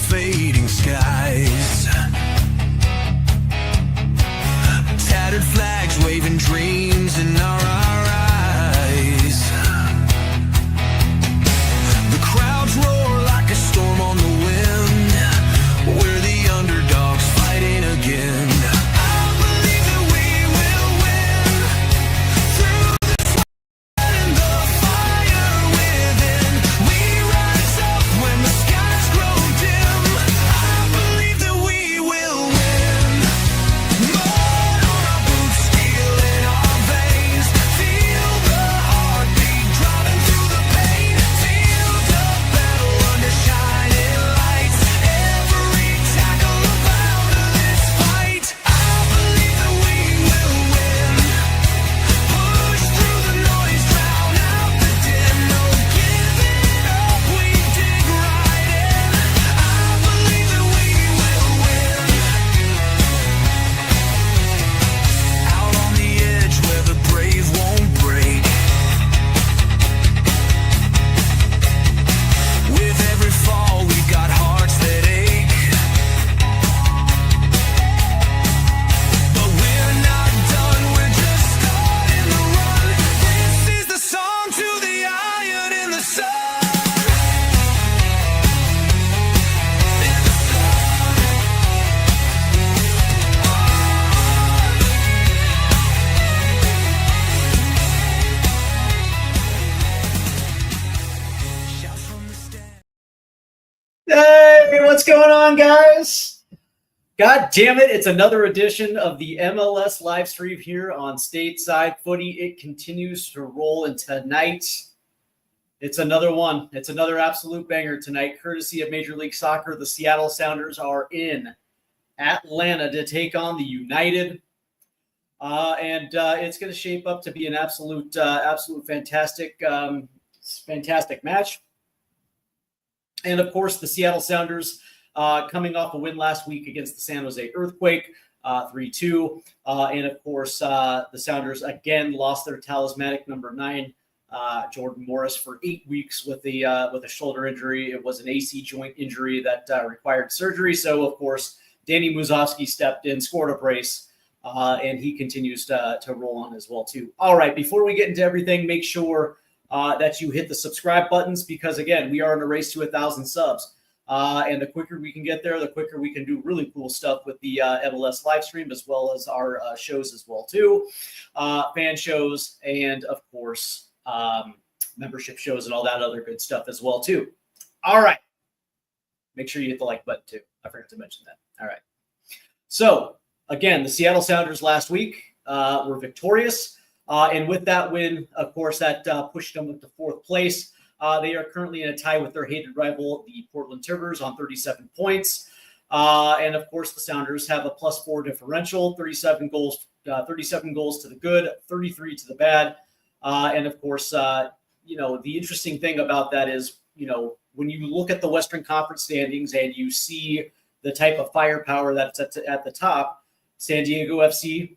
fading skies. Tattered flags waving dreams in our eyes. The crowds roar like a storm on the wind. We're the underdogs fighting again. Hey, what's going on, guys? God damn it, it's another edition of the MLS live stream here on Stateside Footy. It continues to roll, and tonight, it's another one. It's another absolute banger tonight, courtesy of Major League Soccer. The Seattle Sounders are in Atlanta to take on the United. And it's going to shape up to be an absolute fantastic match. And, of course, the Seattle Sounders coming off a win last week against the San Jose Earthquake, 3-2. And, of course, the Sounders again lost their talismanic number 9, Jordan Morris, for 8 weeks with a shoulder injury. It was an AC joint injury that required surgery. So, of course, Danny Muzovsky stepped in, scored a brace, and he continues to roll on as well, too. All right, before we get into everything, make sure that you hit the subscribe buttons because, again, we are in a race to 1,000 subs. And the quicker we can get there, the quicker we can do really cool stuff with the MLS live stream as well as our shows as well, too. Fan shows and, of course, membership shows and all that other good stuff as well, too. All right. Make sure you hit the like button, too. I forgot to mention that. All right. So, again, the Seattle Sounders last week were victorious. And with that win, of course, that pushed them up to 4th place. They are currently in a tie with their hated rival, the Portland Timbers, on 37 points. And, of course, the Sounders have a +4 differential, 37 goals to the good, 33 to the bad. And, of course, the interesting thing about that is, when you look at the Western Conference standings and you see the type of firepower that's at the top, San Diego FC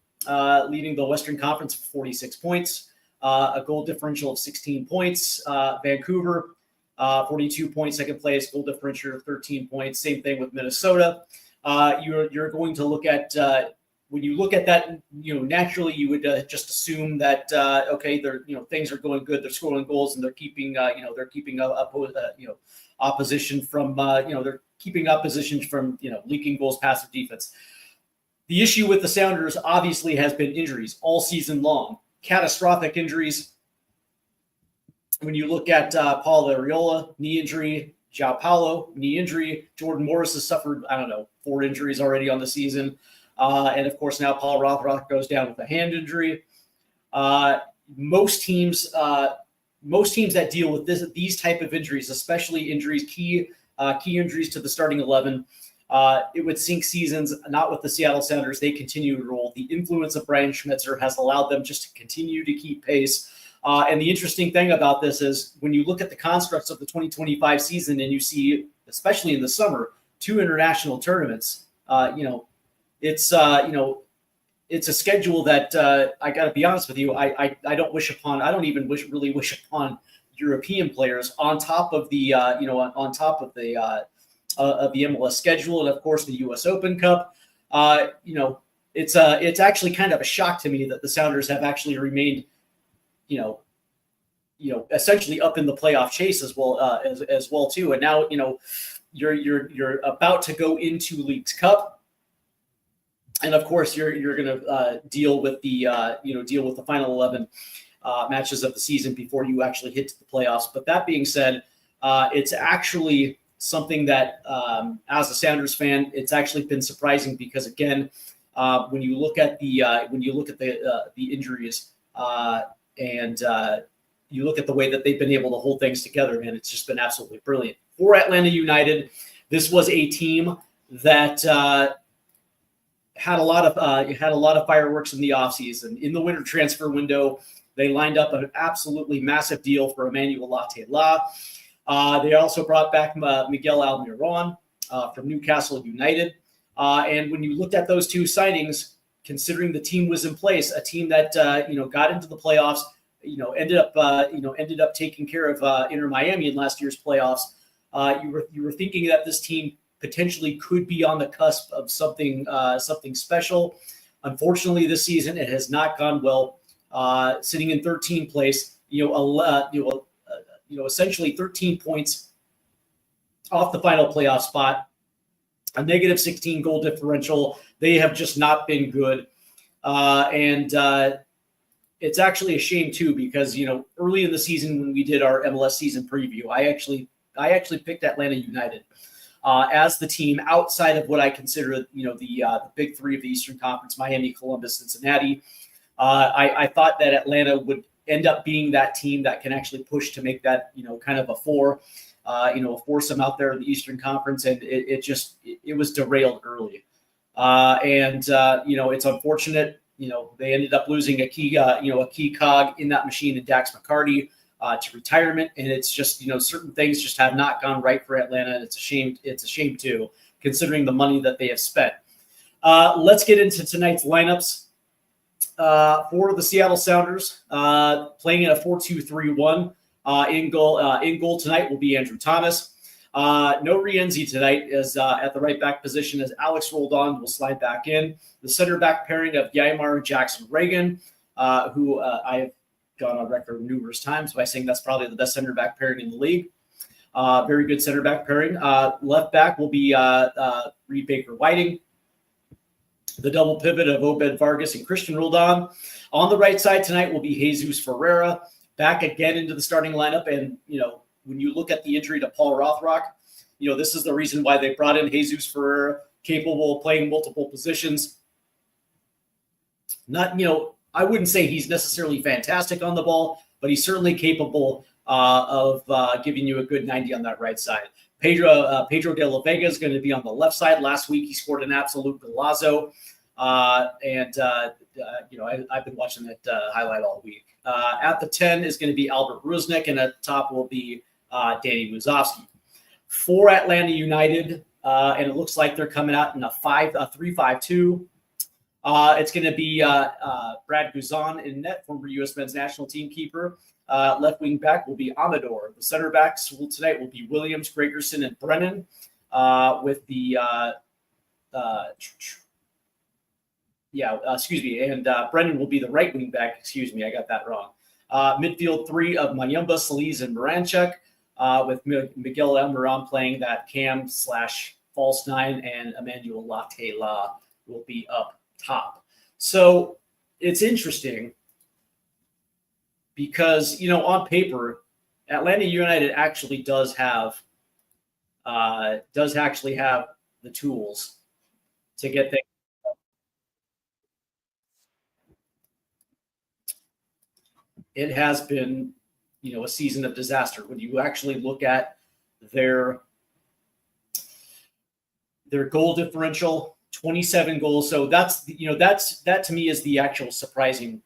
leading the Western Conference for 46 points, a goal differential of 16 points. Vancouver, 42 points, second place, goal differential of 13 points. Same thing with Minnesota. You're going to look at when you look at that, naturally you would just assume that things are going good. They're scoring goals and they're keeping opposition from leaking goals past their defense. The issue with the Sounders obviously has been injuries all season long. Catastrophic injuries. When you look at Paul Arriola, knee injury, João Paulo, knee injury, Jordan Morris has suffered, 4 injuries already on the season. And, of course, now Paul Rothrock goes down with a hand injury. Most teams that deal with these type of injuries, especially injuries, key injuries to the starting 11, it would sink seasons, not with the Seattle Sounders. They continue to roll. The influence of Brian Schmetzer has allowed them just to continue to keep pace. And the interesting thing about this is when you look at the constructs of the 2025 season and you see, especially in the summer, 2 international tournaments, it's a schedule that I got to be honest with you, I don't wish upon. I don't even really wish upon European players on top of the of the MLS schedule, and of course the U.S. Open Cup. It's actually kind of a shock to me that the Sounders have actually remained, essentially up in the playoff chase as well as well too. And now you're about to go into Leagues Cup. And of course, you're going to deal with the final 11 matches of the season before you actually hit to the playoffs. But that being said, it's actually something that, as a Sounders fan, it's actually been surprising because again, when you look at the injuries and you look at the way that they've been able to hold things together, man, it's just been absolutely brilliant. For Atlanta United, this was a team that had a lot of fireworks in the offseason. In the winter transfer window, they lined up an absolutely massive deal for Emmanuel Latela. They also brought back Miguel Almiron from Newcastle United. And when you looked at those two signings, considering the team was in place, a team that got into the playoffs, ended up taking care of Inter Miami in last year's playoffs, you were thinking that this team potentially could be on the cusp of something special. Unfortunately, this season it has not gone well. Sitting in 13th place, essentially 13 points off the final playoff spot, a negative 16 goal differential. They have just not been good, and it's actually a shame too because early in the season when we did our MLS season preview, I actually picked Atlanta United as the team outside of what I consider, the big three of the Eastern Conference: Miami, Columbus, Cincinnati. I thought that Atlanta would end up being that team that can actually push to make that, kind of a foursome out there in the Eastern Conference, and it was derailed early. It's unfortunate. They ended up losing a key cog in that machine in Dax McCarty to retirement, and it's just certain things just have not gone right for Atlanta, and it's a shame. It's a shame too, considering the money that they have spent. Let's get into tonight's lineups for the Seattle Sounders, playing in a 4-2-3-1. In goal tonight will be Andrew Thomas. No Rienzi tonight as at the right back position, as Alex Roldan will slide back in. The center back pairing of Yaimar and Jackson Reagan, who I have gone on record numerous times by saying that's probably the best center back pairing in the league. Very good center back pairing. Left back will be Reed Baker Whiting. The double pivot of Obed Vargas and Christian Roldan. On the right side tonight will be Jesus Ferreira, back again into the starting lineup. And, when you look at the injury to Paul Rothrock, this is the reason why they brought in Jesus Ferreira, capable of playing multiple positions. Not, I wouldn't say he's necessarily fantastic on the ball, but he's certainly capable of giving you a good 90 on that right side. Pedro de la Vega is going to be on the left side. Last week, he scored an absolute golazo. I've been watching that highlight all week. At the 10 is going to be Albert Rusnik, and at the top will be Danny Muzovsky. For Atlanta United, and it looks like they're coming out in a 3-5-2. It's going to be Brad Guzan in net, former U.S. men's national team keeper. Left wing back will be Amador. The center backs tonight will be Williams, Gregerson, and Brennan. And Brennan will be the right wing back. Excuse me, I got that wrong. Midfield three of Mayumba, Solis, and Moranchuk, with Miguel Almiron playing that cam / false nine, and Emmanuel Latela will be up top. So it's interesting because, on paper, Atlanta United actually does actually have the tools to get things. It has been, a season of disaster. When you actually look at their goal differential, 27 goals. So that to me is the actual surprising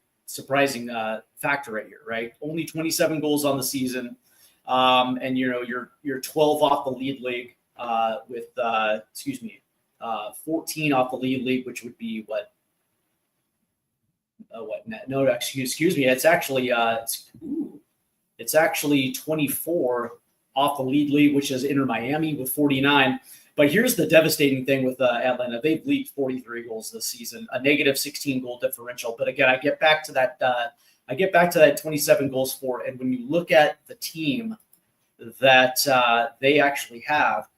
factor right here, right? Only 27 goals on the season, and you're 12 off the lead league with 14 off the lead league, which would be what? No, excuse me. It's actually 24 off the lead league, which is Inter Miami with 49. But here's the devastating thing with Atlanta. They've leaked 43 goals this season, a negative 16 goal differential. But again, I get back to that 27 goals for. And when you look at the team that they actually have,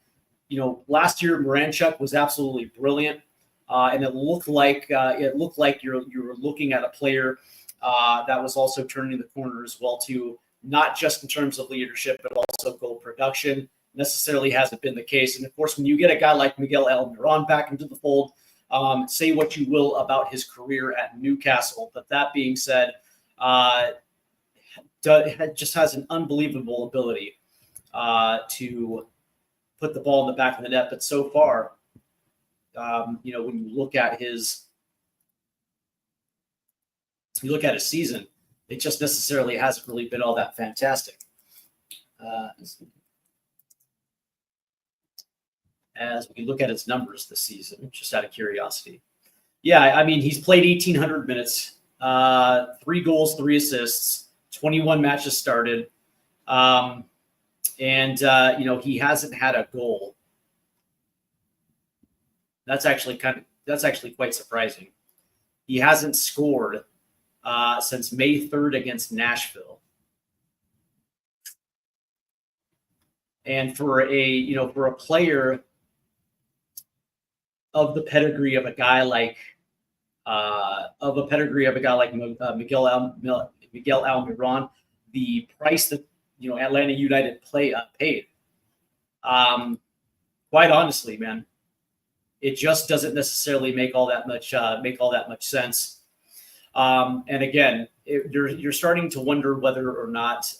last year Moranchuk was absolutely brilliant, and it looked like you were looking at a player that was also turning the corner as well too, not just in terms of leadership but also goal production. Necessarily hasn't been the case, and of course, when you get a guy like Miguel Almiron back into the fold, say what you will about his career at Newcastle, but that being said, just has an unbelievable ability to put the ball in the back of the net. But so far, when you look at his season, it just necessarily hasn't really been all that fantastic. As we look at his numbers this season, just out of curiosity. Yeah, I mean, he's played 1,800 minutes, 3 goals, 3 assists, 21 matches started. And he hasn't had a goal. That's actually quite surprising. He hasn't scored since May 3rd against Nashville. And for a player of the pedigree of a guy like Miguel Almiron, the price that Atlanta United paid, quite honestly, man, it just doesn't necessarily make all that much sense. And again, you're starting to wonder whether or not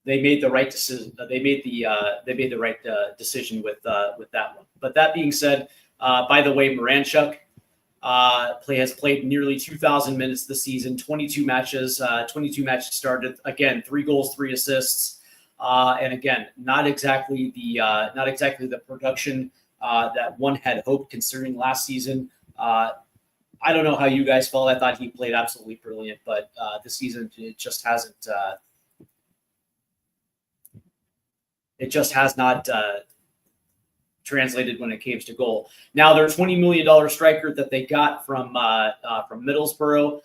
they made the right decision. They made the right decision with that one. But that being said, by the way, Moranchuk has played nearly 2,000 minutes this season, 22 matches started. Again, 3 goals, 3 assists, and again, not exactly the production that one had hoped considering last season. I don't know how you guys felt. I thought he played absolutely brilliant, but this season it just hasn't. It just has not translated when it came to goal. Now, their $20 million striker that they got from Middlesbrough,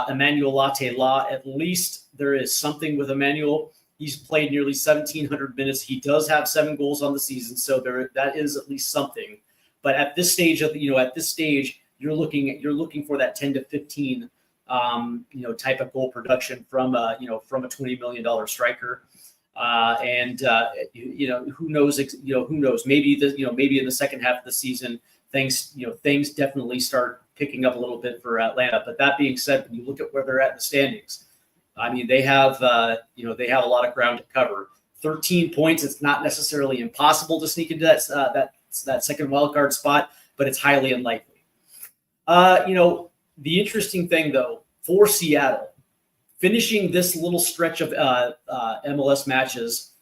Emmanuel Latela, at least there is something with Emmanuel. He's played nearly 1,700 minutes. He does have 7 goals on the season, so that is at least something. But at this stage you're looking for that 10 to 15 type of goal production from a $20 million striker. Who knows? Maybe in the second half of the season, things definitely start picking up a little bit for Atlanta. But that being said, when you look at where they're at in the standings, I mean, they have a lot of ground to cover. 13 points. It's not necessarily impossible to sneak into that second wild card spot, but it's highly unlikely. The interesting thing though for Seattle, finishing this little stretch of MLS matches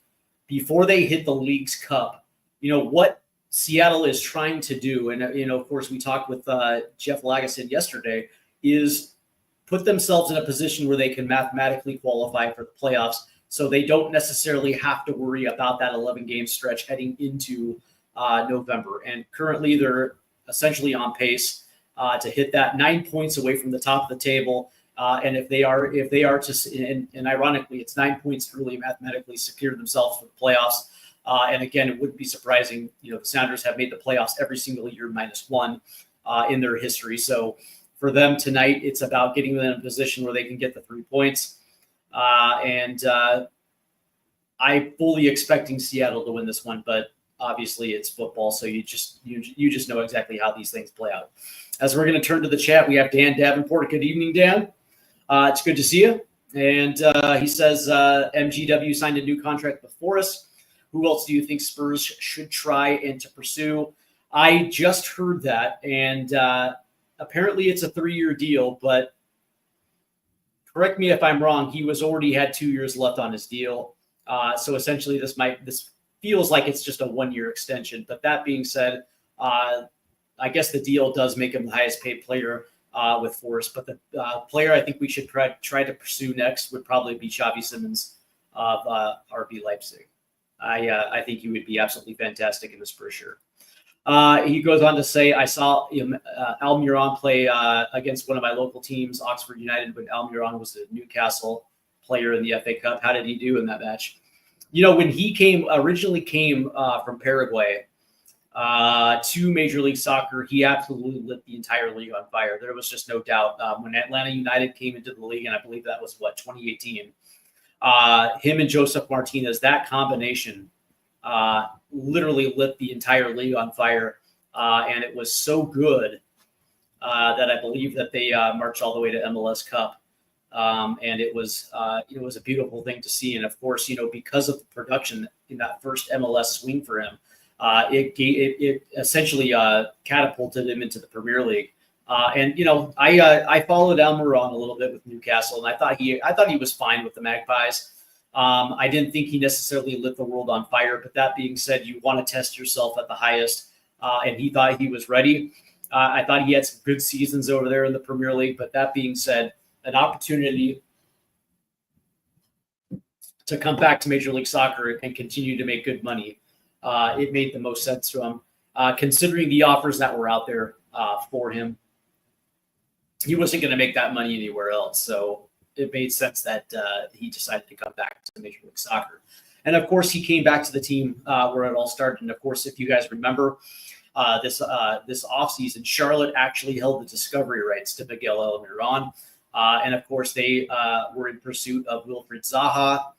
before they hit the League's Cup, what Seattle is trying to do, and of course we talked with Jeff Lagesson yesterday, is put themselves in a position where they can mathematically qualify for the playoffs, so they don't necessarily have to worry about that 11-game stretch heading into November. And currently they're essentially on pace to hit that, 9 points away from the top of the table. And if they are to, and ironically, it's 9 points to really mathematically secure themselves for the playoffs. And again, it wouldn't be surprising. The Sounders have made the playoffs every single year -1 in their history. So for them tonight, it's about getting them in a position where they can get the 3 points. And I'm fully expecting Seattle to win this one, but obviously it's football, so you just know exactly how these things play out. As we're going to turn to the chat, we have Dan Davenport. Good evening, Dan. It's good to see you. And he says MGW signed a new contract before us. Who else do you think Spurs should try and to pursue? I just heard that, and apparently it's a 3-year deal, but correct me if I'm wrong. He already had 2 years left on his deal. So essentially this feels like it's just a 1-year extension. But that being said, I guess the deal does make him the highest paid player with Forest. But the player I think we should try to pursue next would probably be Xavi Simons. of RB Leipzig. I think he would be absolutely fantastic in this for sure. He goes on to say, I saw Almiron play against one of my local teams, Oxford United, when Almiron was a Newcastle player in the FA Cup. How did he do in that match? When he originally came from Paraguay to Major League Soccer, he absolutely lit the entire league on fire. There was just no doubt. When Atlanta United came into the league, and I believe that was, 2018, him and Joseph Martinez, that combination literally lit the entire league on fire. And it was so good that I believe that they marched all the way to MLS Cup. And it was a beautiful thing to see. And of course, because of the production in that first MLS swing for him, it essentially catapulted him into the Premier League. And I followed Almiron a little bit with Newcastle, and I thought he was fine with the Magpies. I didn't think he necessarily lit the world on fire, but that being said, you want to test yourself at the highest, and he thought he was ready. I thought he had some good seasons over there in the Premier League, but that being said, an opportunity to come back to Major League Soccer and continue to make good money, it made the most sense to him, considering the offers that were out there for him. He wasn't going to make that money anywhere else, so it made sense that he decided to come back to Major League Soccer. And of course, he came back to the team where it all started. And of course, if you guys remember, this offseason, Charlotte actually held the discovery rights to Miguel Almiron. And of course, they were in pursuit of Wilfried Zaha,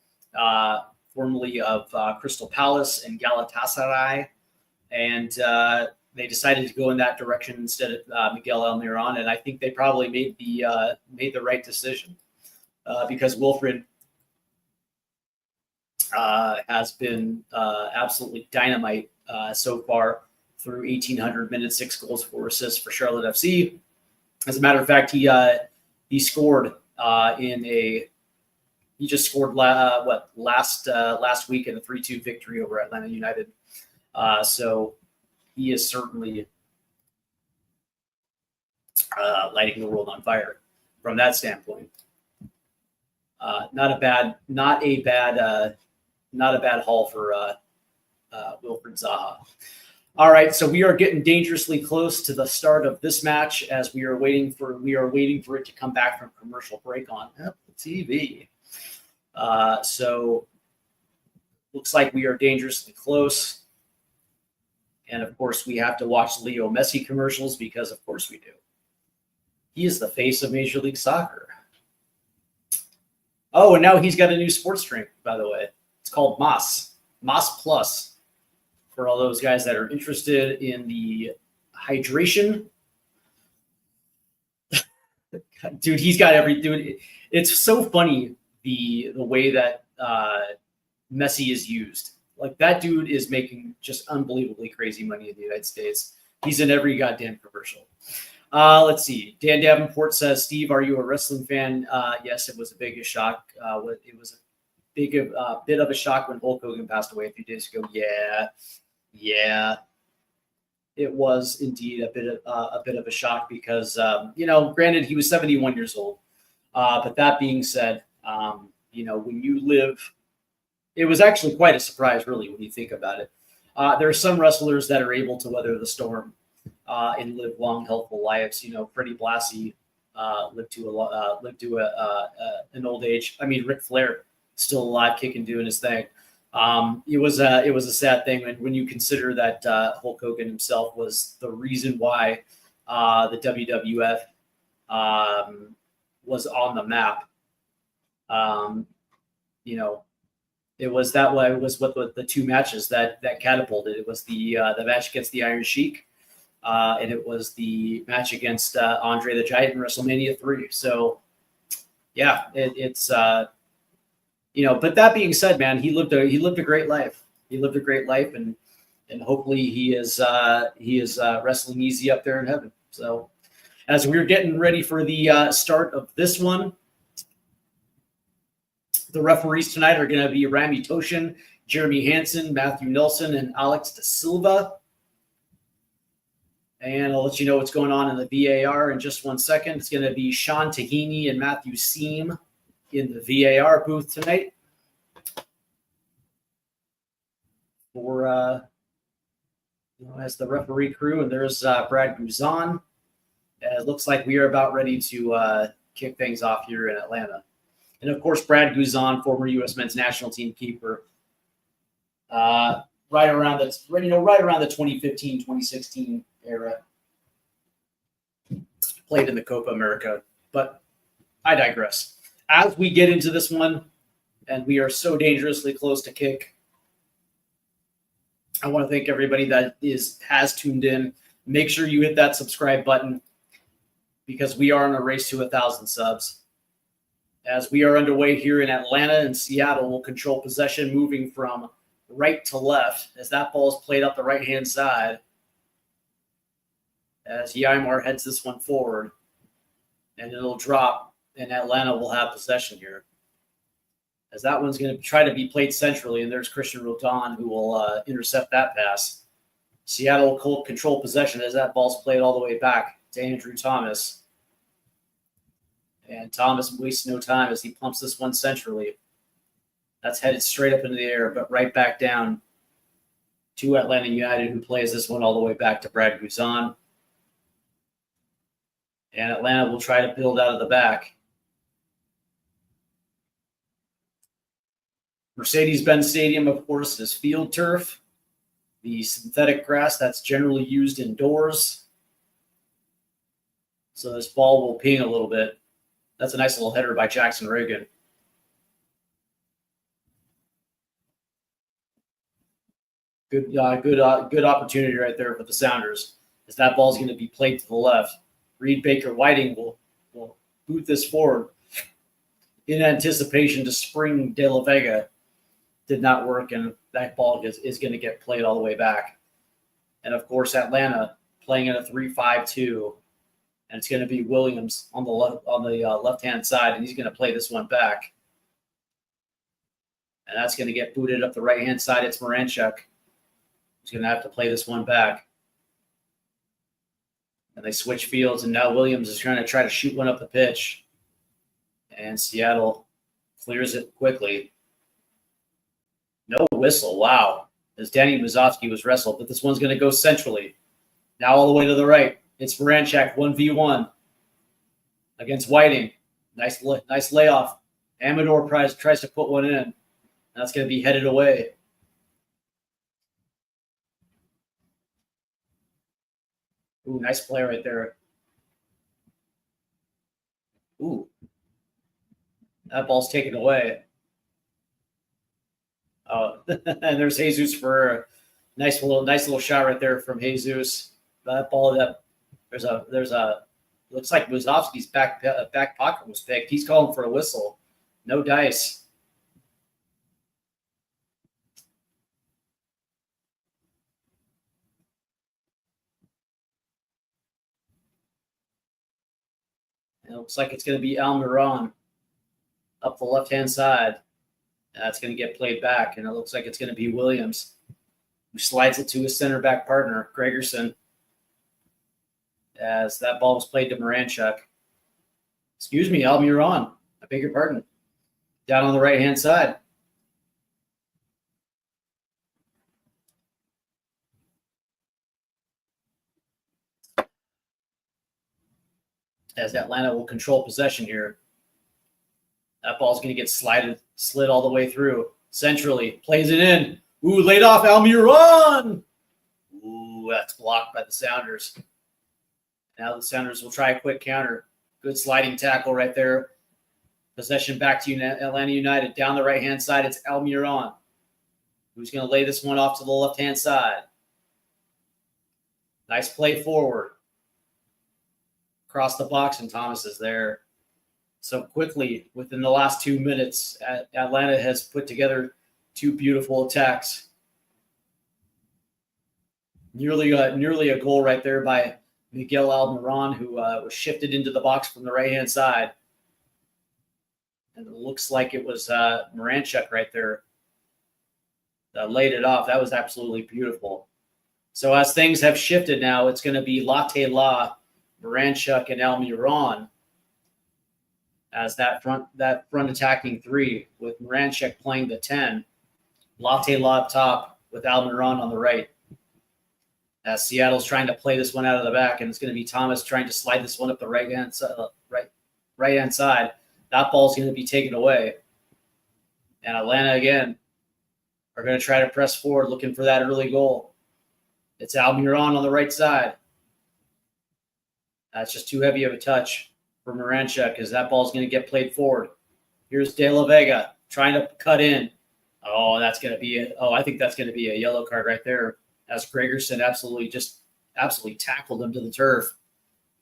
formerly of Crystal Palace and Galatasaray. And they decided to go in that direction instead of Miguel Almiron. And I think they probably made the right decision because Wilfried has been absolutely dynamite so far through 1,800 minutes, 6 goals, 4 assists for Charlotte FC. As a matter of fact, he scored he just scored last week in a 3-2 victory over Atlanta United. So he is certainly lighting the world on fire from that standpoint. Not a bad haul for Wilfried Zaha. All right, so we are getting dangerously close to the start of this match as we are waiting for it to come back from commercial break on Apple TV. So looks like we are dangerously close. And of course, we have to watch Leo Messi commercials because of course we do. He is the face of Major League Soccer. Oh, and now he's got a new sports drink, by the way. It's called Moss Plus. For all those guys that are interested in the hydration. Dude, he's got dude. It's so funny the way that Messi is used. Like, that dude is making just unbelievably crazy money in the United States. He's in every goddamn commercial. Let's see. Dan Davenport says, Steve, are you a wrestling fan? Yes, it was a big shock. It was a bit of a shock when Hulk Hogan passed away a few days ago. Yeah, it was indeed a bit of a shock because, granted, he was 71 years old. But that being said, when you live, it was actually quite a surprise, really, when you think about it. There are some wrestlers that are able to weather the storm and live long, healthful lives. Freddie Blassie lived to an old age. I mean, Ric Flair still alive, kicking, doing his thing. It was a sad thing when you consider that Hulk Hogan himself was the reason why the WWF was on the map. It was that way. It was what the two matches that catapulted. It was the match against the Iron Sheik, and it was the match against Andre the Giant in WrestleMania 3. So, yeah, it's. But that being said, man, he lived a great life. He lived a great life, and hopefully he is wrestling easy up there in heaven. So, as we're getting ready for the start of this one, the referees tonight are going to be Rami Toshin, Jeremy Hansen, Matthew Nelson, and Alex Da Silva. And I'll let you know what's going on in the VAR in just 1 second. It's going to be Sean Tahini and Matthew Seam in the VAR booth tonight. for as the referee crew, and there's Brad Guzan. It looks like we are about ready to kick things off here in Atlanta. And of course, Brad Guzan, former U.S. men's national team keeper, right around the 2015, 2016 era, played in the Copa America. But I digress. As we get into this one, and we are so dangerously close to kick, I want to thank everybody that has tuned in. Make sure you hit that subscribe button because we are on a race to 1,000 subs. As we are underway here in Atlanta, and Seattle will control possession moving from right to left as that ball is played up the right-hand side as Yaimar heads this one forward, and it'll drop, and Atlanta will have possession here. As that one's going to try to be played centrally, and there's Christian Rodon who will intercept that pass. Seattle will control possession as that ball's played all the way back to Andrew Thomas. And Thomas wastes no time as he pumps this one centrally. That's headed straight up into the air, but right back down to Atlanta United, who plays this one all the way back to Brad Guzan. And Atlanta will try to build out of the back. Mercedes-Benz Stadium, of course, is field turf, the synthetic grass that's generally used indoors. So this ball will ping a little bit. That's a nice little header by Jackson Reagan. Good opportunity right there for the Sounders, as that ball is going to be played to the left. Reed Baker Whiting will boot this forward in anticipation to spring De La Vega. Did not work, and that ball is going to get played all the way back. And of course, Atlanta playing in a 3-5-2, and it's going to be Williams on the left-hand side, and he's going to play this one back. And that's going to get booted up the right-hand side. It's Moranchuk. He's going to have to play this one back. And they switch fields, and now Williams is trying to shoot one up the pitch. And Seattle clears it quickly. No whistle. Wow. As Danny Mazovsky was wrestled, but this one's going to go centrally. Now all the way to the right. It's Moranchuk 1v1 against Whiting. Nice layoff. Amador tries to put one in. That's going to be headed away. Ooh, nice play right there. Ooh. That ball's taken away. Oh, and there's Jesus for a nice little shot right there from Jesus. That ball there's a looks like Wazowski's back pocket was picked. He's calling for a whistle. No dice. It looks like it's going to be Almiron up the left-hand side. That's going to get played back, and it looks like it's going to be Williams, who slides it to his center back partner, Gregerson, as that ball was played to Moranchuk. Excuse me, Almiron. I beg your pardon. Down on the right-hand side. As Atlanta will control possession here. That ball's going to get slid all the way through. Centrally, plays it in. Ooh, laid off Almiron. Ooh, that's blocked by the Sounders. Now the Sounders will try a quick counter. Good sliding tackle right there. Possession back to Atlanta United. Down the right-hand side, it's Almiron, who's going to lay this one off to the left-hand side. Nice play forward. Across the box, and Thomas is there. So quickly, within the last 2 minutes, Atlanta has put together two beautiful attacks. Nearly a goal right there by Miguel Almiron, who was shifted into the box from the right-hand side. And it looks like it was Moranchuk right there that laid it off. That was absolutely beautiful. So as things have shifted now, it's going to be Latte La, Moranchuk, and Almiron as that front attacking three, with Moranchuk playing the 10. Latte La up top with Almiron on the right. As Seattle's trying to play this one out of the back, and it's going to be Thomas trying to slide this one up the right hand side. That ball's going to be taken away. And Atlanta again are going to try to press forward, looking for that early goal. It's Almiron on the right side. That's just too heavy of a touch for Moranchuk, because that ball's going to get played forward. Here's De La Vega trying to cut in. Oh, that's going to be it. Oh, I think that's going to be a yellow card right there, as Gregerson absolutely tackled him to the turf,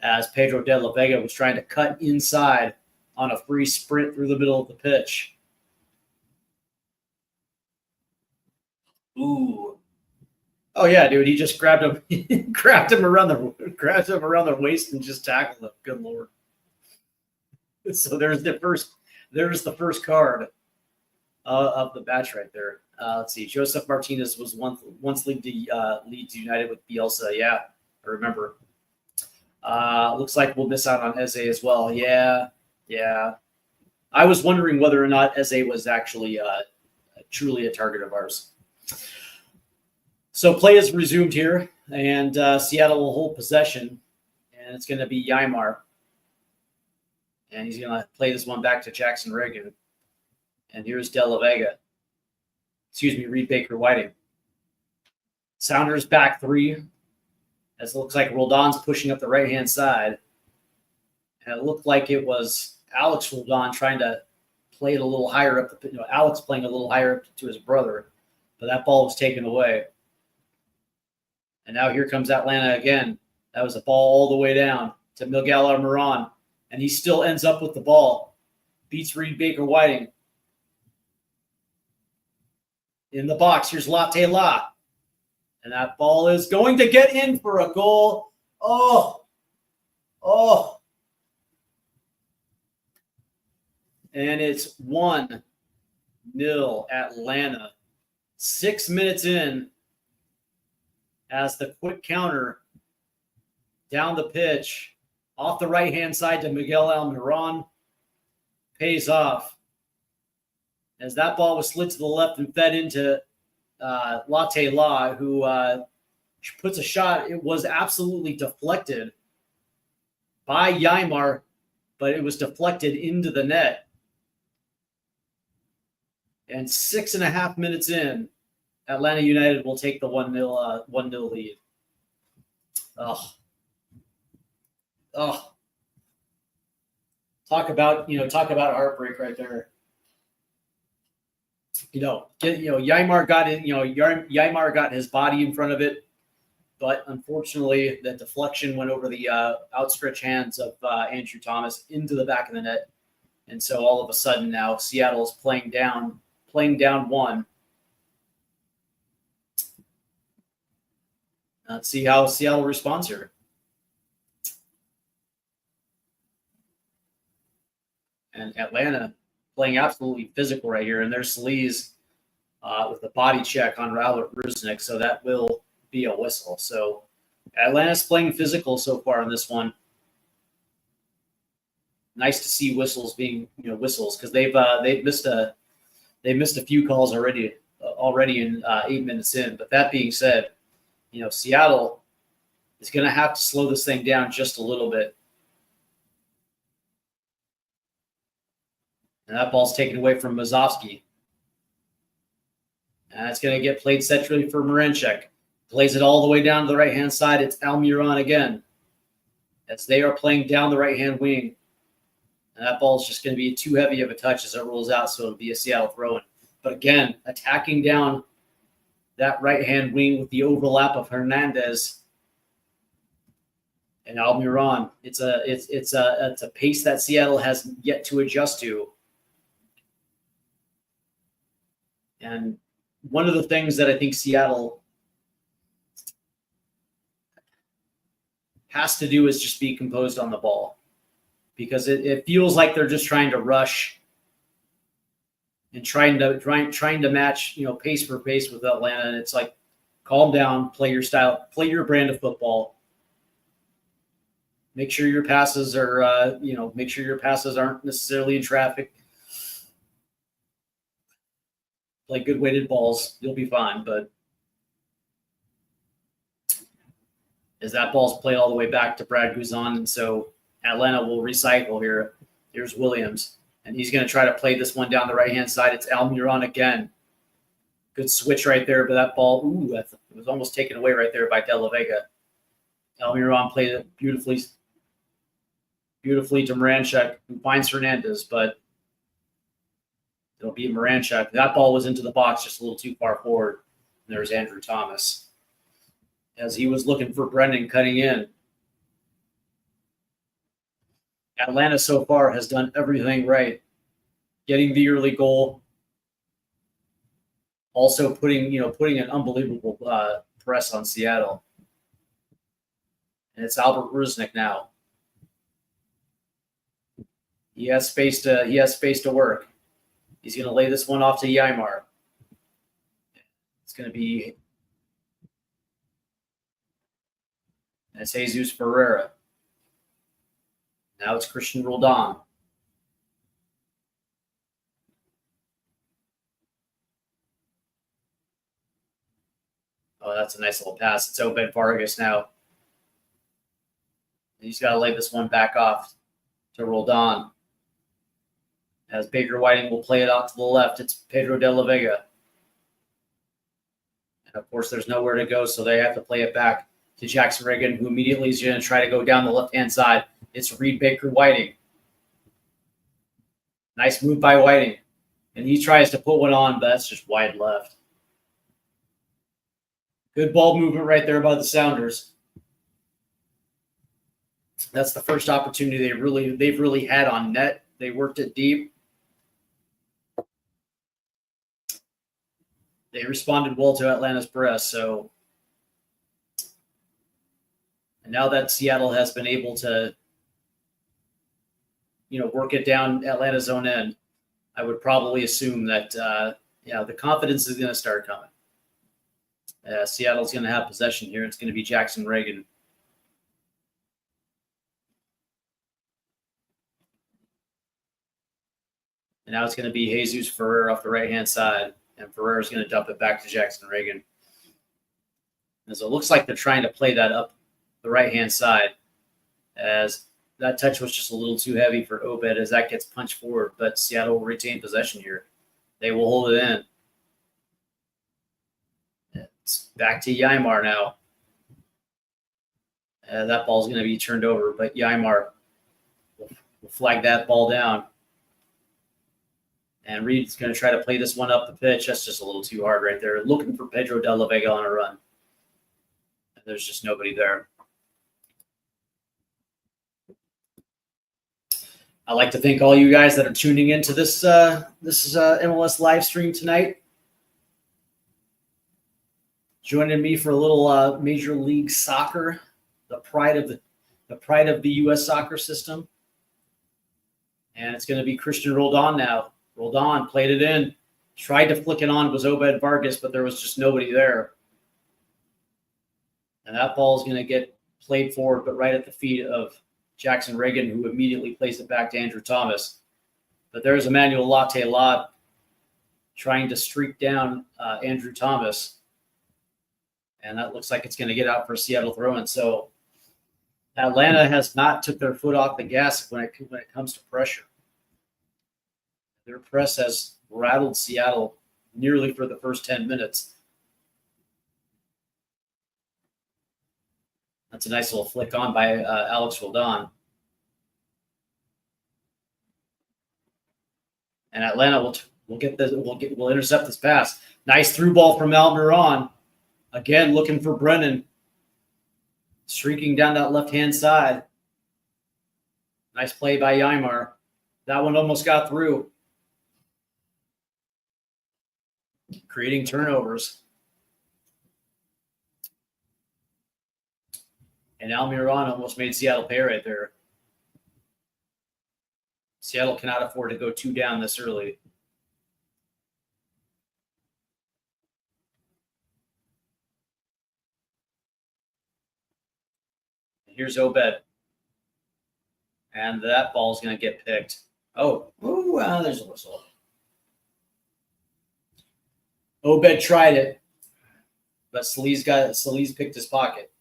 as Pedro De La Vega was trying to cut inside on a free sprint through the middle of the pitch. Ooh. Oh yeah, dude, he just grabbed him, grabbed him around the waist and just tackled him. Good Lord. So there's the first card of the match right there. Let's see. Joseph Martinez was once Leeds United with Bielsa. Yeah, I remember. Looks like we'll miss out on Eze as well. Yeah. I was wondering whether or not Eze was actually truly a target of ours. So play is resumed here, and Seattle will hold possession, and it's going to be Ymar. And he's going to play this one back to Jackson Reagan. And here's De La Vega. Reed Baker Whiting. Sounders back three, as it looks like Roldan's pushing up the right-hand side. And it looked like it was Alex Roldan trying to play it a little higher up. Alex playing a little higher up to his brother, but that ball was taken away. And now here comes Atlanta again. That was a ball all the way down to Miguel Almiron, and he still ends up with the ball. Beats Reed Baker Whiting. In the box, here's Latte La. And that ball is going to get in for a goal. Oh. And it's 1-0 Atlanta. 6 minutes in, as the quick counter down the pitch, off the right-hand side to Miguel Almiron, pays off. As that ball was slid to the left and fed into Latte La, who puts a shot. It was absolutely deflected by Ymar, but it was deflected into the net. And 6.5 minutes in, Atlanta United will take the 1-0 lead. Oh. Talk about heartbreak right there. Ymar got it. Ymar got his body in front of it, but unfortunately, the deflection went over the outstretched hands of Andrew Thomas into the back of the net, and so all of a sudden now Seattle is playing down one. Let's see how Seattle responds here. And Atlanta playing absolutely physical right here. And there's Sleaze with the body check on Robert Rusnik. So that will be a whistle. So Atlanta's playing physical so far in this one. Nice to see whistles being, whistles, because they've missed a few calls already in 8 minutes in. But that being said, Seattle is going to have to slow this thing down just a little bit. And that ball's taken away from Mazovsky. And it's going to get played centrally for Moranchuk. Plays it all the way down to the right-hand side. It's Almiron again, as they are playing down the right-hand wing. And that ball's just going to be too heavy of a touch as it rolls out, so it'll be a Seattle throw-in. But again, attacking down that right-hand wing with the overlap of Hernandez and Almiron. It's a pace that Seattle has yet to adjust to. And one of the things that I think Seattle has to do is just be composed on the ball, because it feels like they're just trying to rush and trying to match, pace for pace with Atlanta. And it's like, calm down, play your style, play your brand of football. Make sure your passes are, aren't necessarily in traffic. Play good weighted balls, you'll be fine. But as that ball's played all the way back to Brad Guzan. And so Atlanta will recycle here. Here's Williams. And he's going to try to play this one down the right-hand side. It's Almiron again. Good switch right there, but that ball, it was almost taken away right there by De La Vega. Almiron played it beautifully to Moranchuk, who finds Hernandez, but it'll be Moranchuk. That ball was into the box just a little too far forward. And there's Andrew Thomas. As he was looking for Brendan cutting in. Atlanta so far has done everything right. Getting the early goal. Also putting an unbelievable press on Seattle. And it's Albert Rusnik now. He has space to work. He's going to lay this one off to Ymar. It's going to be it's Jesus Ferreira. Now it's Christian Roldan. Oh, that's a nice little pass. It's Obed Vargas now. He's got to lay this one back off to Roldan. As Baker Whiting will play it out to the left, it's Pedro de la Vega. And of course, there's nowhere to go, so they have to play it back to Jackson Reagan, who immediately is going to try to go down the left-hand side. It's Reed Baker Whiting. Nice move by Whiting. And he tries to put one on, but that's just wide left. Good ball movement right there by the Sounders. That's the first opportunity they've really had on net. They worked it deep. They responded well to Atlanta's press. And now that Seattle has been able to, work it down Atlanta's own end, I would probably assume that, the confidence is going to start coming. Seattle's going to have possession here. It's going to be Jackson Reagan. And now it's going to be Jesus Ferreira off the right-hand side. And Ferreira's going to dump it back to Jackson Reagan. And so it looks like they're trying to play that up the right-hand side, as that touch was just a little too heavy for Obed as that gets punched forward. But Seattle will retain possession here. They will hold it in. It's back to Ymar now. That ball's going to be turned over, but Ymar will flag that ball down. And Reed's going to try to play this one up the pitch. That's just a little too hard right there. Looking for Pedro de la Vega on a run. And there's just nobody there. I'd like to thank all you guys that are tuning into this MLS live stream tonight. Joining me for a little Major League Soccer, the pride of the U.S. soccer system. And it's going to be Christian Roldan now. Roldan played it in, tried to flick it on. It was Obed Vargas, but there was just nobody there. And that ball is going to get played forward, but right at the feet of Jackson Reagan, who immediately plays it back to Andrew Thomas. But there's Emmanuel Latte-Lot trying to streak down Andrew Thomas. And that looks like it's going to get out for a Seattle throw-in. So Atlanta has not took their foot off the gas when it comes to pressure. Their press has rattled Seattle nearly for the first 10 minutes. That's a nice little flick on by Alex Roldan. And Atlanta will intercept this pass. Nice through ball from Almiron. Again, looking for Brennan. Streaking down that left-hand side. Nice play by Ymar. That one almost got through. Creating turnovers. And Almiron almost made Seattle pay right there. Seattle cannot afford to go 2 down this early. Here's Obed. And that ball's going to get picked. There's a whistle. Obed tried it, but Salise picked his pocket.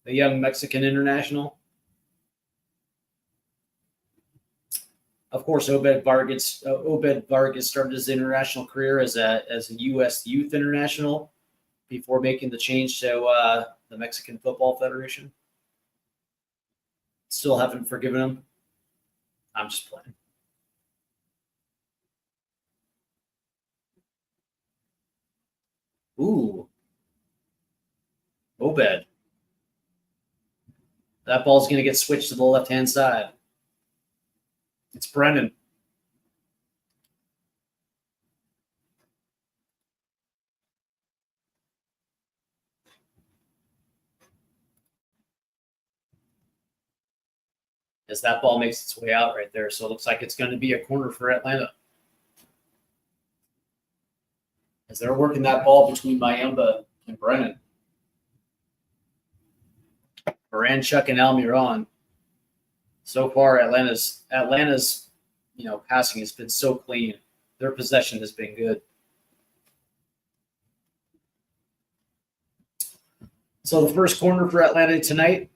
the young Mexican international. Of course, Obed Vargas started his international career as a U.S. youth international before making the change to the Mexican Football Federation. Still haven't forgiven him. I'm just playing. Ooh. Obed. That ball's going to get switched to the left-hand side. It's Brennan. As that ball makes its way out right there. So it looks like it's going to be a corner for Atlanta. As they're working that ball between Mayumba and Brennan. Baranchuk and Almiron. So far, Atlanta's passing has been so clean. Their possession has been good. So the first corner for Atlanta tonight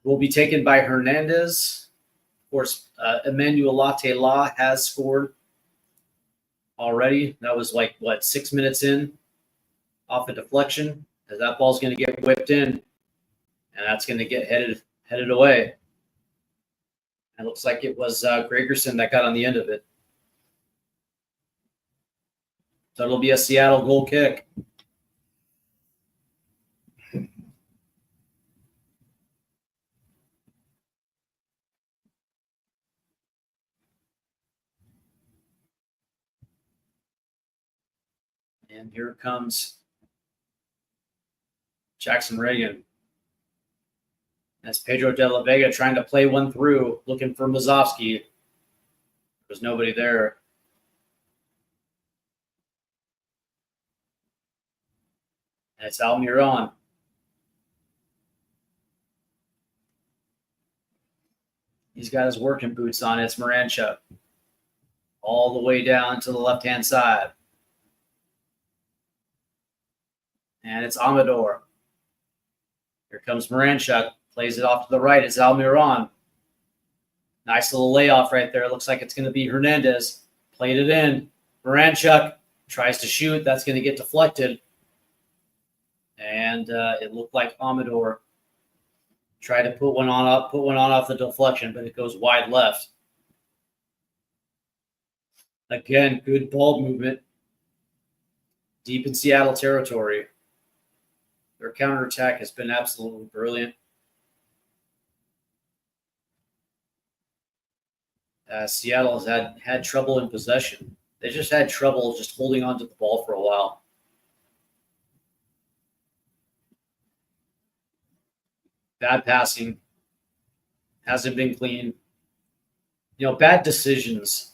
will be taken by Hernandez. Of course, Emmanuel Latte-La has scored already. That was 6 minutes in off a deflection. As that ball's going to get whipped in, and that's going to get headed away. It looks like it was Gregerson that got on the end of it. So it'll be a Seattle goal kick. And here comes Jackson Reagan. That's Pedro de la Vega trying to play one through, looking for Mazovsky. There's nobody there. And it's Almiron. He's got his working boots on. It's Moranchuk. All the way down to the left-hand side. And it's Amador. Here comes Moranchuk. Plays it off to the right. It's Almiron. Nice little layoff right there. Looks like it's going to be Hernandez. Played it in. Moranchuk tries to shoot. That's going to get deflected. And it looked like Amador tried to put one on off the deflection, but it goes wide left. Again, good ball movement. Deep in Seattle territory. Their counterattack has been absolutely brilliant. Seattle has had trouble in possession. They just had trouble just holding on to the ball for a while. Bad passing. Hasn't been clean. Bad decisions.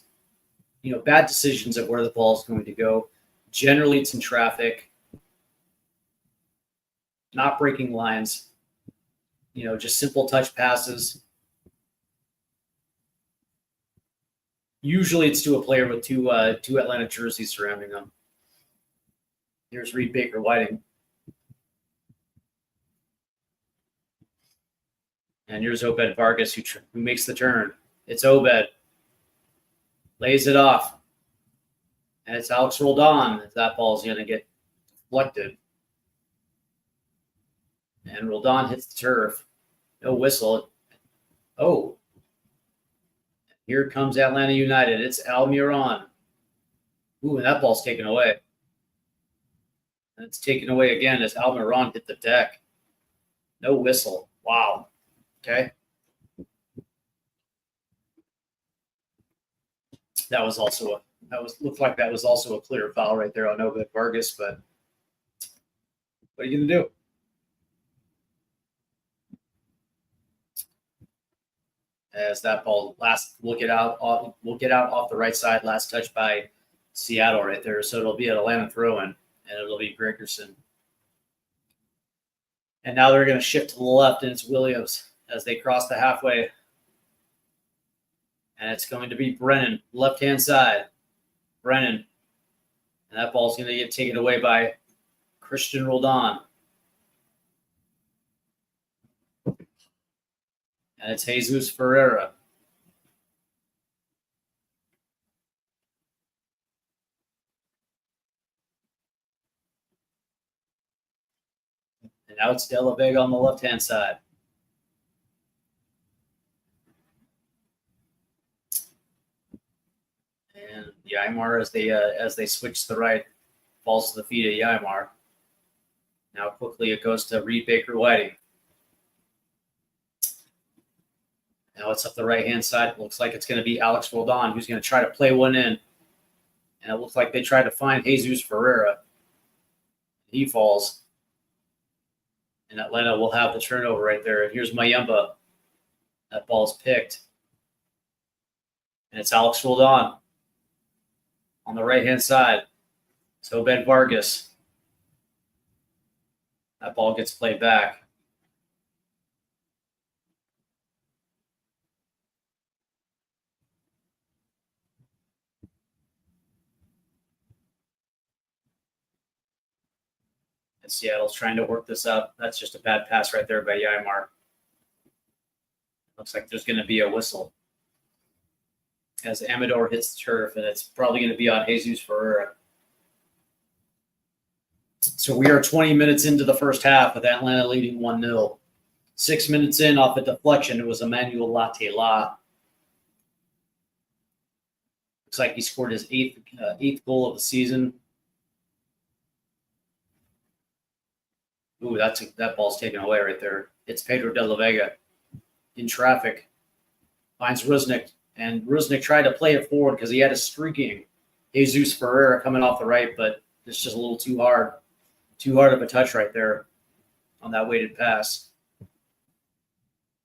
Bad decisions of where the ball is going to go. Generally, it's in traffic. Not breaking lines. Just simple touch passes. Usually it's to a player with two Atlanta jerseys surrounding them. Here's Reed Baker-Whiting. And here's Obed Vargas who makes the turn. It's Obed. Lays it off. And it's Alex Roldan. That ball's going to get deflected. And Roldan hits the turf. No whistle. Oh. Here comes Atlanta United. It's Almiron. Ooh, and that ball's taken away. And it's taken away again as Almiron hit the deck. No whistle. Wow. Okay. Looked like that was also a clear foul right there on Obed Vargas, but what are you gonna do? As that ball will get out off the right side, last touch by Seattle right there. So it'll be an Atlanta throw-in, and it'll be Gregerson. And now they're going to shift to the left, and it's Williams as they cross the halfway. And it's going to be Brennan, left-hand side. Brennan. And that ball's going to get taken away by Christian Roldan. And it's Jesus Ferreira. And now it's De La Vega on the left-hand side. And Ymar, as they switch to the right, falls to the feet of Ymar. Now quickly it goes to Reed Baker Whiting. Now it's up the right-hand side. It looks like it's going to be Alex Roldan who's going to try to play one in. And it looks like they tried to find Jesus Ferreira. He falls. And Atlanta will have the turnover right there. And here's Mayemba. That ball's picked. And it's Alex Roldan on the right-hand side. It's Obed Vargas. That ball gets played back. And Seattle's trying to work this up. That's just a bad pass right there by Ymar. Looks like there's going to be a whistle as Amador hits the turf, and it's probably going to be on Jesus Ferreira. So we are 20 minutes into the first half with Atlanta leading 1-0. 6 minutes in off a deflection, it was Emmanuel Latela. Looks like he scored his eighth goal of the season. Ooh, that ball's taken away right there. It's Pedro De La Vega in traffic. Finds Rusnik, and Rusnik tried to play it forward because he had a streaking Jesus Ferreira coming off the right, but it's just a little too hard. Too hard of a touch right there on that weighted pass.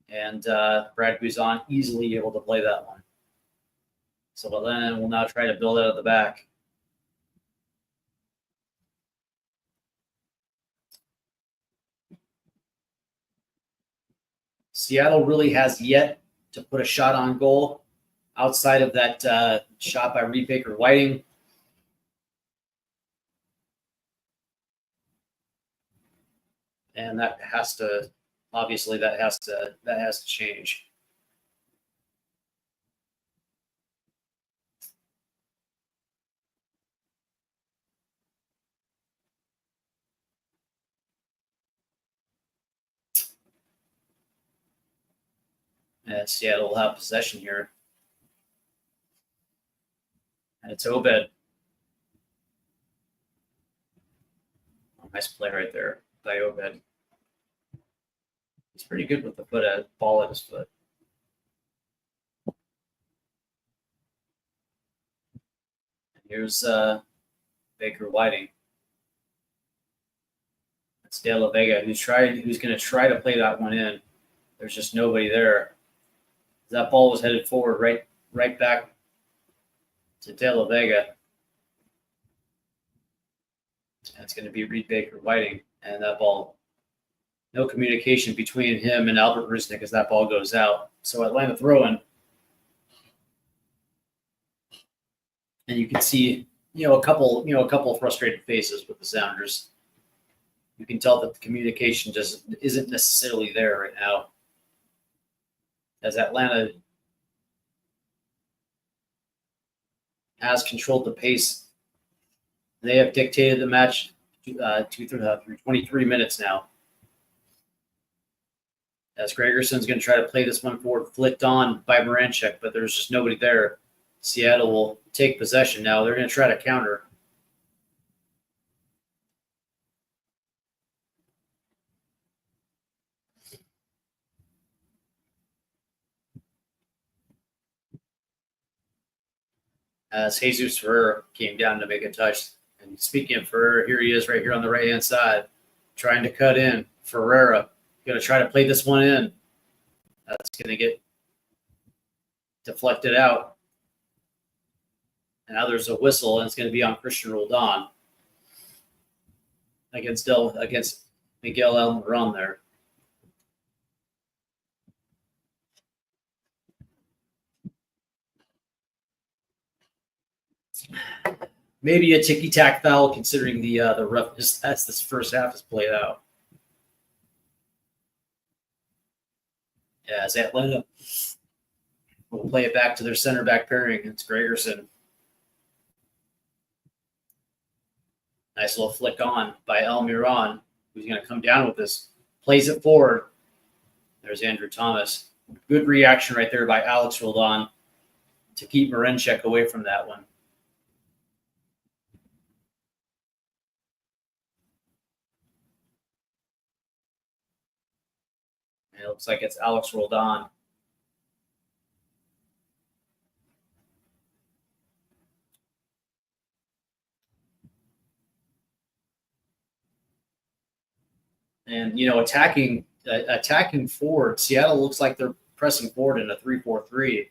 And Brad Guzan easily able to play that one. So Atlanta will now try to build out of the back. Seattle really has yet to put a shot on goal outside of that shot by Reed Baker Whiting. And that has to change. And Seattle will have possession here. And it's Obed. Oh, nice play right there by Obed. He's pretty good with the ball at his foot. And here's Baker Whiting. That's De La Vega who's going to try to play that one in. There's just nobody there. That ball was headed forward right back to De La Vega. That's going to be Reed Baker Whiting. And that ball, no communication between him and Albert Rusnik as that ball goes out. So Atlanta throwing. And you can see, a couple frustrated faces with the Sounders. You can tell that the communication just isn't necessarily there right now. As Atlanta has controlled the pace, they have dictated the match through 23 minutes now. As Gregerson's going to try to play this one forward, flicked on by Moranchek, but there's just nobody there. Seattle will take possession now. They're going to try to counter. As Jesus Ferreira came down to make a touch. And speaking of Ferreira, here he is right here on the right-hand side, trying to cut in. Ferreira going to try to play this one in. That's going to get deflected out. And now there's a whistle, and it's going to be on Christian Roldan against Miguel Almiron there. Maybe a ticky-tack foul considering the roughness as this first half is played out. As Atlanta will play it back to their center back pairing. It's Gregerson. Nice little flick on by Almiron, who's going to come down with this. Plays it forward. There's Andrew Thomas. Good reaction right there by Alex Roldan to keep Marinchek away from that one. And it looks like it's Alex Roldan. And, attacking forward, Seattle looks like they're pressing forward in a 3-4-3.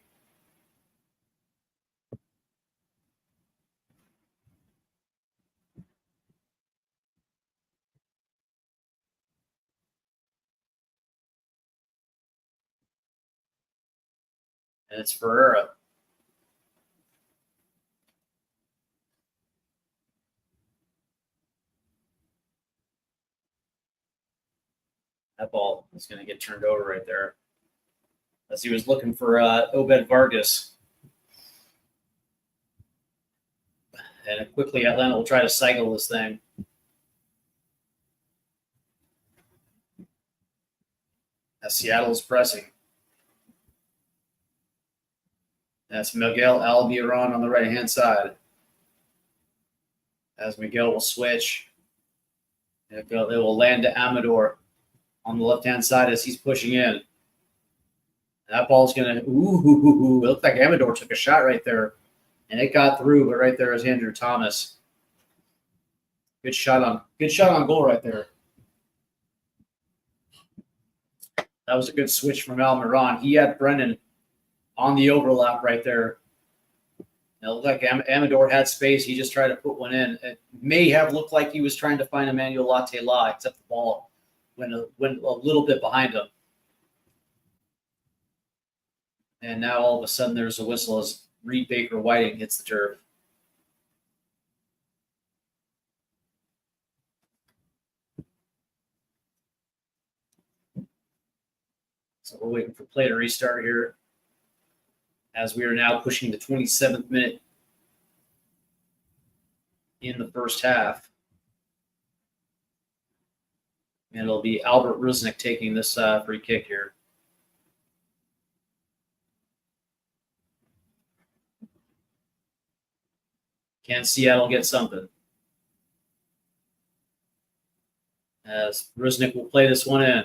And it's Ferreira. That ball is going to get turned over right there as he was looking for Obed Vargas. And quickly, Atlanta will try to cycle this thing. As Seattle is pressing. That's Miguel Almiron on the right-hand side. As Miguel will switch. It will land to Amador on the left-hand side as he's pushing in. That ball's going to – ooh, it looked like Amador took a shot right there. And it got through, but right there is Andrew Thomas. Good shot on goal right there. That was a good switch from Almiron. He had Brennan on the overlap right there. It looked like Amador had space. He just tried to put one in. It may have looked like he was trying to find Emmanuel Latte-La, except the ball went a little bit behind him. And now all of a sudden there's a whistle as Reed Baker Whiting hits the turf. So we're waiting for play to restart here as we are now pushing the 27th minute in the first half. And it'll be Albert Rusnick taking this free kick here. Can Seattle get something? As Rusnick will play this one in.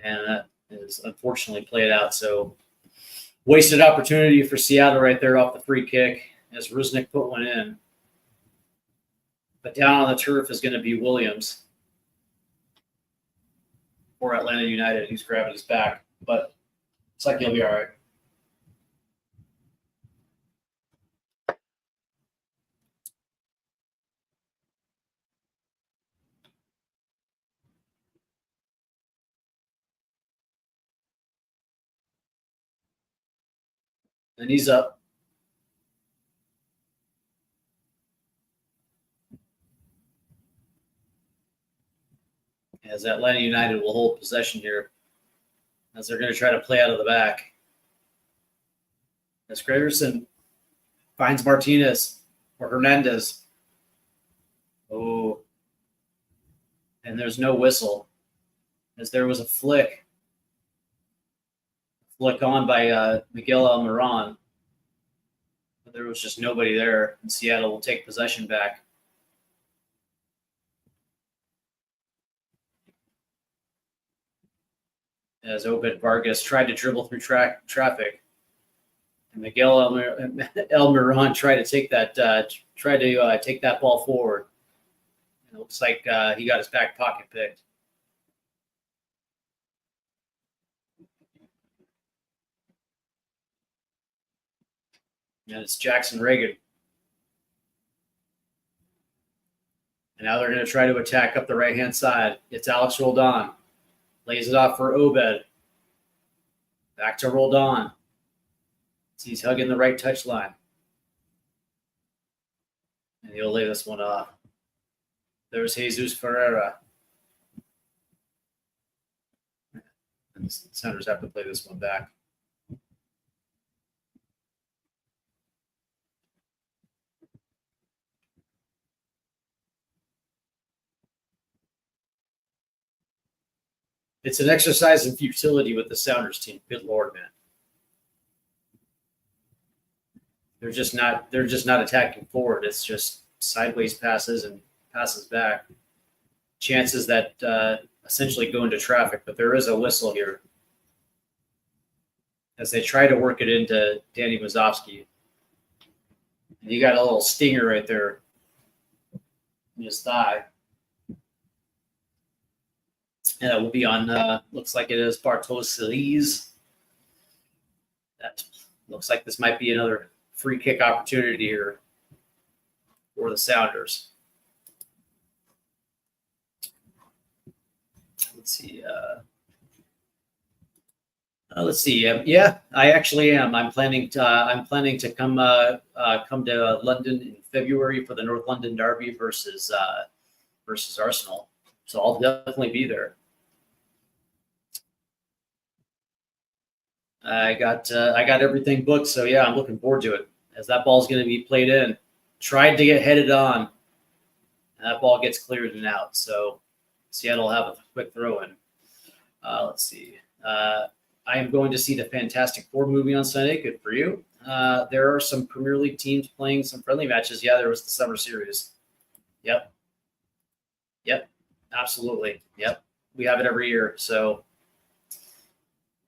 And that is unfortunately played out. So wasted opportunity for Seattle right there off the free kick as Rusnick put one in. But down on the turf is going to be Williams for Atlanta United, who's grabbing his back. But it's like he'll be all right. And he's up. As Atlanta United will hold possession here, as they're going to try to play out of the back. As Gregerson finds Martinez or Hernandez. Oh. And there's no whistle, as there was a flick on by Miguel Almiron. But there was just nobody there, and Seattle will take possession back. As Obed Vargas tried to dribble through traffic, and Miguel Almiron tried to take that ball forward. And it looks like he got his back pocket picked. And it's Jackson Reagan. And now they're going to try to attack up the right-hand side. It's Alex Roldan. Lays it off for Obed. Back to Roldan. He's hugging the right touchline. And he'll lay this one off. There's Jesus Ferreira. And the Sounders have to play this one back. It's an exercise in futility with the Sounders team. Good Lord, man. They're just not attacking forward. It's just sideways passes and passes back. Chances that essentially go into traffic, but there is a whistle here as they try to work it into Danny Mazovsky. And you got a little stinger right there in his thigh. And it will be on, looks like it is Bartosz. That looks like this might be another free kick opportunity here for the Sounders. Let's see. Let's see. Yeah, I actually am. I'm planning to come to London in February for the North London Derby versus Arsenal. So I'll definitely be there. I got everything booked, so yeah, I'm looking forward to it. As that ball's going to be played in, tried to get headed on, and that ball gets cleared and out. So Seattle will have a quick throw in. Let's see. I am going to see the Fantastic Four movie on Sunday. Good for you. There are some Premier League teams playing some friendly matches. Yeah, there was the summer series. Yep. Absolutely. Yep. We have it every year. So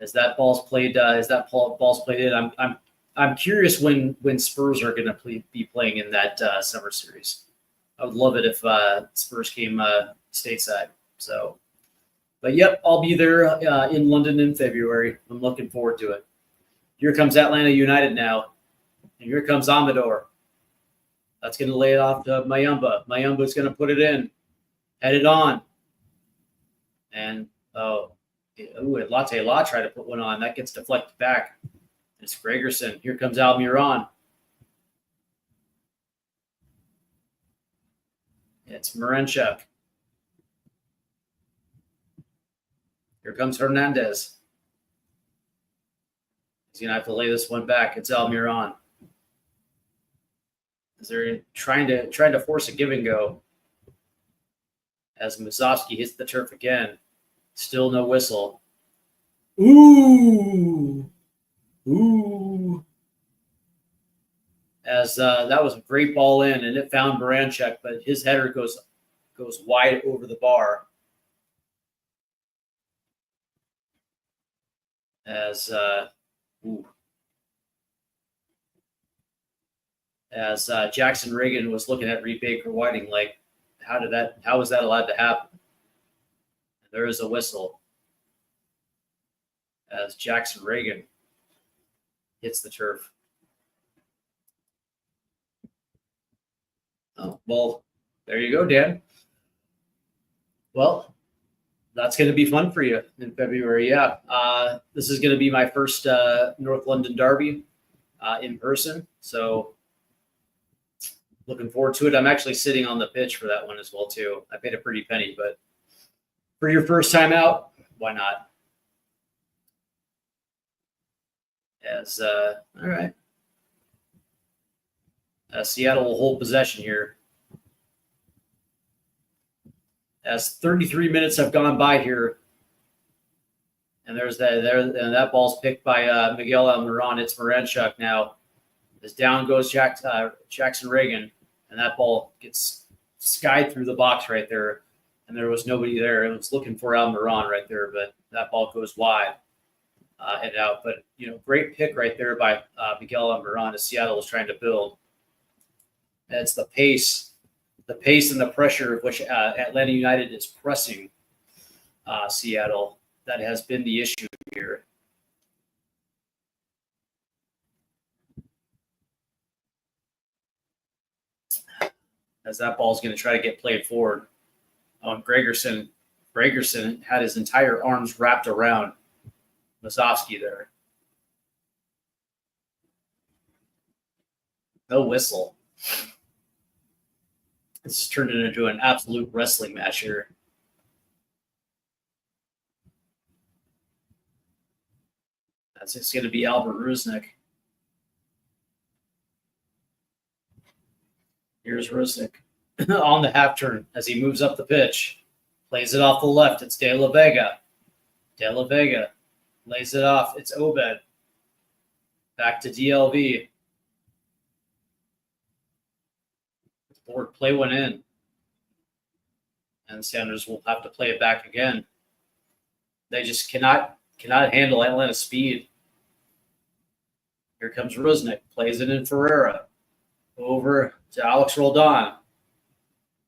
as that ball's played, in, I'm curious when Spurs are going to be playing in that summer series. I would love it if Spurs came stateside. So, but yep, I'll be there in London in February. I'm looking forward to it. Here comes Atlanta United now, and here comes Amador. That's going to lay it off to Mayumba. Mayumba's going to put it in, head it on, and Latte La tried to put one on. That gets deflected back. It's Gregerson. Here comes Almiron. It's Marenchuk. Here comes Hernandez. He's going to have to lay this one back. It's Almiron. As they're trying to force a give and go. As Mazovsky hits the turf again. Still no whistle. Ooh. As that was a great ball in, and it found Baranchuk, but his header goes wide over the bar. As Jackson Reagan was looking at Reed Baker Whiting, like, how was that allowed to happen? And there is a whistle as Jackson Reagan hits the turf. Oh, well, there you go, Dan. Well, that's going to be fun for you in February. Yeah. This is going to be my first North London Derby in person. So looking forward to it. I'm actually sitting on the pitch for that one as well, too. I paid a pretty penny, but for your first time out, why not? All right. Seattle will hold possession here. As 33 minutes have gone by here, and that ball's picked by Miguel Almiron. It's Marenchuk now. As down goes Jackson Reagan, and that ball gets skied through the box right there, and there was nobody there. It was looking for Almiron right there, but that ball goes wide and out. But great pick right there by Miguel Almiron as Seattle was trying to build. And it's the pace and the pressure of which Atlanta United is pressing Seattle that has been the issue here. As that ball is going to try to get played forward. Gregerson had his entire arms wrapped around Mazovsky there. No whistle. It's turned into an absolute wrestling match here. As it's going to be Albert Rusnik. Here's Rusnik on the half turn as he moves up the pitch. Plays it off the left. It's De La Vega. De La Vega lays it off. It's Obed. Back to DLV. Board play one in. And Sounders will have to play it back again. They just cannot handle Atlanta's speed. Here comes Rusnik. Plays it in Ferreira. Over to Alex Roldan.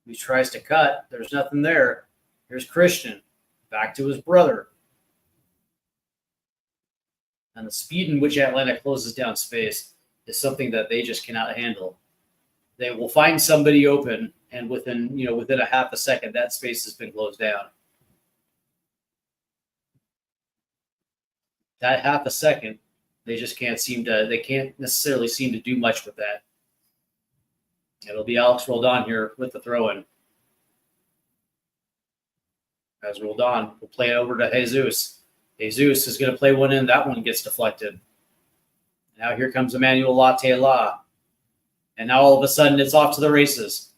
He tries to cut. There's nothing there. Here's Christian. Back to his brother. And the speed in which Atlanta closes down space is something that they just cannot handle. They will find somebody open, and within a half a second, that space has been closed down. That half a second, they can't necessarily seem to do much with that. It'll be Alex Roldan here with the throw-in. As Roldan will play it over to Jesus. Jesus is going to play one in. That one gets deflected. Now here comes Emmanuel Latte-La. And now all of a sudden it's off to the races.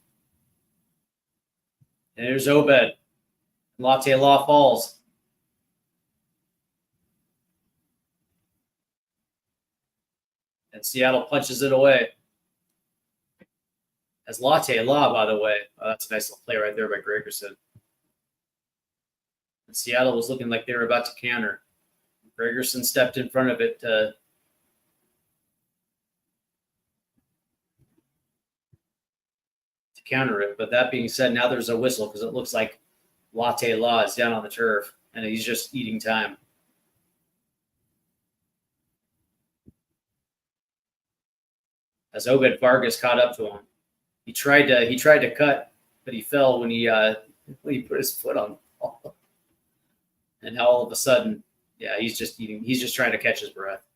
And there's Obed. Latte-La falls. And Seattle punches it away. As Latte-La, by the way. Oh, that's a nice little play right there by Gregerson. And Seattle was looking like they were about to counter. Gregerson stepped in front of it to counter it. But that being said, now there's a whistle because it looks like Latte-La is down on the turf and he's just eating time. As Obed Vargas caught up to him. He tried to cut, but he fell when he put his foot on the ball. And now all of a sudden, yeah, he's just eating. He's just trying to catch his breath.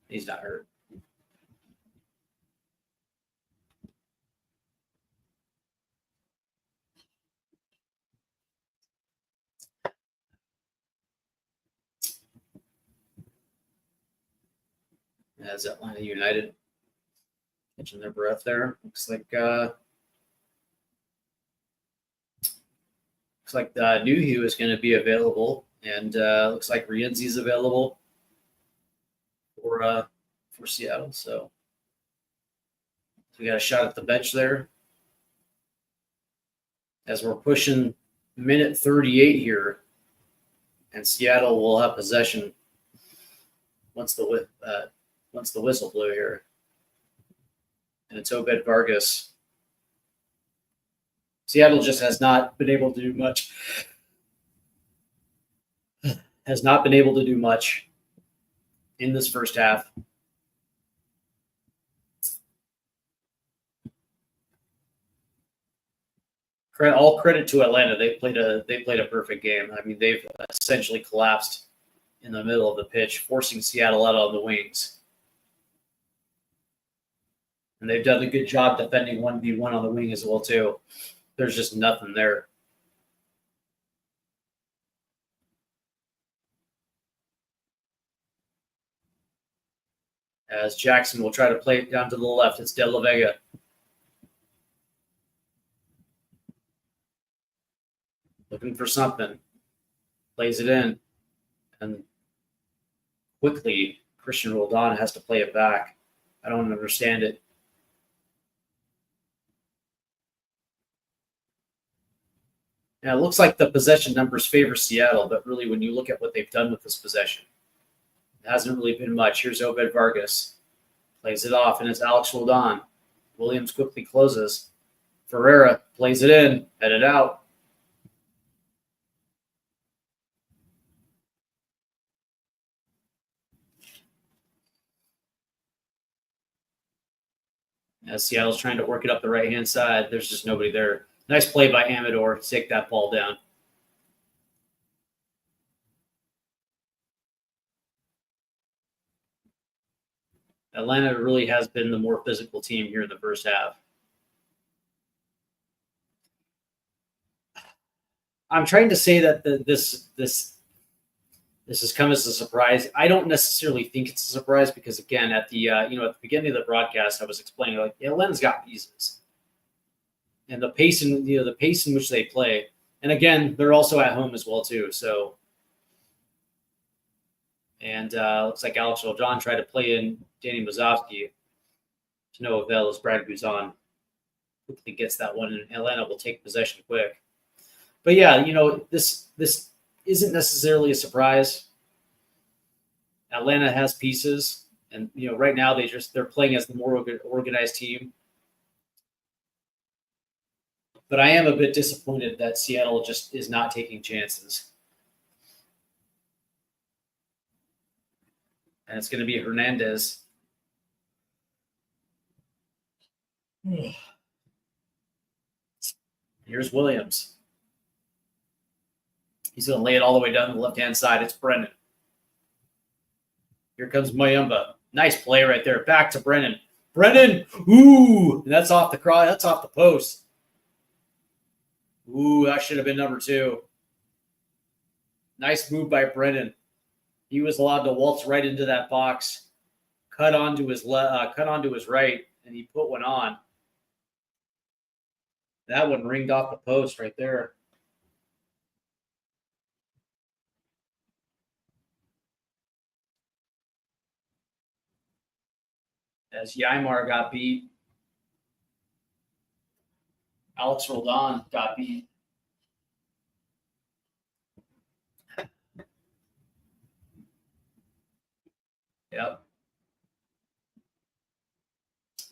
He's not hurt. As Atlanta United catching their breath there. Looks like Newhue is going to be available, and looks like Rienzi's available for Seattle. So we got a shot at the bench there. As we're pushing minute 38 here, and Seattle will have possession once the whistle blew here. And it's Obed Vargas. Seattle just has not been able to do much. Has not been able to do much in this first half. All credit to Atlanta. They played a perfect game. I mean, they've essentially collapsed in the middle of the pitch, forcing Seattle out on the wings. And they've done a good job defending 1v1 on the wing as well, too. There's just nothing there. As Jackson will try to play it down to the left. It's De La Vega. Looking for something. Plays it in. And quickly, Christian Roldan has to play it back. I don't understand it. Now, it looks like the possession numbers favor Seattle, but really when you look at what they've done with this possession, it hasn't really been much. Here's Obed Vargas. Plays it off, and it's Alex Roldan. Williams quickly closes. Ferreira plays it in, headed out. As Seattle's trying to work it up the right-hand side, there's just nobody there. Nice play by Amador to take that ball down. Atlanta really has been the more physical team here in the first half. I'm trying to say that this This has come as a surprise. I don't necessarily think it's a surprise because, again, at the at the beginning of the broadcast, I was explaining like Atlanta's got pieces, and the pace in which they play, and again, they're also at home as well too. So, and looks like Alex Roldan tried to play in Danny Mazovsky to no avail as Brad Guzan quickly gets that one, and Atlanta will take possession quick. But yeah, this isn't necessarily a surprise. Atlanta has pieces, and right now they're playing as the more organized team. But I am a bit disappointed that Seattle just is not taking chances. And it's going to be Hernandez. Here's Williams. He's going to lay it all the way down the left-hand side. It's Brennan. Here comes Mayumba. Nice play right there. Back to Brennan. Brennan! Ooh! And that's off the cross. That's off the post. Ooh, that should have been number 2. Nice move by Brennan. He was allowed to waltz right into that box, cut onto his right, and he put one on. That one ringed off the post right there. As Ymar got beat, Alex Roldan got beat. Yep.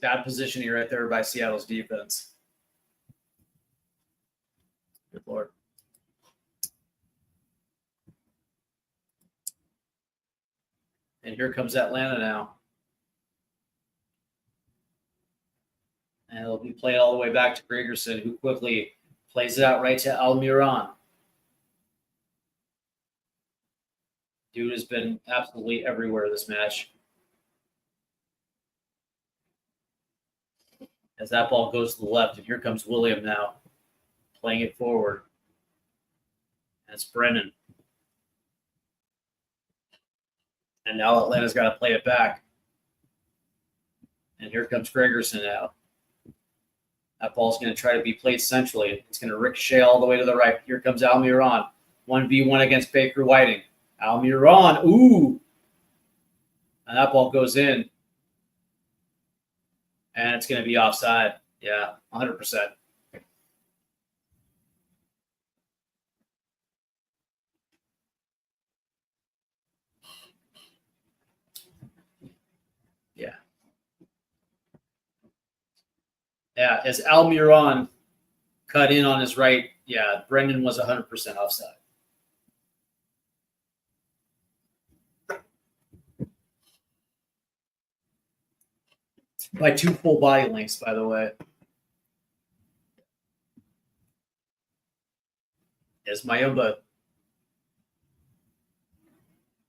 Bad positioning right there by Seattle's defense. Good Lord. And here comes Atlanta now. And it'll be played all the way back to Gregerson, who quickly plays it out right to Almiron. Dude has been absolutely everywhere this match. As that ball goes to the left, and here comes William now, playing it forward. That's Brennan. And now Atlanta's got to play it back. And here comes Gregerson now. That ball's going to try to be played centrally. It's going to ricochet all the way to the right. Here comes Almiron. 1v1 against Baker Whiting. Almiron. Ooh. And that ball goes in. And it's going to be offside. Yeah, 100%. Yeah. Yeah, as Almiron cut in on his right, yeah, Brendan was 100% offside. By 2 full body lengths, by the way. As Mayumba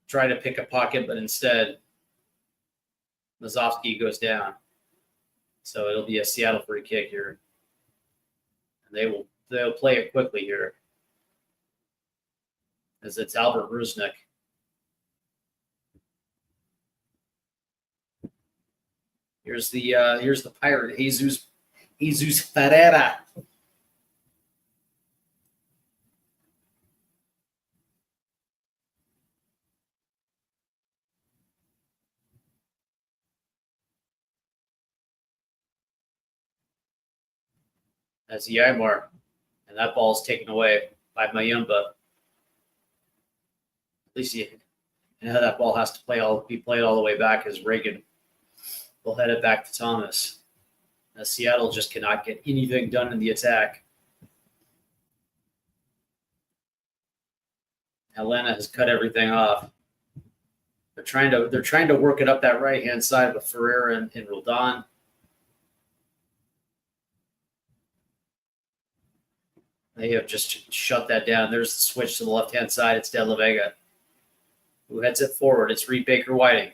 tried to pick a pocket, but instead Mazovsky goes down. So it'll be a Seattle free kick here. And they'll play it quickly here. As it's Albert Rusnak. Here's the Pirate, Jesus Ferreira. That's Ymar. And that ball is taken away by Mayumba. At least that ball has to be played all the way back as Reagan will head it back to Thomas. As Seattle just cannot get anything done in the attack. Atlanta has cut everything off. They're trying to work it up that right hand side with Ferreira and Roldan. They have just shut that down. There's the switch to the left hand side. It's De La Vega who heads it forward. It's Reed Baker Whiting.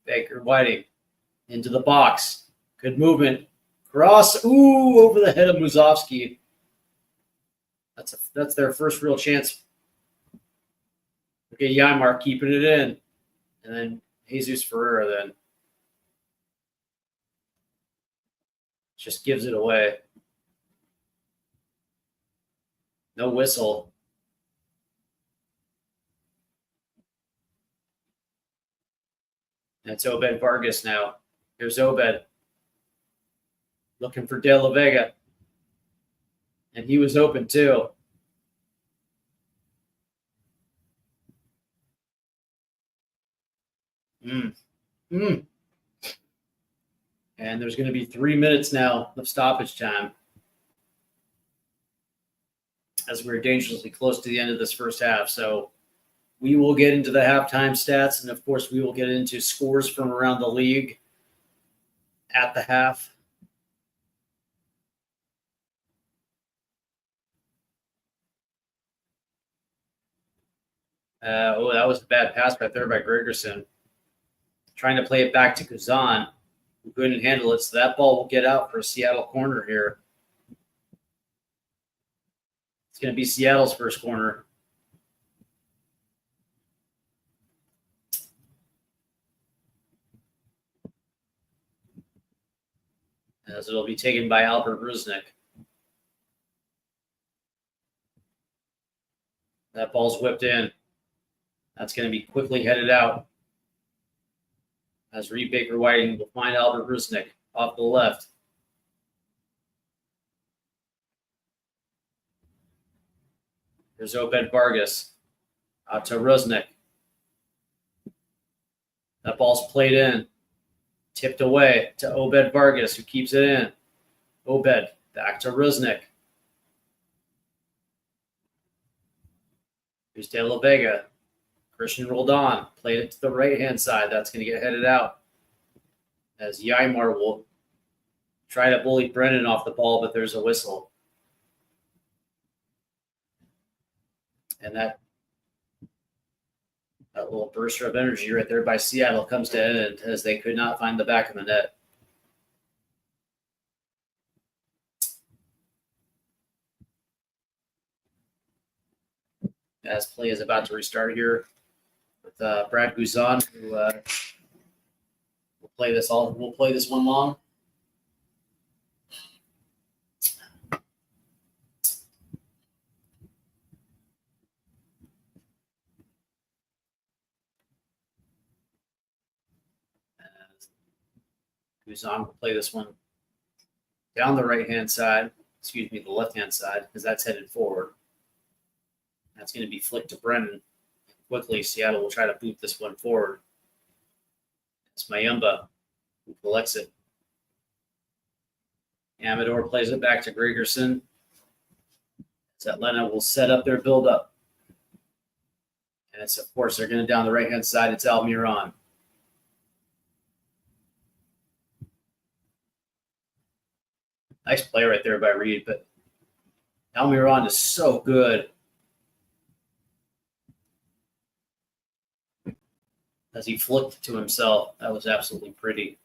Baker Whiting into the box. Good movement. Cross. Ooh, over the head of Mazovsky. That's their first real chance. They're Look at Ymar keeping it in. And then Jesus Ferreira then just gives it away. No whistle. And it's Obed Vargas now. Here's Obed looking for De La Vega. And he was open too. And there's going to be 3 minutes now of stoppage time as we're dangerously close to the end of this first half. So we will get into the halftime stats, and of course we will get into scores from around the league at the half. That was a bad pass right there by Gregerson. Trying to play it back to Kuzan, who couldn't handle it. So that ball will get out for a Seattle corner here. It's going to be Seattle's first corner. As it'll be taken by Albert Rusnik. That ball's whipped in. That's going to be quickly headed out. As Reed Baker Whiting will find Albert Rusnik off the left. There's Obed Vargas out to Rusnik. That ball's played in. Tipped away to Obed Vargas, who keeps it in. Obed back to Rusnik. Here's De La Vega. Christian rolled on, played it to the right-hand side. That's going to get headed out. As Ymar will try to bully Brennan off the ball, but there's a whistle. And that little burst of energy right there by Seattle comes to an end as they could not find the back of the net. As play is about to restart here with Brad Guzan, who will play this all. We'll play this one long. Guzan will play this one down the right-hand side. Excuse me, the left-hand side, because that's headed forward. That's going to be flicked to Brennan. Quickly, Seattle will try to boot this one forward. It's Mayumba who collects it. Amador plays it back to Gregerson. As Atlanta will set up their build-up. And it's, of course, they're going to down the right-hand side. It's Almiron. Nice play right there by Reed, but Almiron is so good. As he flicked to himself, that was absolutely pretty.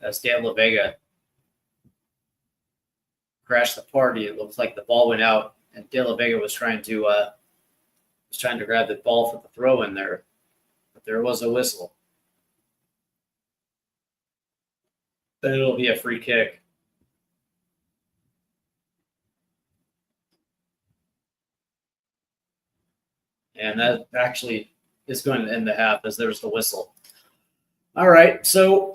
As De La Vega crashed the party, it looks like the ball went out, and De La Vega was trying to grab the ball for the throw in there, but there was a whistle. Then it'll be a free kick. And that actually is going to end the half as there's the whistle. All right, so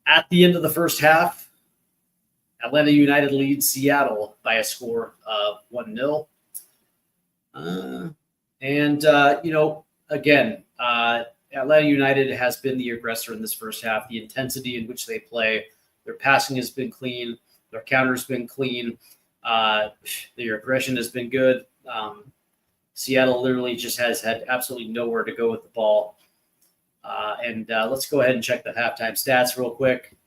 at the end of the first half, Atlanta United leads Seattle by a score of 1-0. Again, Atlanta United has been the aggressor in this first half. The intensity in which they play, their passing has been clean, their counter has been clean, their aggression has been good. Seattle literally just has had absolutely nowhere to go with the ball. Let's go ahead and check the halftime stats real quick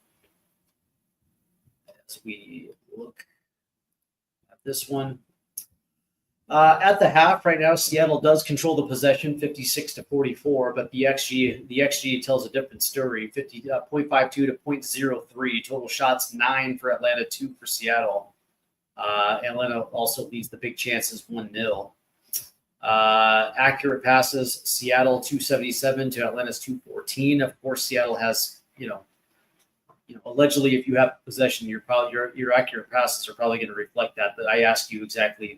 as we look at this one. At the half right now, Seattle does control the possession 56-44, but the XG tells a different story, 0.52 to 0.03. Total shots 9 for Atlanta, 2 for Seattle. Atlanta also leads the big chances 1-0. Accurate passes, Seattle 277 to Atlanta's 214. Of course, Seattle has, allegedly, if you have possession, your accurate passes are probably going to reflect that. But I asked you exactly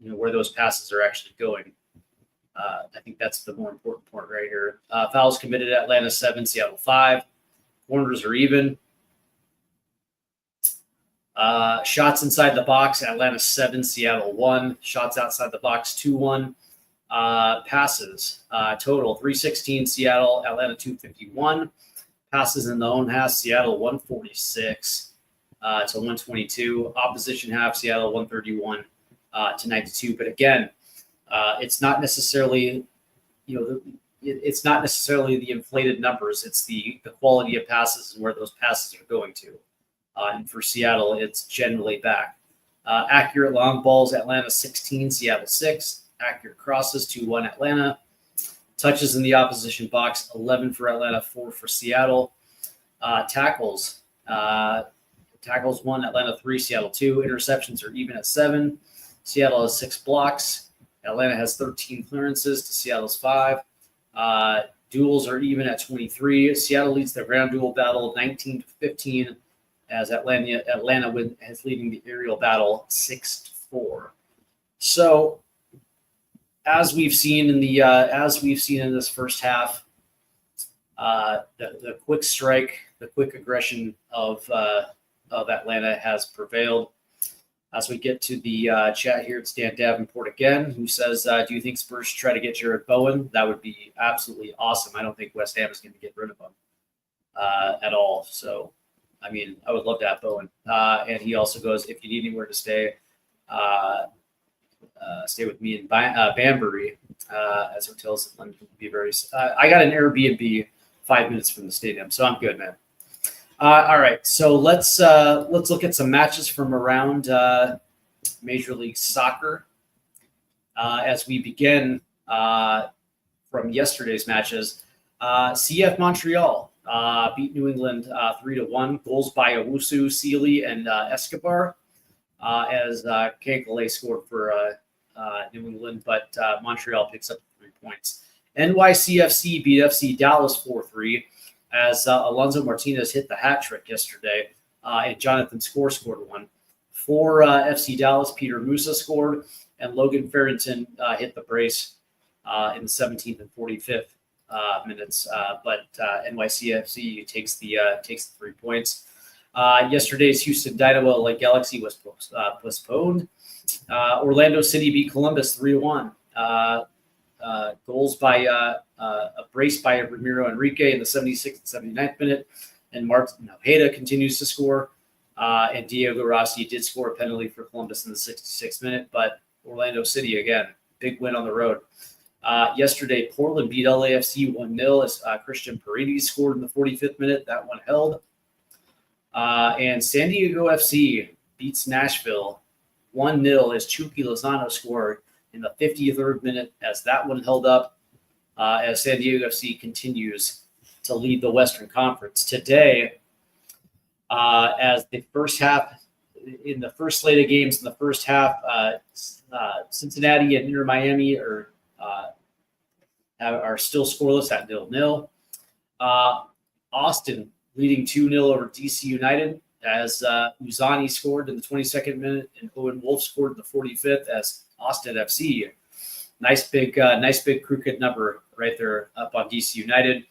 where those passes are actually going. I think that's the more important part right here. Fouls committed at Atlanta 7, Seattle 5. Corners are even. Shots inside the box, Atlanta 7, Seattle 1. Shots outside the box 2-1. Passes total 316, Seattle, Atlanta 251. Passes in the own half, Seattle 146 to 122. Opposition half, Seattle 131 to 92. But again, it's not necessarily, it's not necessarily the inflated numbers. It's the quality of passes and where those passes are going to. And for Seattle, it's generally back. Accurate long balls, Atlanta 16, Seattle 6. Accurate crosses, 2-1 Atlanta. Touches in the opposition box, 11 for Atlanta, 4 for Seattle. Tackles 1, Atlanta 3, Seattle 2. Interceptions are even at 7. Seattle has 6 blocks. Atlanta has 13 clearances to Seattle's 5. Duels are even at 23. Seattle leads the ground duel battle 19-15, as Atlanta is leading the aerial battle 6-4. So, as we've seen in this first half, the quick strike, the quick aggression of Atlanta has prevailed. As we get to the chat here, it's Dan Davenport again, who says, do you think Spurs should try to get Jared Bowen? That would be absolutely awesome. I don't think West Ham is going to get rid of him at all. So, I mean, I would love to have Bowen. And he also goes, if you need anywhere to stay, stay with me in Banbury, as hotels in London would be very. I got an Airbnb 5 minutes from the stadium, so I'm good, man. All right, so let's look at some matches from around Major League Soccer as we begin from yesterday's matches. CF Montreal beat New England 3-1. Goals by Owusu, Sealy, and Escobar. As Kankale scored for New England, but Montreal picks up 3 points. NYCFC beat FC Dallas 4-3 as Alonso Martinez hit the hat trick yesterday, and Jonathan scored 1. For FC Dallas, Peter Musa scored, and Logan Farrington hit the brace in the 17th and 45th minutes. But NYCFC takes the 3 points. Yesterday's Houston Dynamo like Galaxy was postponed. Orlando City beat Columbus 3-1. Goals by a brace by Ramiro Enrique in the 76th and 79th minute, and Martin Ojeda continues to score. And Diego Rossi did score a penalty for Columbus in the 66th minute, but Orlando City again, big win on the road. Yesterday, Portland beat LAFC 1-0 as Christian Paredes scored in the 45th minute. That one held. And San Diego FC beats Nashville 1-0 as Chucky Lozano scored in the 53rd minute, as that one held up, as San Diego FC continues to lead the Western Conference. Today, as the first half, in the first slate of games in the first half, Cincinnati and Inter Miami are still scoreless at 0-0. Austin leading 2-0 over DC United as Uzani scored in the 22nd minute and Owen Wolf scored in the 45th as Austin FC. Nice big crooked number right there up on DC United.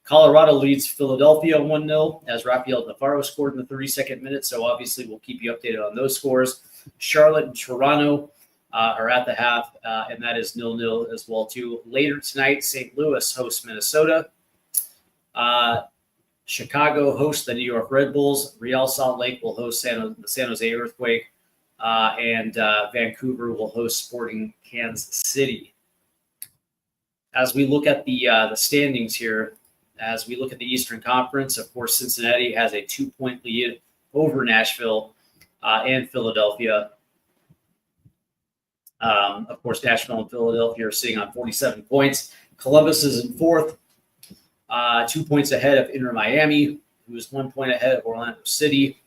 Colorado leads Philadelphia 1-0 as Rafael Navarro scored in the 32nd minute. So obviously we'll keep you updated on those scores. Charlotte and Toronto are at the half, and that is 0-0 as well too. Later tonight, St. Louis hosts Minnesota. Chicago hosts the New York Red Bulls. Real Salt Lake will host the San Jose Earthquake. And Vancouver will host Sporting Kansas City. As we look at the standings here, as we look at the Eastern Conference, of course, Cincinnati has a 2-point lead over Nashville and Philadelphia. Of course, Nashville and Philadelphia are sitting on 47 points. Columbus is in 4th, 2 points ahead of Inter Miami, who is 1 point ahead of Orlando City.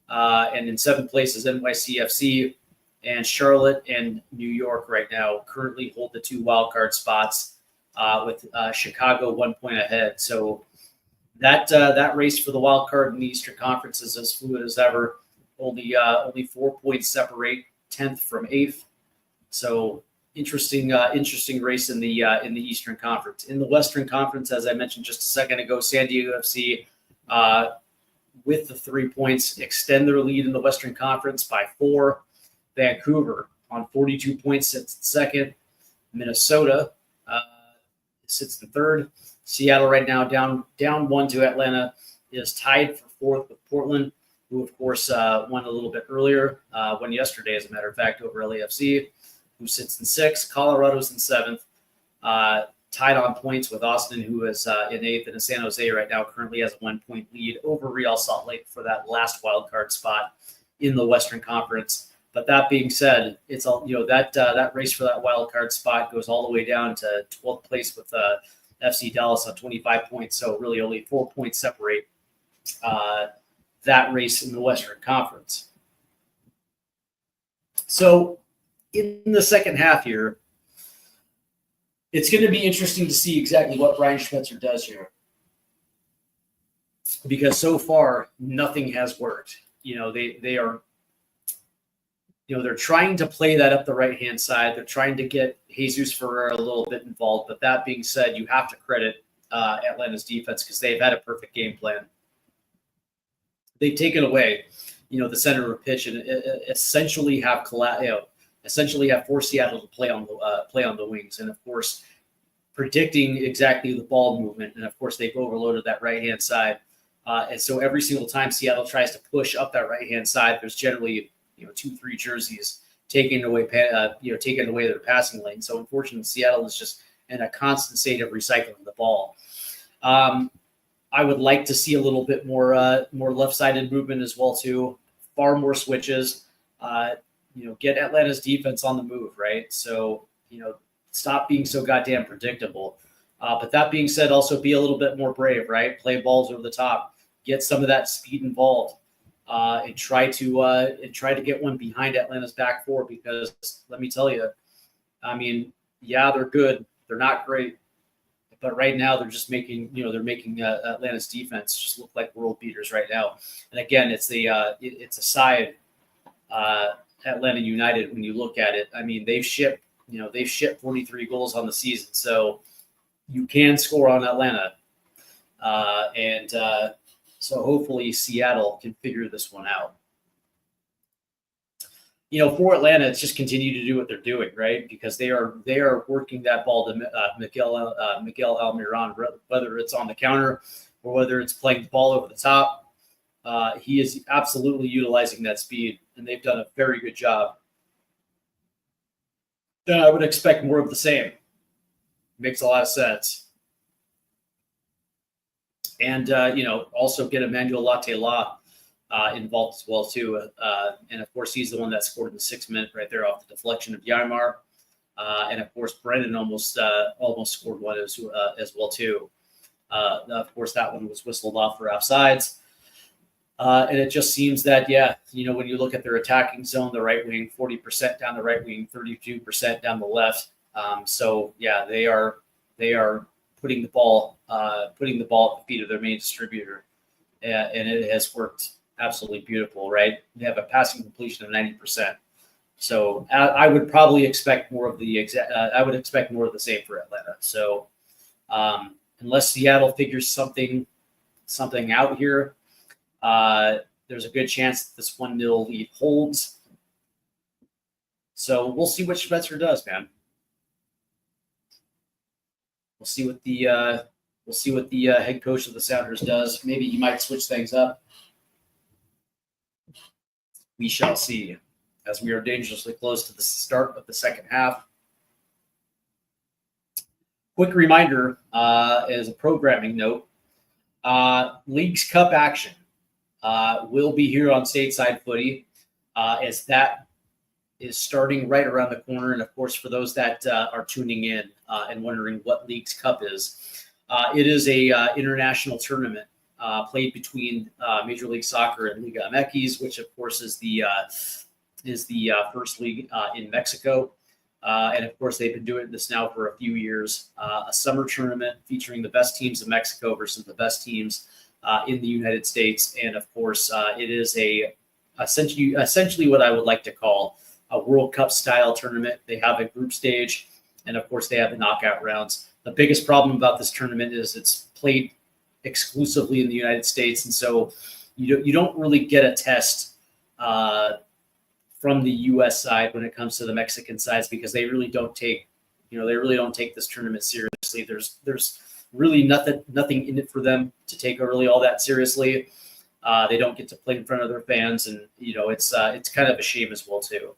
And in seventh place is NYCFC, and Charlotte and New York right now currently hold the 2 wildcard spots, with Chicago 1 point ahead. So that race for the wild card in the Eastern Conference is as fluid as ever. Only 4 points separate 10th from 8th. So interesting race in the Eastern Conference. In the Western Conference, as I mentioned just a second ago, San Diego FC, with the 3 points, extend their lead in the Western Conference by 4. Vancouver on 42 points sits second. Minnesota sits in third. Seattle right now down 1 to Atlanta is tied for 4th with Portland, who of course won a little bit earlier, won yesterday as a matter of fact over LAFC, who sits in 6th. Colorado's in 7th, tied on points with Austin, who is in 8th, and San Jose right now currently has a 1 point lead over Real Salt Lake for that last wild card spot in the Western Conference. But that being said, it's all that race for that wild card spot goes all the way down to 12th place with FC Dallas on 25 points. So really only 4 points separate that race in the Western Conference. So in the second half here, it's going to be interesting to see exactly what Brian Schmetzer does here, because so far nothing has worked. They are. They're trying to play that up the right-hand side. They're trying to get Jesus Ferreira a little bit involved. But that being said, you have to credit Atlanta's defense because they've had a perfect game plan. They've taken away, the center of pitch and essentially have forced Seattle to play on the wings, and of course, predicting exactly the ball movement. And of course, they've overloaded that right-hand side, and so every single time Seattle tries to push up that right-hand side, there's generally 2-3 jerseys taking away their passing lane. So unfortunately, Seattle is just in a constant state of recycling the ball. I would like to see a little bit more left-sided movement as well too. Far more switches. Get Atlanta's defense on the move, right? So stop being so goddamn predictable. But that being said, also be a little bit more brave, right? Play balls over the top. Get some of that speed involved. And try to get one behind Atlanta's back four, because let me tell you, they're good. They're not great, but right now they're just making Atlanta's defense just look like world beaters right now. And again, it's a side, Atlanta United. When you look at it, they've shipped 43 goals on the season, so you can score on Atlanta, so hopefully Seattle can figure this one out. For Atlanta, it's just continue to do what they're doing, right? Because they are working that ball to Miguel Almiron, whether it's on the counter or whether it's playing the ball over the top. He is absolutely utilizing that speed, and they've done a very good job. Then I would expect more of the same. Makes a lot of sense. And, also get Emmanuel Latte-La involved as well, too. And, of course, he's the one that scored in the 6th minute right there off the deflection of Yarmar. And, of course, Brennan almost scored one as well, too. Of course, that one was whistled off for offsides. And it just seems that, when you look at their attacking zone, the right wing, 40% down the right wing, 32% down the left. They are putting the ball at the feet of their main distributor, and it has worked absolutely beautiful. Right, they have a passing completion of 90%. So I would probably expect more of the same for Atlanta. So unless Seattle figures something out here, there's a good chance that this 1-0 lead holds. So we'll see what Schmetzer does, man. We'll see what the head coach of the Sounders does. Maybe he might switch things up. We shall see, as we are dangerously close to the start of the second half. Quick reminder, as a programming note, Leagues Cup action will be here on Stateside Footy, as that is starting right around the corner. And of course, for those that are tuning in and wondering what Leagues Cup is, it is a international tournament played between Major League Soccer and Liga MX, which of course is the first league in Mexico. And of course, they've been doing this now for a few years. A summer tournament featuring the best teams of Mexico versus the best teams in the United States. And of course, it is essentially what I would like to call a World Cup style tournament. They have a group stage, and of course, they have the knockout rounds. The biggest problem about this tournament is it's played exclusively in the United States, and so you don't really get a test from the U.S. side when it comes to the Mexican sides, because they really don't take this tournament seriously. There's really nothing in it for them to take really all that seriously. They don't get to play in front of their fans, and it's kind of a shame as well too.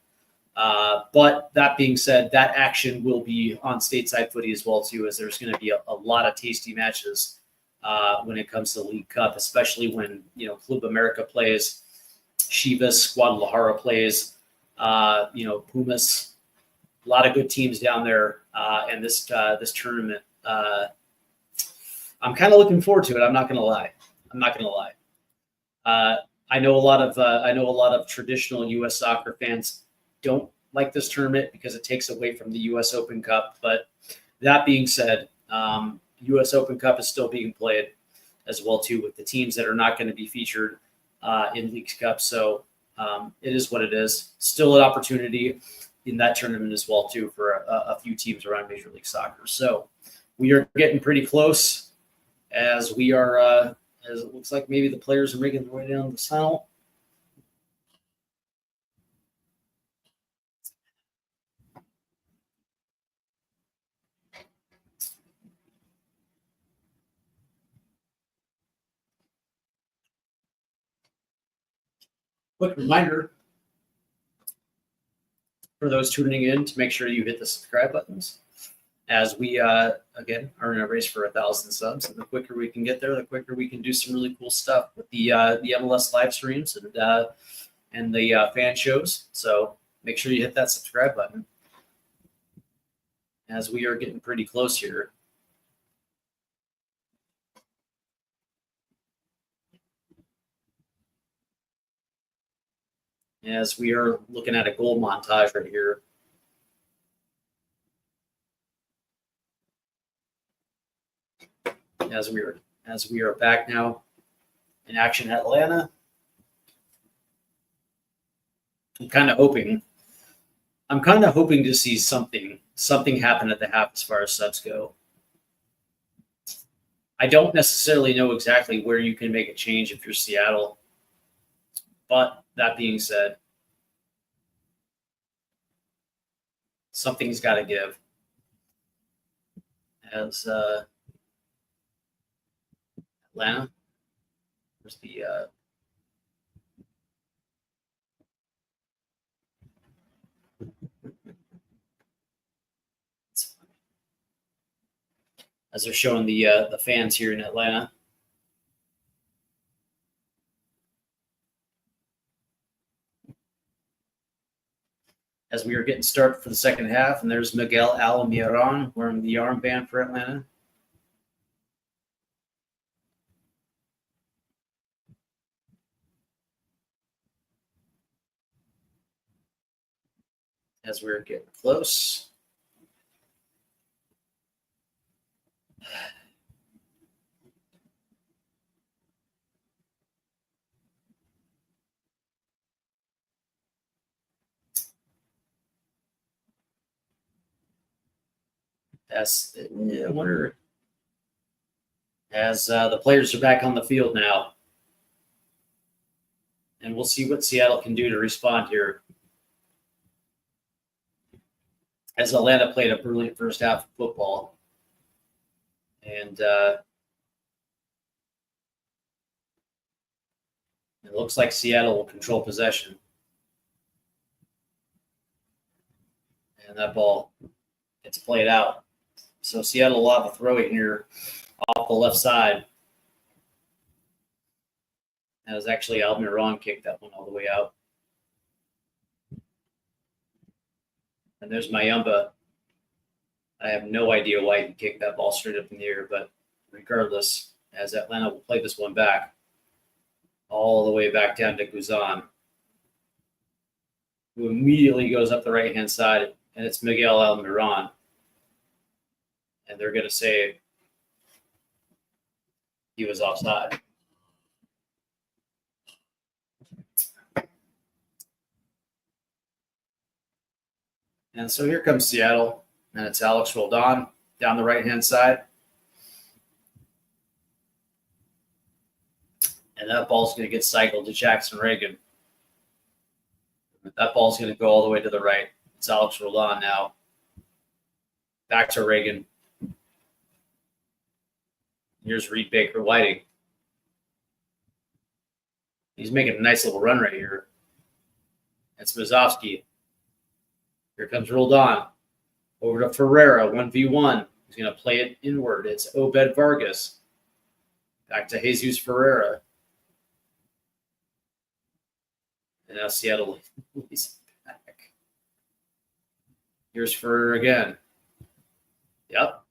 But that being said, that action will be on stateside footy as well too, as there's going to be a lot of tasty matches when it comes to League Cup, especially when Club America plays, Chivas, Guadalajara plays, Pumas, a lot of good teams down there, and this tournament. I'm kind of looking forward to it. I'm not going to lie. I know a lot of traditional U.S. soccer fans don't like this tournament because it takes away from the U.S. Open Cup. But that being said, U.S. Open Cup is still being played as well too, with the teams that are not going to be featured in League Cup. So it is what it is. Still an opportunity in that tournament as well too for a few teams around Major League Soccer. So we are getting pretty close, as we are. As it looks like maybe the players are making their way down the tunnel. Quick reminder for those tuning in to make sure you hit the subscribe buttons, as we again are in a race for 1,000 subs. And the quicker we can get there, the quicker we can do some really cool stuff with the MLS live streams and the fan shows. So make sure you hit that subscribe button, as we are getting pretty close here. As we are looking at a goal montage right here. As we are back now in action at Atlanta. I'm kind of hoping to see something happen at the half as far as subs go. I don't necessarily know exactly where you can make a change if you're Seattle. But that being said, something's got to give. As Atlanta, there's the as they're showing the fans here in Atlanta. As we are getting started for the second half, and there's Miguel Almiron wearing the armband for Atlanta. As we're getting close. I wonder, as the players are back on the field now, and we'll see what Seattle can do to respond here. As Atlanta played a brilliant first half of football, and it looks like Seattle will control possession. And that ball gets played out. So Seattle will have a throw in here off the left side. That was actually Almiron kicked that one all the way out. And there's Mayumba. I have no idea why he kicked that ball straight up in the air, but regardless, as Atlanta will play this one back all the way back down to Guzan, who immediately goes up the right-hand side, and it's Miguel Almiron. And they're going to say he was offside. And so here comes Seattle, and it's Alex Roldan down the right-hand side. And that ball's going to get cycled to Jackson Reagan. That ball's going to go all the way to the right. It's Alex Roldan now. Back to Reagan. Here's Reed Baker Whiting. He's making a nice little run right here. It's Mazovsky. Here comes Roldan. Over to Ferreira, 1v1. He's going to play it inward. It's Obed Vargas. Back to Jesus Ferreira. And now Seattle leads back. Here's Ferreira again. Yep.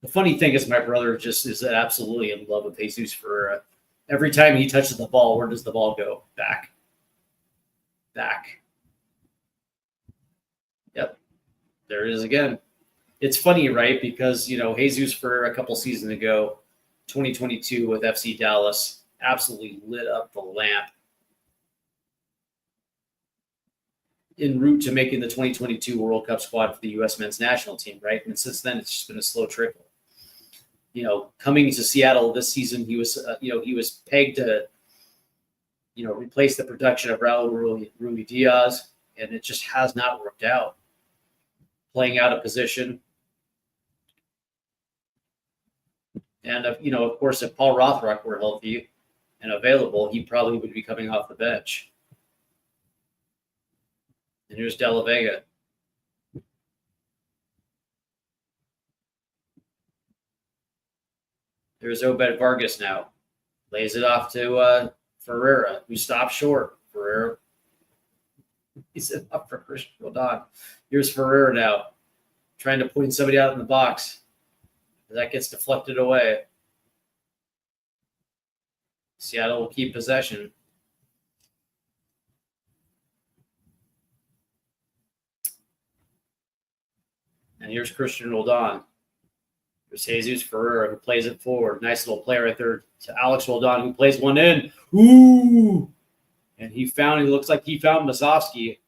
The funny thing is my brother just is absolutely in love with Jesus Ferreira. Every time he touches the ball, where does the ball go? Back. Back. Yep. There it is again. It's funny, right? Because, Jesus Ferreira a couple seasons ago, 2022 with FC Dallas, absolutely lit up the lamp en route to making the 2022 World Cup squad for the U.S. men's national team, right? And since then, it's just been a slow trickle. Coming to Seattle this season, he was pegged to, replace the production of Raul Rui Diaz, and it just has not worked out. Playing out of position. And, of course, if Paul Rothrock were healthy and available, he probably would be coming off the bench. And here's De La Vega. There's Obed Vargas now. Lays it off to Ferreira, who stops short. Ferreira. He's up for Christian Roldan. Here's Ferreira now, trying to point somebody out in the box. That gets deflected away. Seattle will keep possession. And here's Christian Roldan. There's Jesus Ferreira, who plays it forward. Nice little play right there to Alex Roldan, who plays one in. Ooh! And he looks like he found Mazovsky.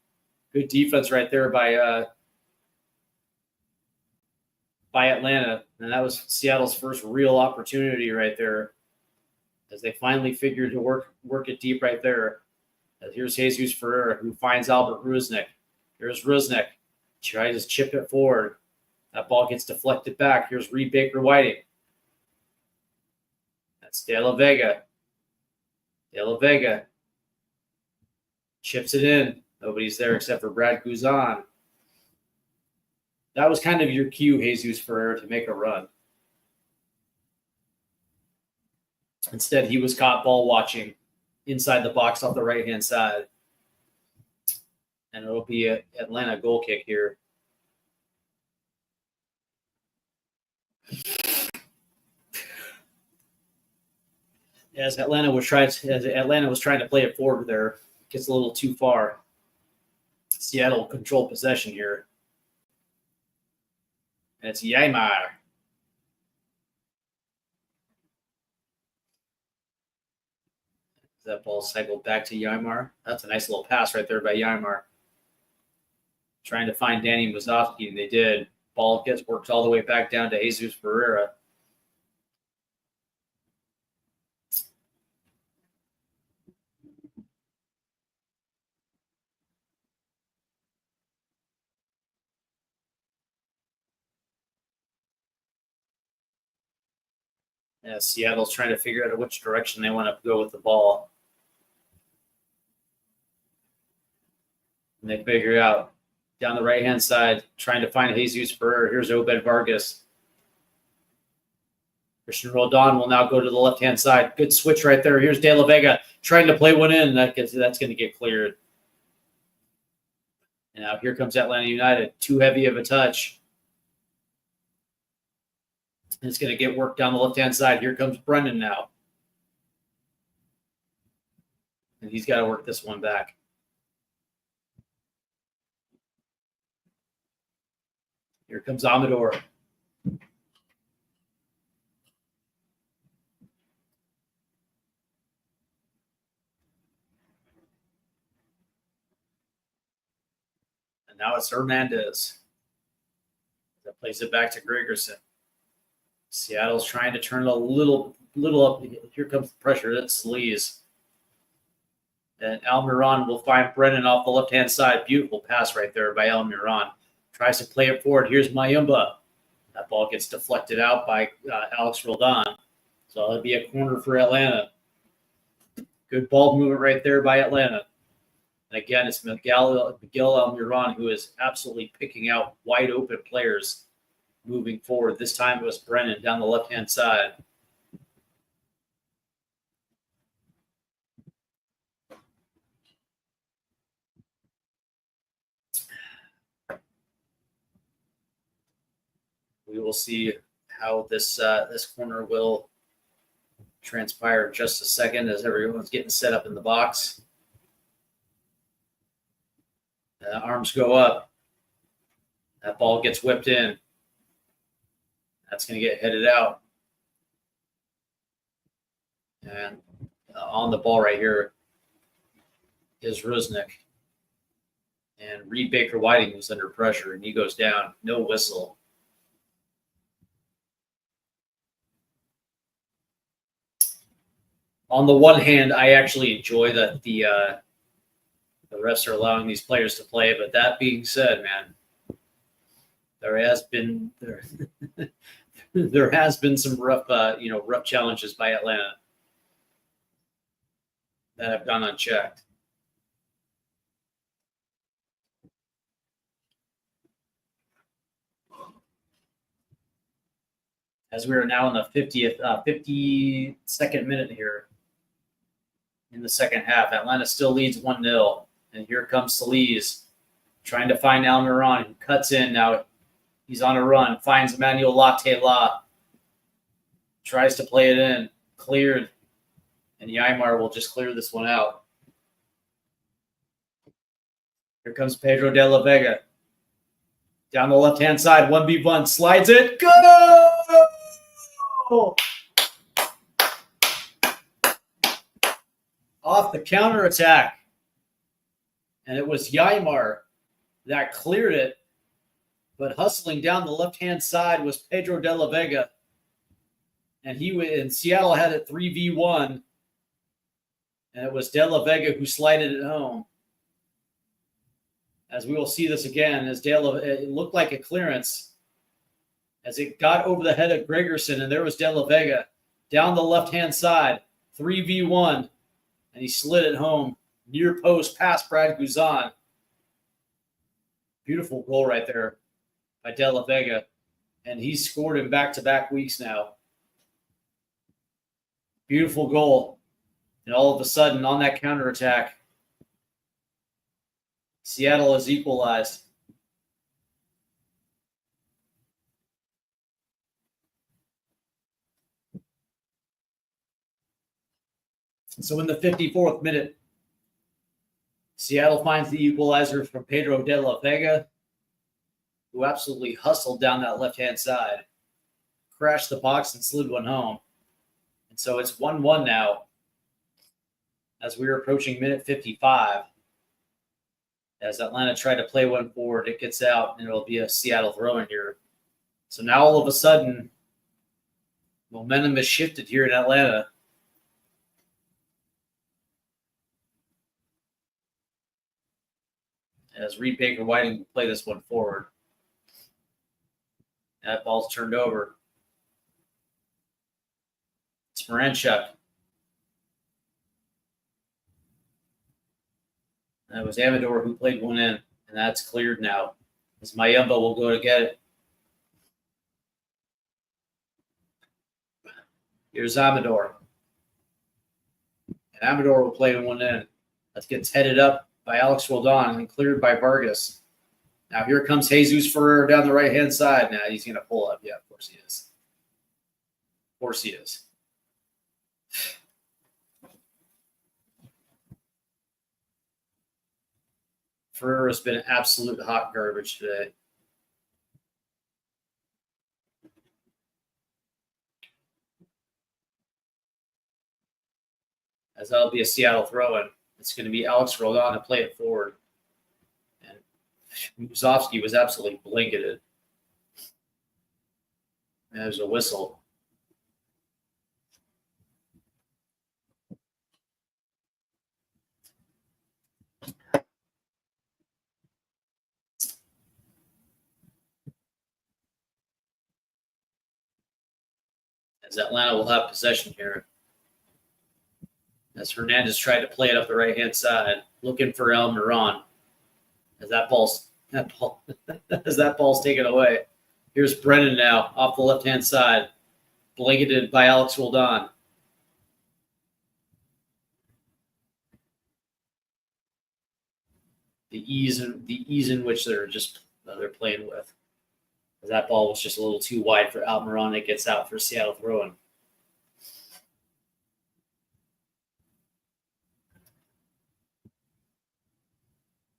Good defense right there by Atlanta. And that was Seattle's first real opportunity right there, as they finally figured to work it deep right there. And here's Jesus Ferreira, who finds Albert Rusnik. Here's Rusnik. Tries to chip it forward. That ball gets deflected back. Here's Reed Baker Whiting. That's De La Vega. De La Vega chips it in. Nobody's there except for Brad Guzan. That was kind of your cue, Jesus Ferreira, to make a run. Instead, he was caught ball watching inside the box off the right-hand side. And it'll be an Atlanta goal kick here. As Atlanta was trying to play it forward there, gets a little too far. Seattle control possession here. And it's Yaimar. That ball cycled back to Yaimar. That's a nice little pass right there by Yaimar. Trying to find Danny Mazovsky, and they did. Ball gets worked all the way back down to Jesus Ferreira. Yeah, Seattle's trying to figure out which direction they want to go with the ball. And they figure out down the right-hand side, trying to find Jesus Ferreira. Here's Obed Vargas. Christian Roldan will now go to the left-hand side. Good switch right there. Here's De La Vega trying to play one in. That's going to get cleared. And now here comes Atlanta United. Too heavy of a touch. It's going to get work down the left-hand side. Here comes Brendan now. And he's got to work this one back. Here comes Amador. And now it's Hernandez. That plays it back to Gregerson. Seattle's trying to turn it a little up. Here comes the pressure. That's Lees. And Almiron will find Brennan off the left-hand side. Beautiful pass right there by Almiron. Tries to play it forward. Here's Mayumba. That ball gets deflected out by Alex Roldan. So it'll be a corner for Atlanta. Good ball movement right there by Atlanta. And again, it's Miguel Almiron who is absolutely picking out wide open players moving forward. This time it was Brennan down the left-hand side. We will see how this corner will transpire in just a second as everyone's getting set up in the box. Arms go up. That ball gets whipped in. That's going to get headed out. And on the ball right here is Rusnik. And Reed Baker Whiting was under pressure, and he goes down. No whistle. On the one hand, I actually enjoy that the refs are allowing these players to play. But that being said, man, there has been some rough challenges by Atlanta that have gone unchecked. As we are now in the 52nd minute here in the second half, Atlanta still leads 1-0. And here comes Solis trying to find Almiron, who cuts in. Now he's on a run, finds Emmanuel Latela, tries to play it in, cleared, and Yaimar will just clear this one out. Here comes Pedro de la Vega. Down the left-hand side, 1v1, slides it, go! Off the counterattack. And it was Yaimar that cleared it. But hustling down the left-hand side was Pedro de la Vega. And Seattle had it 3v1. And it was de la Vega who slided it home. As we will see this again, it looked like a clearance. As it got over the head of Gregerson, and there was de la Vega down the left-hand side, 3v1. And he slid it home. Near post past Brad Guzan. Beautiful goal right there by De La Vega. And he's scored in back-to-back weeks now. Beautiful goal. And all of a sudden, on that counterattack, Seattle has equalized. So in the 54th minute, Seattle finds the equalizer from Pedro de la Vega, who absolutely hustled down that left-hand side, crashed the box and slid one home. And so it's 1-1 now as we're approaching minute 55. As Atlanta tried to play one forward, it gets out, and it'll be a Seattle throw-in here. So now all of a sudden, momentum has shifted here in Atlanta. As Reed Baker Whiting will play this one forward. That ball's turned over. It's Maranchuk. That was Amador who played one in, and that's cleared now. As Mayumba will go to get it. Here's Amador. And Amador will play one in. That gets headed up by Alex Roldan and cleared by Vargas. Now here comes Jesus Ferrer down the right-hand side. Now he's going to pull up. Yeah, of course he is. Of course he is. Ferreira's been absolute hot garbage today. As that'll be a Seattle throw-in. It's going to be Alex Roldan to play it forward. And Musovsky was absolutely blanketed. And there's a whistle. As Atlanta will have possession here. As Hernandez tried to play it up the right-hand side, looking for Almiron. As that ball's taken away. Here's Brennan now off the left-hand side, blanketed by Alex Roldan. The ease in which they're playing with. As that ball was just a little too wide for Almiron. It gets out for Seattle throwing.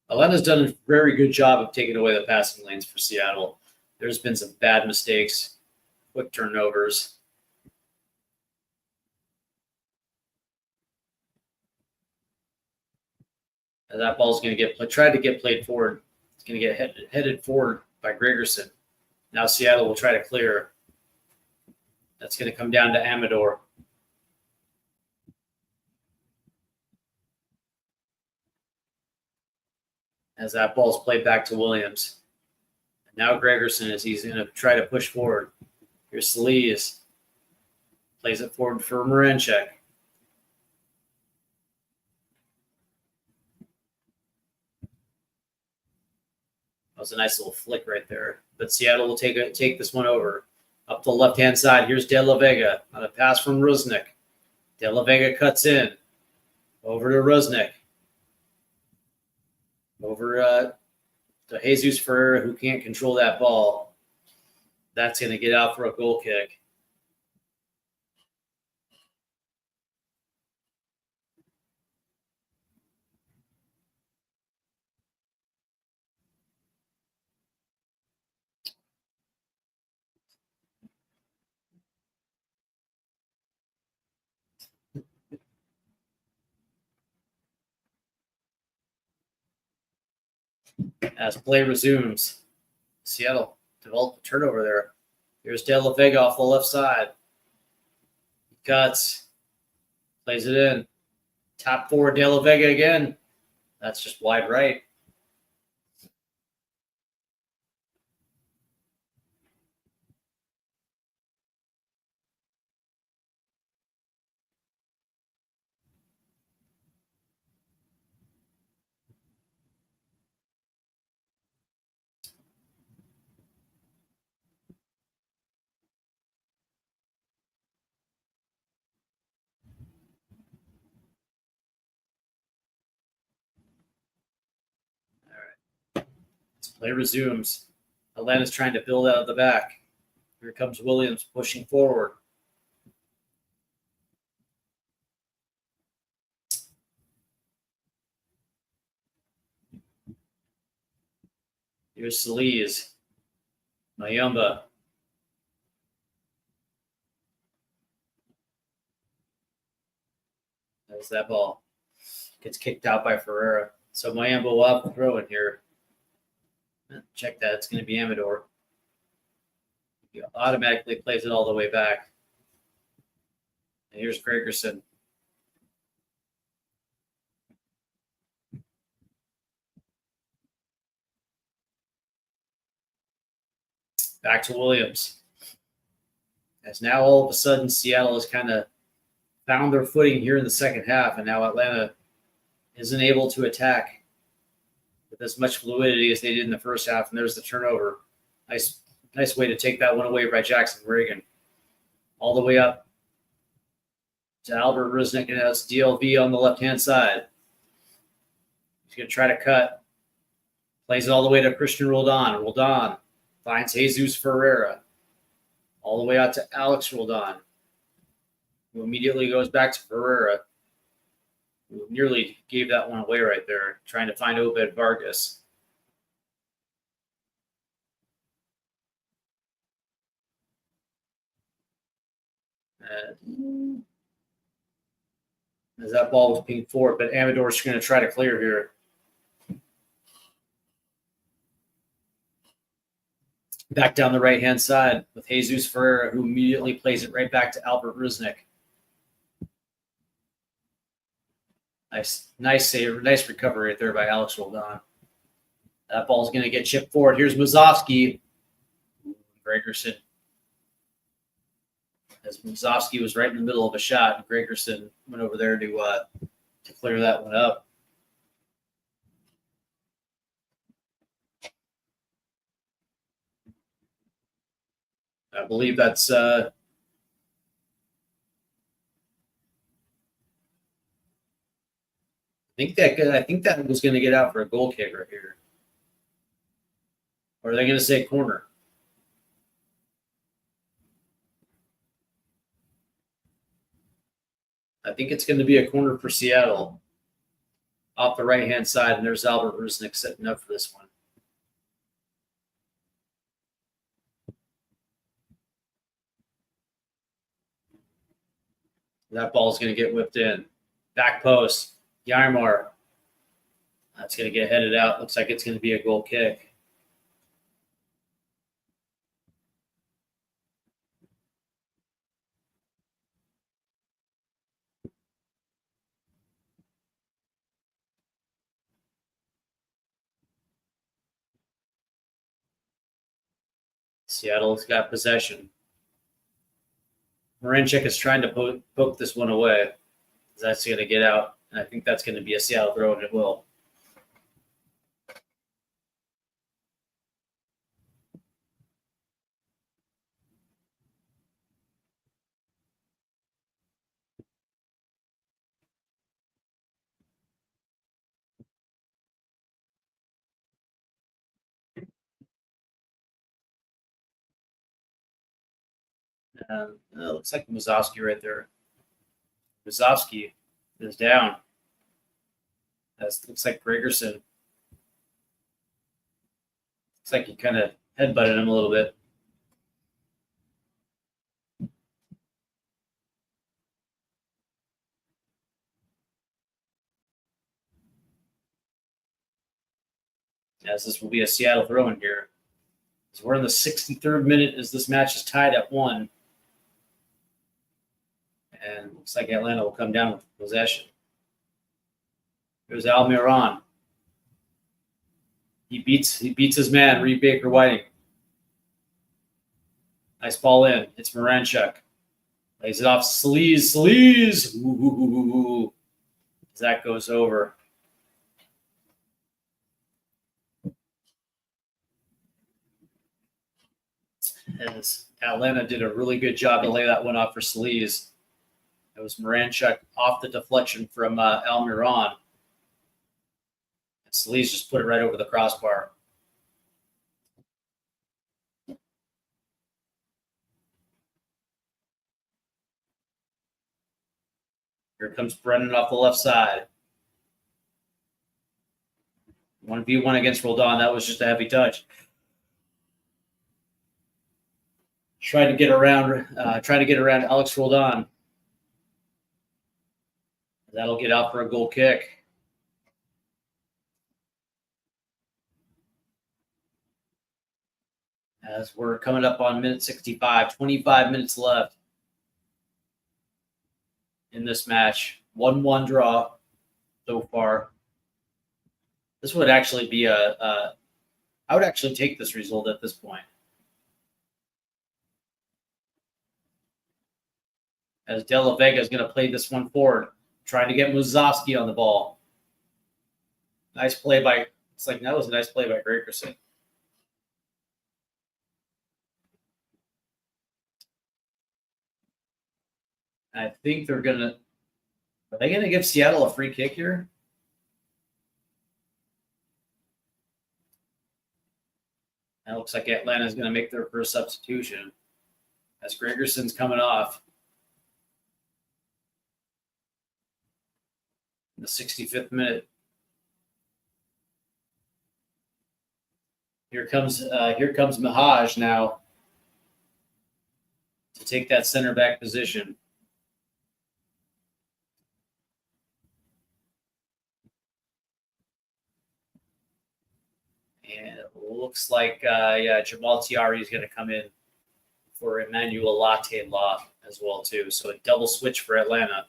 Atlanta's done a very good job of taking away the passing lanes for Seattle. There's been some bad mistakes, quick turnovers. And that ball's going to tried to get played forward. It's going to get headed forward by Gregerson. Now Seattle will try to clear. That's going to come down to Amador. As that ball's played back to Williams. And now Gregerson, as he's going to try to push forward. Here's Saliz. Plays it forward for Marinchek. That was a nice little flick right there. But Seattle will take this one over. Up the left-hand side, here's De La Vega on a pass from Rusnik. De La Vega cuts in. Over to Rusnik. Over to Jesus Ferreira, who can't control that ball. That's going to get out for a goal kick. As play resumes, Seattle developed a turnover there. Here's De La Vega off the left side. He cuts. Plays it in. Top forward, De La Vega again. That's just wide right. Play resumes. Atlanta's trying to build out of the back. Here comes Williams pushing forward. Here's Saliz. Mayumba. There's that ball. Gets kicked out by Ferreira. So Mayumba will have to throw in here. Check that. It's going to be Amador. He automatically plays it all the way back. And here's Gregerson. Back to Williams. As now all of a sudden Seattle has kind of found their footing here in the second half, and now Atlanta isn't able to attack with as much fluidity as they did in the first half. And there's the turnover. Nice way to take that one away by Jackson Reagan. All the way up to Albert Rusnik, and has DLV on the left-hand side. He's going to try to cut. Plays it all the way to Christian Roldan. Roldan finds Jesus Ferreira. All the way out to Alex Roldan. who immediately goes back to Ferreira, who nearly gave that one away right there, trying to find Obed Vargas. As that ball was pinged forward, but Amador's going to try to clear here. Back down the right-hand side with Jesus Ferreira, who immediately plays it right back to Albert Rusnik. Nice save, nice recovery right there by Alex Roldan. That ball's going to get chipped forward. Here's Mazovsky. Gregerson. As Mazovsky was right in the middle of a shot, and Gregerson went over there to clear that one up. I believe that's I think that was going to get out for a goal kick right here. Or are they going to say corner? I think it's going to be a corner for Seattle off the right-hand side, and there's Albert Rusnik setting up for this one. That ball's going to get whipped in. Back post. Yarmar. That's going to get headed out. Looks like it's going to be a goal kick. Seattle's got possession. Morenchik is trying to poke this one away. That's going to get out, and I think that's going to be a Seattle throw, and it will. Looks like Mazovsky right there. Mazovsky is down. That looks like Gregerson. Looks like he kind of headbutted him a little bit. As this will be a Seattle throw in here. So we're in the 63rd minute as this match is tied at 1. And looks like Atlanta will come down with possession. There's Almiron. He beats his man, Reed Baker Whiting. Nice ball in. It's Moranchuk. Lays it off. Sleaze. Ooh. As that goes over. As Atlanta did a really good job to lay that one off for Sleaze. It was Moranchuk off the deflection from Almiron. And Sleaze just put it right over the crossbar. Here comes Brennan off the left side. 1v1 against Roldan. That was just a heavy touch. Trying to get around Alex Roldan. That'll get out for a goal kick. As we're coming up on minute 65, 25 minutes left in this match. 1-1 draw so far. This would actually be I would actually take this result at this point. As De La Vega is going to play this one forward, trying to get Mazovsky on the ball. Nice play by, it's like that was a nice play by Gregerson. I think are they going to give Seattle a free kick here? It looks like Atlanta is going to make their first substitution as Gregerson's coming off. in the 65th minute. Here comes Mahaj now to take that center back position. And it looks like Jamal Tiari is going to come in for Emmanuel Latte Law as well too. So a double switch for Atlanta.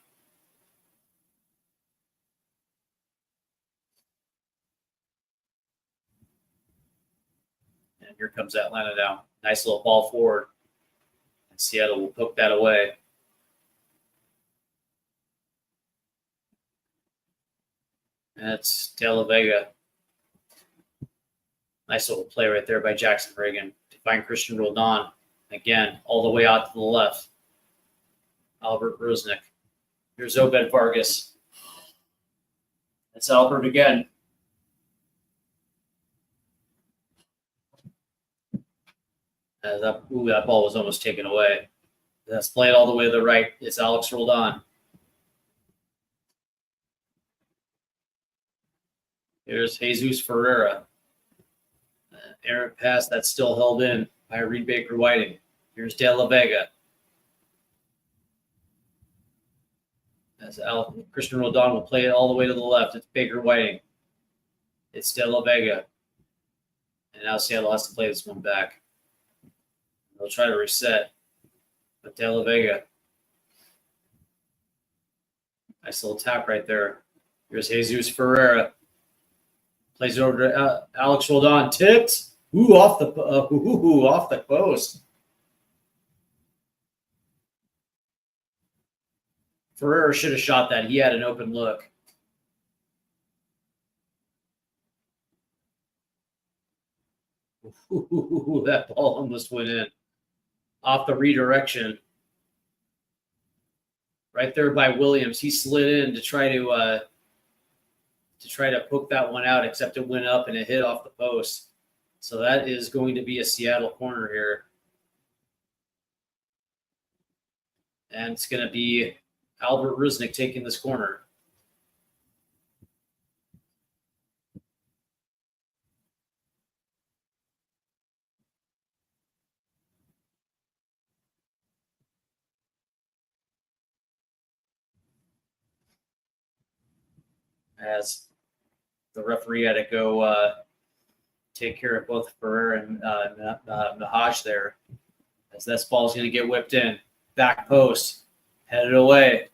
And here comes Atlanta now. Nice little ball forward. And Seattle will poke that away. And it's De La Vega. Nice little play right there by Jackson Reagan to find Christian Roldan. Again, all the way out to the left. Albert Rusnik. Here's Obed Vargas. It's Albert again. That ball was almost taken away. That's played all the way to the right. It's Alex Roldan. Here's Jesus Ferreira. Errant pass that's still held in by Reed Baker Whiting. Here's De La Vega. As Christian Roldan will play it all the way to the left. It's Baker Whiting. It's De La Vega. And now Seattle has to play this one back. They'll try to reset. But De La Vega. Nice little tap right there. Here's Jesus Ferreira. Plays it over to Alex Roldan. Tipped. Off the post. Ferreira should have shot that. He had an open look. That ball almost went in. Off the redirection. Right there by Williams. He slid in to try to poke that one out, except it went up and it hit off the post. So that is going to be a Seattle corner here. And it's going to be Albert Rusnik taking this corner. As the referee had to go take care of both Ferrer and Mahaj there. As this ball is going to get whipped in. Back post. Headed away.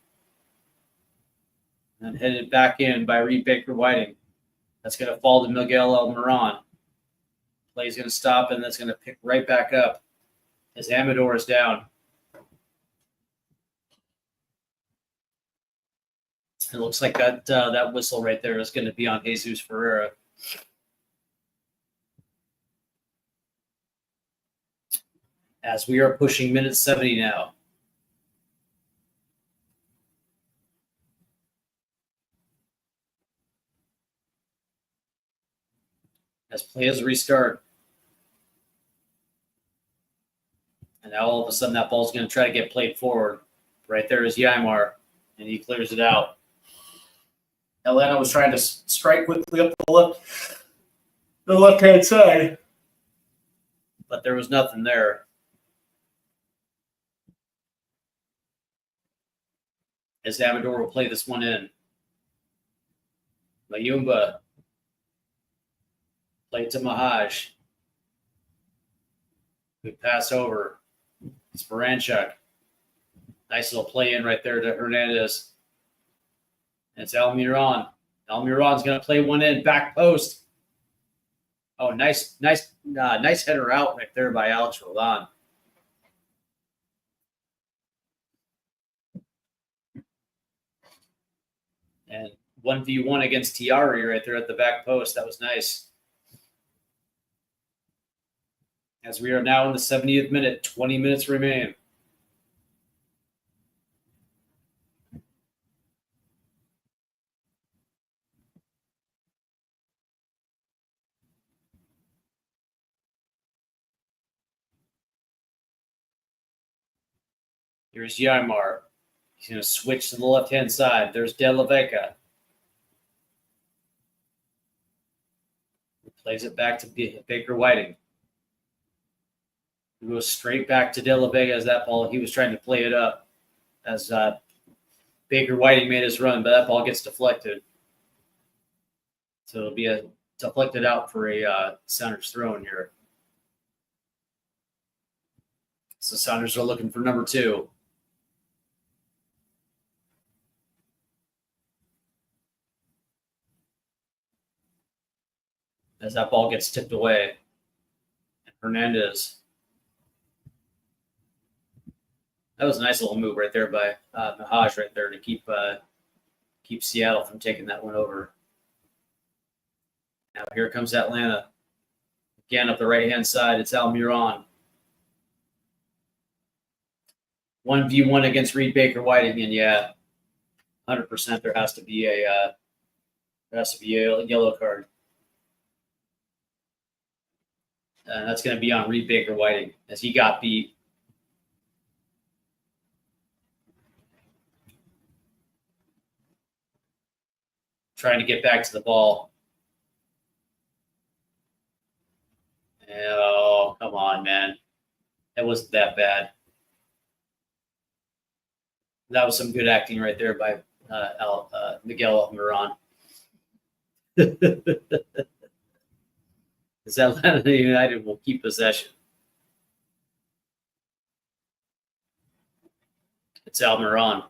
And headed back in by Reed Baker Whiting. That's going to fall to Miguel Almiron. Play's going to stop, and that's going to pick right back up as Amador is down. It looks like that whistle right there is going to be on Jesus Ferreira. As we are pushing minute 70 now. As play has restart. And now all of a sudden that ball's going to try to get played forward. Right there is Ymar, and he clears it out. Atlanta was trying to strike quickly up the left-hand side, but there was nothing there. As Amador will play this one in. Mayumba. Play to Mahaj. Good pass over. It's Baranchuk. Nice little play in right there to Hernandez. And it's Almiron. Almiron's going to play one in. Back post. Oh, nice header out right there by Alex Roldan. And 1v1 against Tiari right there at the back post. That was nice. As we are now in the 70th minute, 20 minutes remain. Here's Ymar. He's going to switch to the left-hand side. There's De La Vega. Plays it back to Baker Whiting. He goes straight back to De La Vega as that ball. He was trying to play it up as Baker Whiting made his run, but that ball gets deflected. So it'll be a deflected out for a Sounders throw in here. So Sounders are looking for number 2. As that ball gets tipped away. And Hernandez. That was a nice little move right there by Mahaj right there to keep Seattle from taking that one over. Now here comes Atlanta. Again, up the right-hand side, it's Almiron. 1v1 against Reed Baker Whiting, and yeah, 100% there has to be a yellow card. And that's going to be on Reed Baker Whiting as he got beat. Trying to get back to the ball. Oh, come on, man. That wasn't that bad. That was some good acting right there by Miguel Almiron. As Atlanta United will keep possession. It's Almiron.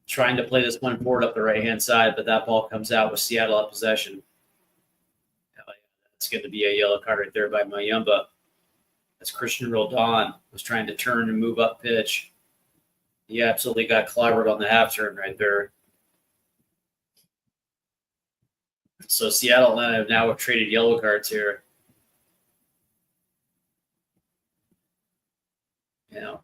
Trying to play this one forward up the right-hand side, but that ball comes out with Seattle up possession. That's going to be a yellow card right there by Mayumba. As Christian Roldan was trying to turn and move up pitch. He absolutely got clobbered on the half turn right there. So Seattle have now traded yellow cards here. You know.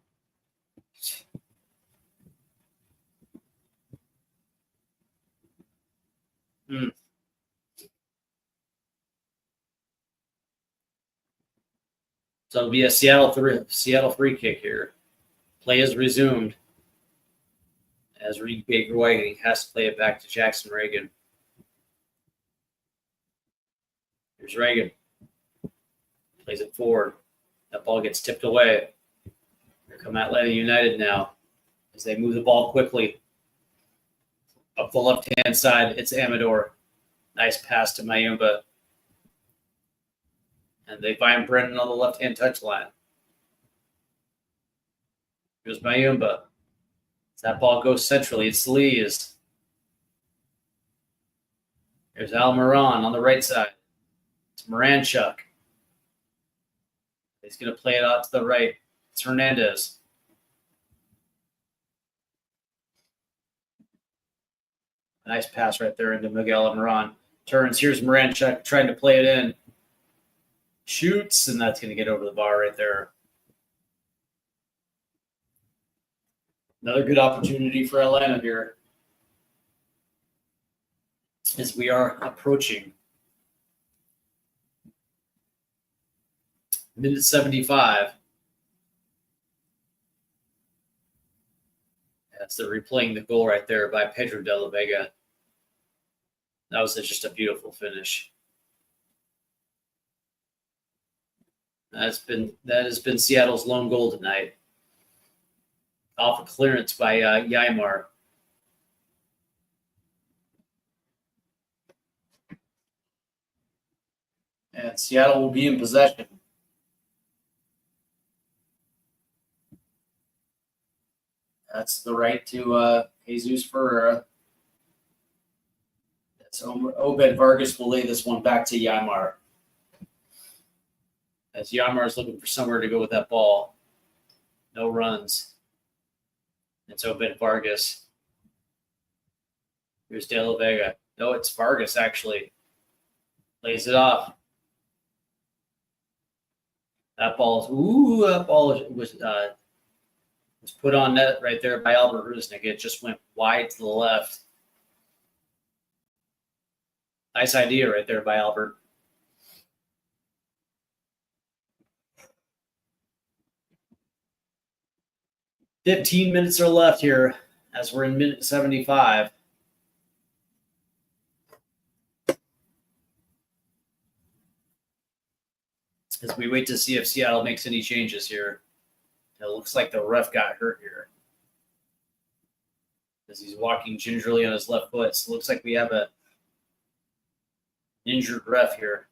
So it'll be a Seattle free kick here. Play is resumed. As Reed Baker Whiting has to play it back to Jackson Reagan. Here's Reagan. Plays it forward. That ball gets tipped away. Here come Atlanta United now as they move the ball quickly. Up the left-hand side, it's Amador. Nice pass to Mayumba. And they find Brennan on the left-hand touchline. Here's Mayumba. As that ball goes centrally, it's Lees. There's Almiron on the right side. It's Moranchuk. He's going to play it out to the right. It's Hernandez. Nice pass right there into Miguel Almiron. Turns. Here's Moranchuk trying to play it in. Shoots, and that's going to get over the bar right there. Another good opportunity for Atlanta here as we are approaching minute 75. That's the replaying the goal right there by Pedro de la Vega. That was just a beautiful finish. That has been Seattle's lone goal tonight. Off a clearance by Ymar. And Seattle will be in possession. That's the right to Jesus Ferreira. So Obed Vargas will lay this one back to Ymar. As Ymar is looking for somewhere to go with that ball. No runs. It's Obed Vargas. Here's De La Vega. No, it's Vargas, actually. Lays it off. That ball was put on net right there by Albert Rusnik. It just went wide to the left. Nice idea right there by Albert. "15 minutes are left here as we're in minute 75. as we wait to see if Seattle makes any changes here. It looks like the ref got hurt here as he's walking gingerly on his left foot. So it looks like we have a injured ref here.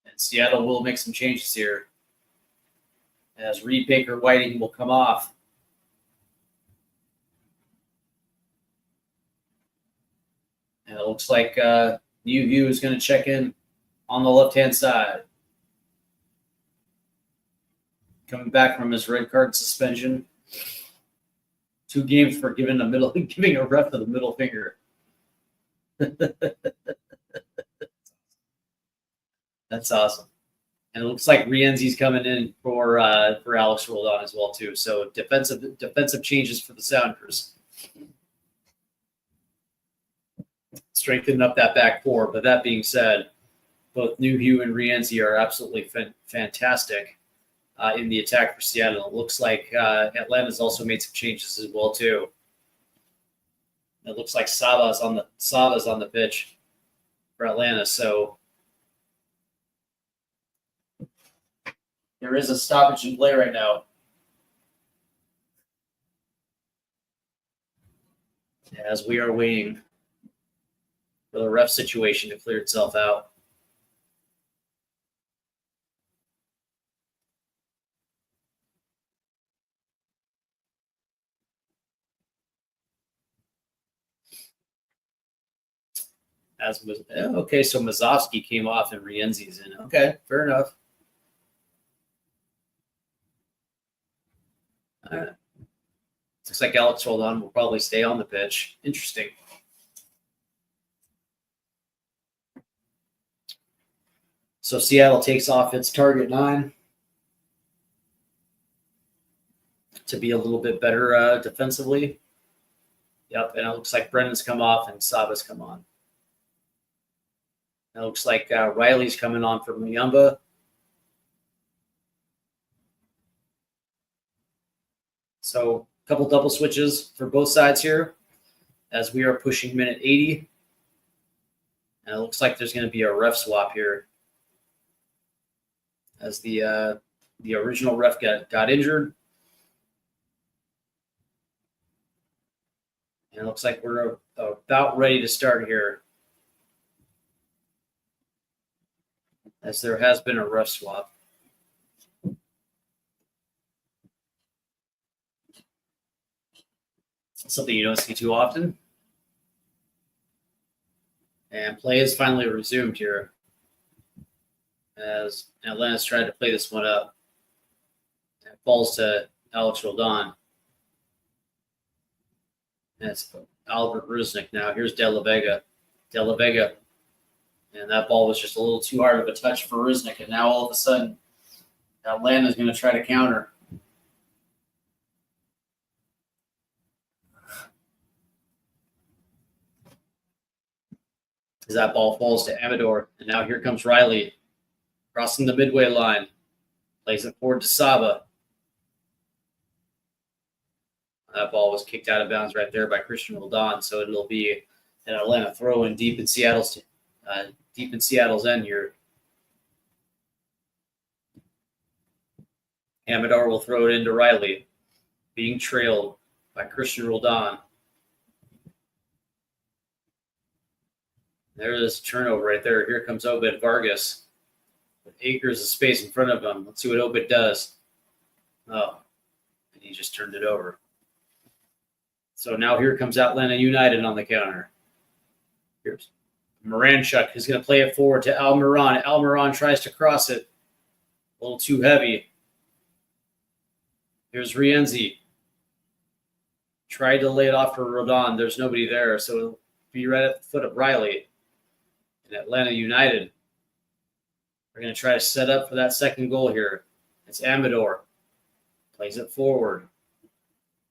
And Seattle will make some changes here as Reed Baker Whiting will come off. And it looks like New View is going to check in on the left-hand side. Coming back from his red card suspension. 2 games for giving a ref the middle finger. That's awesome. And it looks like Rienzi's coming in for Alex Roldan as well too. So defensive changes for the Sounders. Strengthening up that back four. But that being said, both Newhue and Rienzi are absolutely fantastic in the attack for Seattle. It looks like Atlanta's also made some changes as well too. It looks like Saba's on the pitch for Atlanta. So there is a stoppage in play right now. As we are waiting for the ref situation to clear itself out. Okay, so Mazovsky came off and Rienzi's in. Okay, fair enough. All right. Looks like Alex Roldan will probably stay on the pitch. Interesting. So Seattle takes off its target 9 to be a little bit better defensively. Yep, and it looks like Brennan's come off and Saba's come on. It looks like Riley's coming on for Muyumba. So a couple double switches for both sides here as we are pushing minute 80. And it looks like there's going to be a ref swap here as the original ref got injured. And it looks like we're about ready to start here, as there has been a ref swap. Something you don't see too often. And play is finally resumed here as Atlanta's tried to play this one up. It falls to Alex Roldan. And it's Albert Rusnik now. Here's De La Vega. De La Vega. And that ball was just a little too hard of a touch for Rusnik. And now all of a sudden, Atlanta's going to try to counter. As that ball falls to Amador. And now here comes Riley. Crossing the midway line. Plays it forward to Saba. That ball was kicked out of bounds right there by Christian Roldan. So it'll be an Atlanta throw in deep in Seattle's end here. Amador will throw it into Riley, being trailed by Christian Roldan. There is turnover right there. Here comes Obed Vargas with acres of space in front of him. Let's see what Obed does. Oh, and he just turned it over. So now here comes Atlanta United on the counter. Here's Moranchuk is going to play it forward to Almiron. Almiron tries to cross it. A little too heavy. Here's Rienzi. Tried to lay it off for Roldan. There's nobody there, so it'll be right at the foot of Riley. And Atlanta United are going to try to set up for that second goal here. It's Amador. Plays it forward.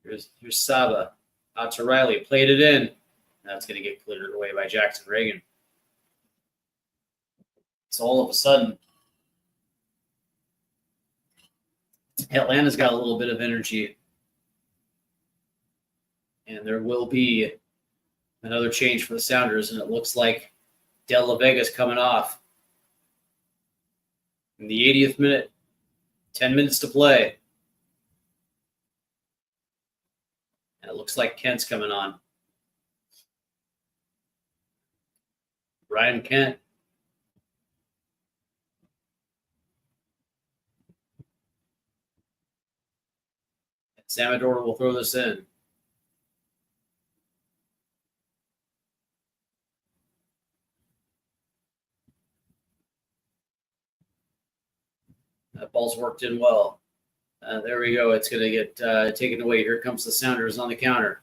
Here's Saba. Out to Riley. Played it in. That's going to get cleared away by Jackson Reagan. So all of a sudden, Atlanta's got a little bit of energy. And there will be Another change for the Sounders, and it looks like De La Vega's coming off. In the 80th minute, 10 minutes to play. And it looks like Kent's coming on. Ryan Kent. Samador will throw this in. That ball's worked in well. There we go. It's going to get taken away. Here comes the Sounders on the counter.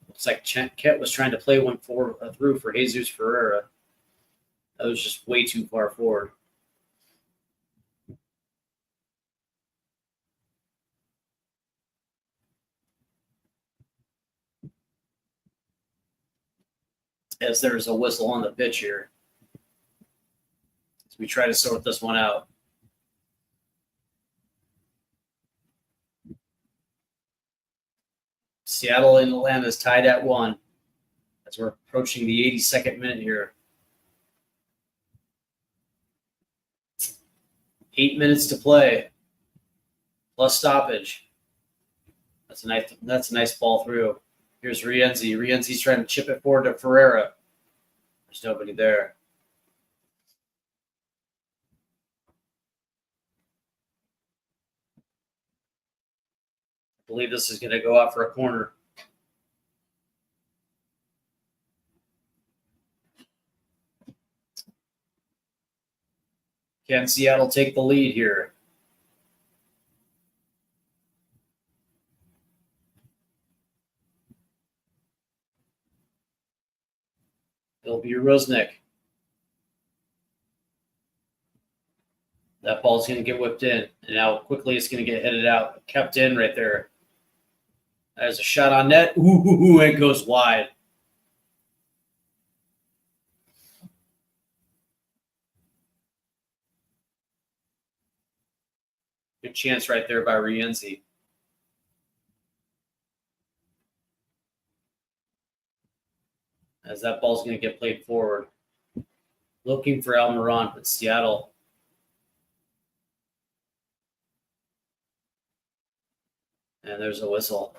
Looks like Kent was trying to play one through for Jesus Ferreira. That was just way too far forward. As there's a whistle on the pitch here. As we try to sort this one out. Seattle and Atlanta is tied at 1 as we're approaching the 82nd minute here. 8 minutes to play, plus stoppage. That's a nice ball through. Here's Rienzi. Rienzi's trying to chip it forward to Ferreira. There's nobody there. I believe this is going to go out for a corner. Can Seattle take the lead here? It'll be Rusnik. That ball's going to get whipped in. And now quickly it's going to get headed out. Kept in right there. There's a shot on net. Ooh, it goes wide. Good chance right there by Rienzi. As that ball's going to get played forward. Looking for Almiron, but Seattle. And there's a whistle.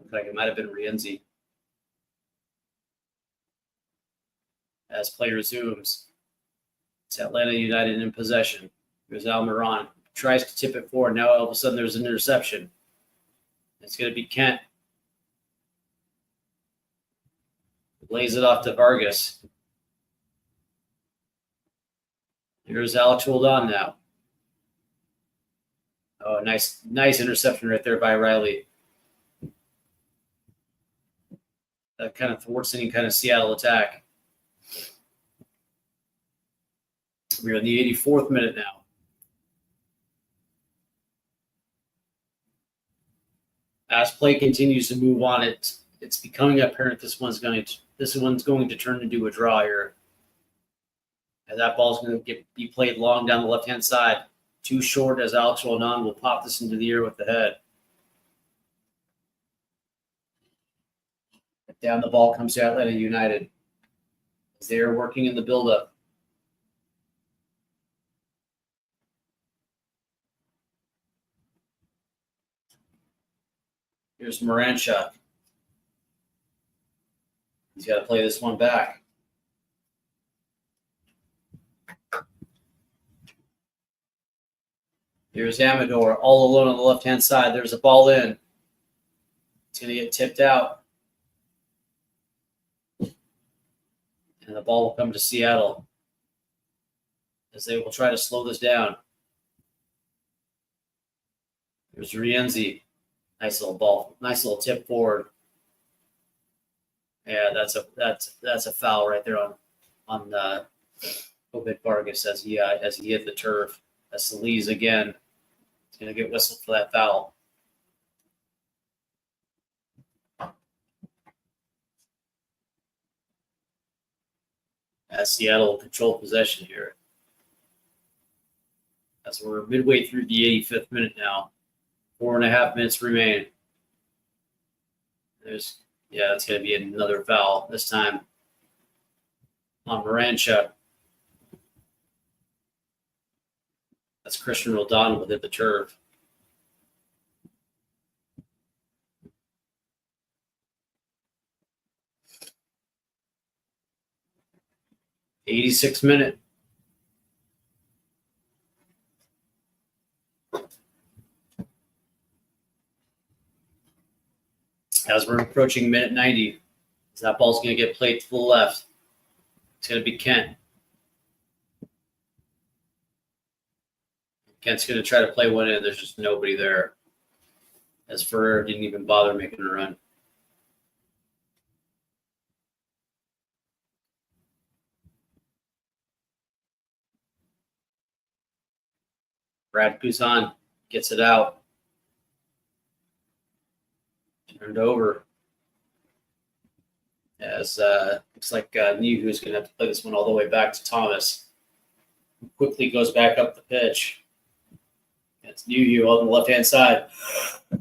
Looks like it might have been Rienzi. As play resumes, it's Atlanta United in possession. Here's Almiron. Tries to tip it forward. Now all of a sudden there's an interception. It's going to be Kent. Lays it off to Vargas. Here's Alex Roldan now. Oh, nice interception right there by Riley. That kind of thwarts any kind of Seattle attack. We're in the 84th minute now. As play continues to move on, it's becoming apparent this one's going to turn into a draw here. And that ball's going to be played long down the left-hand side. Too short as Alex Roldan will pop this into the air with the head. Down the ball comes to Atlanta United. As they are working in the build-up. Here's Moranchuk. He's got to play this one back. Here's Amador all alone on the left-hand side. There's a ball in. It's going to get tipped out. And the ball will come to Seattle as they will try to slow this down. Here's Rienzi. Nice little ball. Nice little tip forward. Yeah, that's a foul right there on Obed Vargas as he hit the turf. That's Solis again. He's going to get whistled for that foul. As Seattle will control possession here. as we're midway through the 85th minute now. 4.5 minutes remain. That's going to be another foul this time on Moranchuk. That's Christian Roldan within the turf. '86th minute. As we're approaching minute 90, that ball's going to get played to the left. It's going to be Kent. Kent's going to try to play one in. There's just nobody there, as Ferrer didn't even bother making a run. Brad Guzan gets it out. Turned over. As looks like Niu is going to have to play this one all the way back to Thomas. Quickly goes back up the pitch. It's Niu on the left-hand side. Here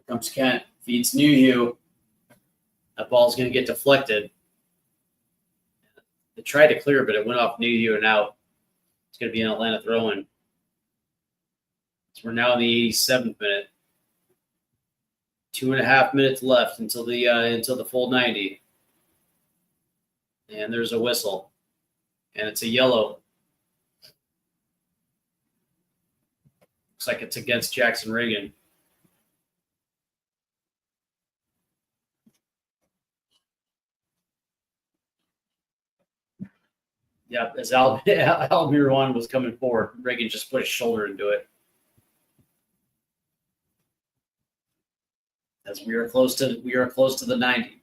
comes Kent. Feeds Niu. That ball's going to get deflected. They tried to clear, but it went off Niu and out. It's going to be an Atlanta throw-in. So we're now in the 87th minute. 2.5 minutes left until the full 90. And there's a whistle. And it's a yellow. Looks like it's against Jackson Reagan. Yeah, as Almiron was coming forward, Reagan just put his shoulder into it. As we are close to the 90.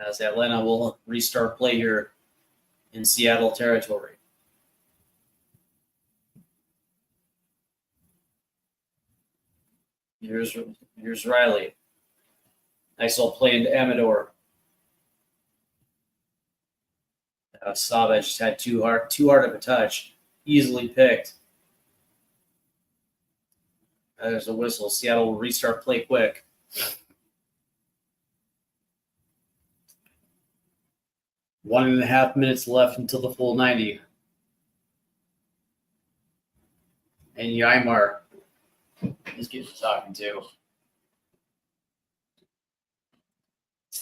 As Atlanta will restart play here in Seattle territory. Here's Riley. Nice little play into Amador. Saba just had too hard of a touch. Easily picked. There's a whistle. Seattle will restart play quick. One and a half minutes left until the full 90. And Ymar is getting talking to.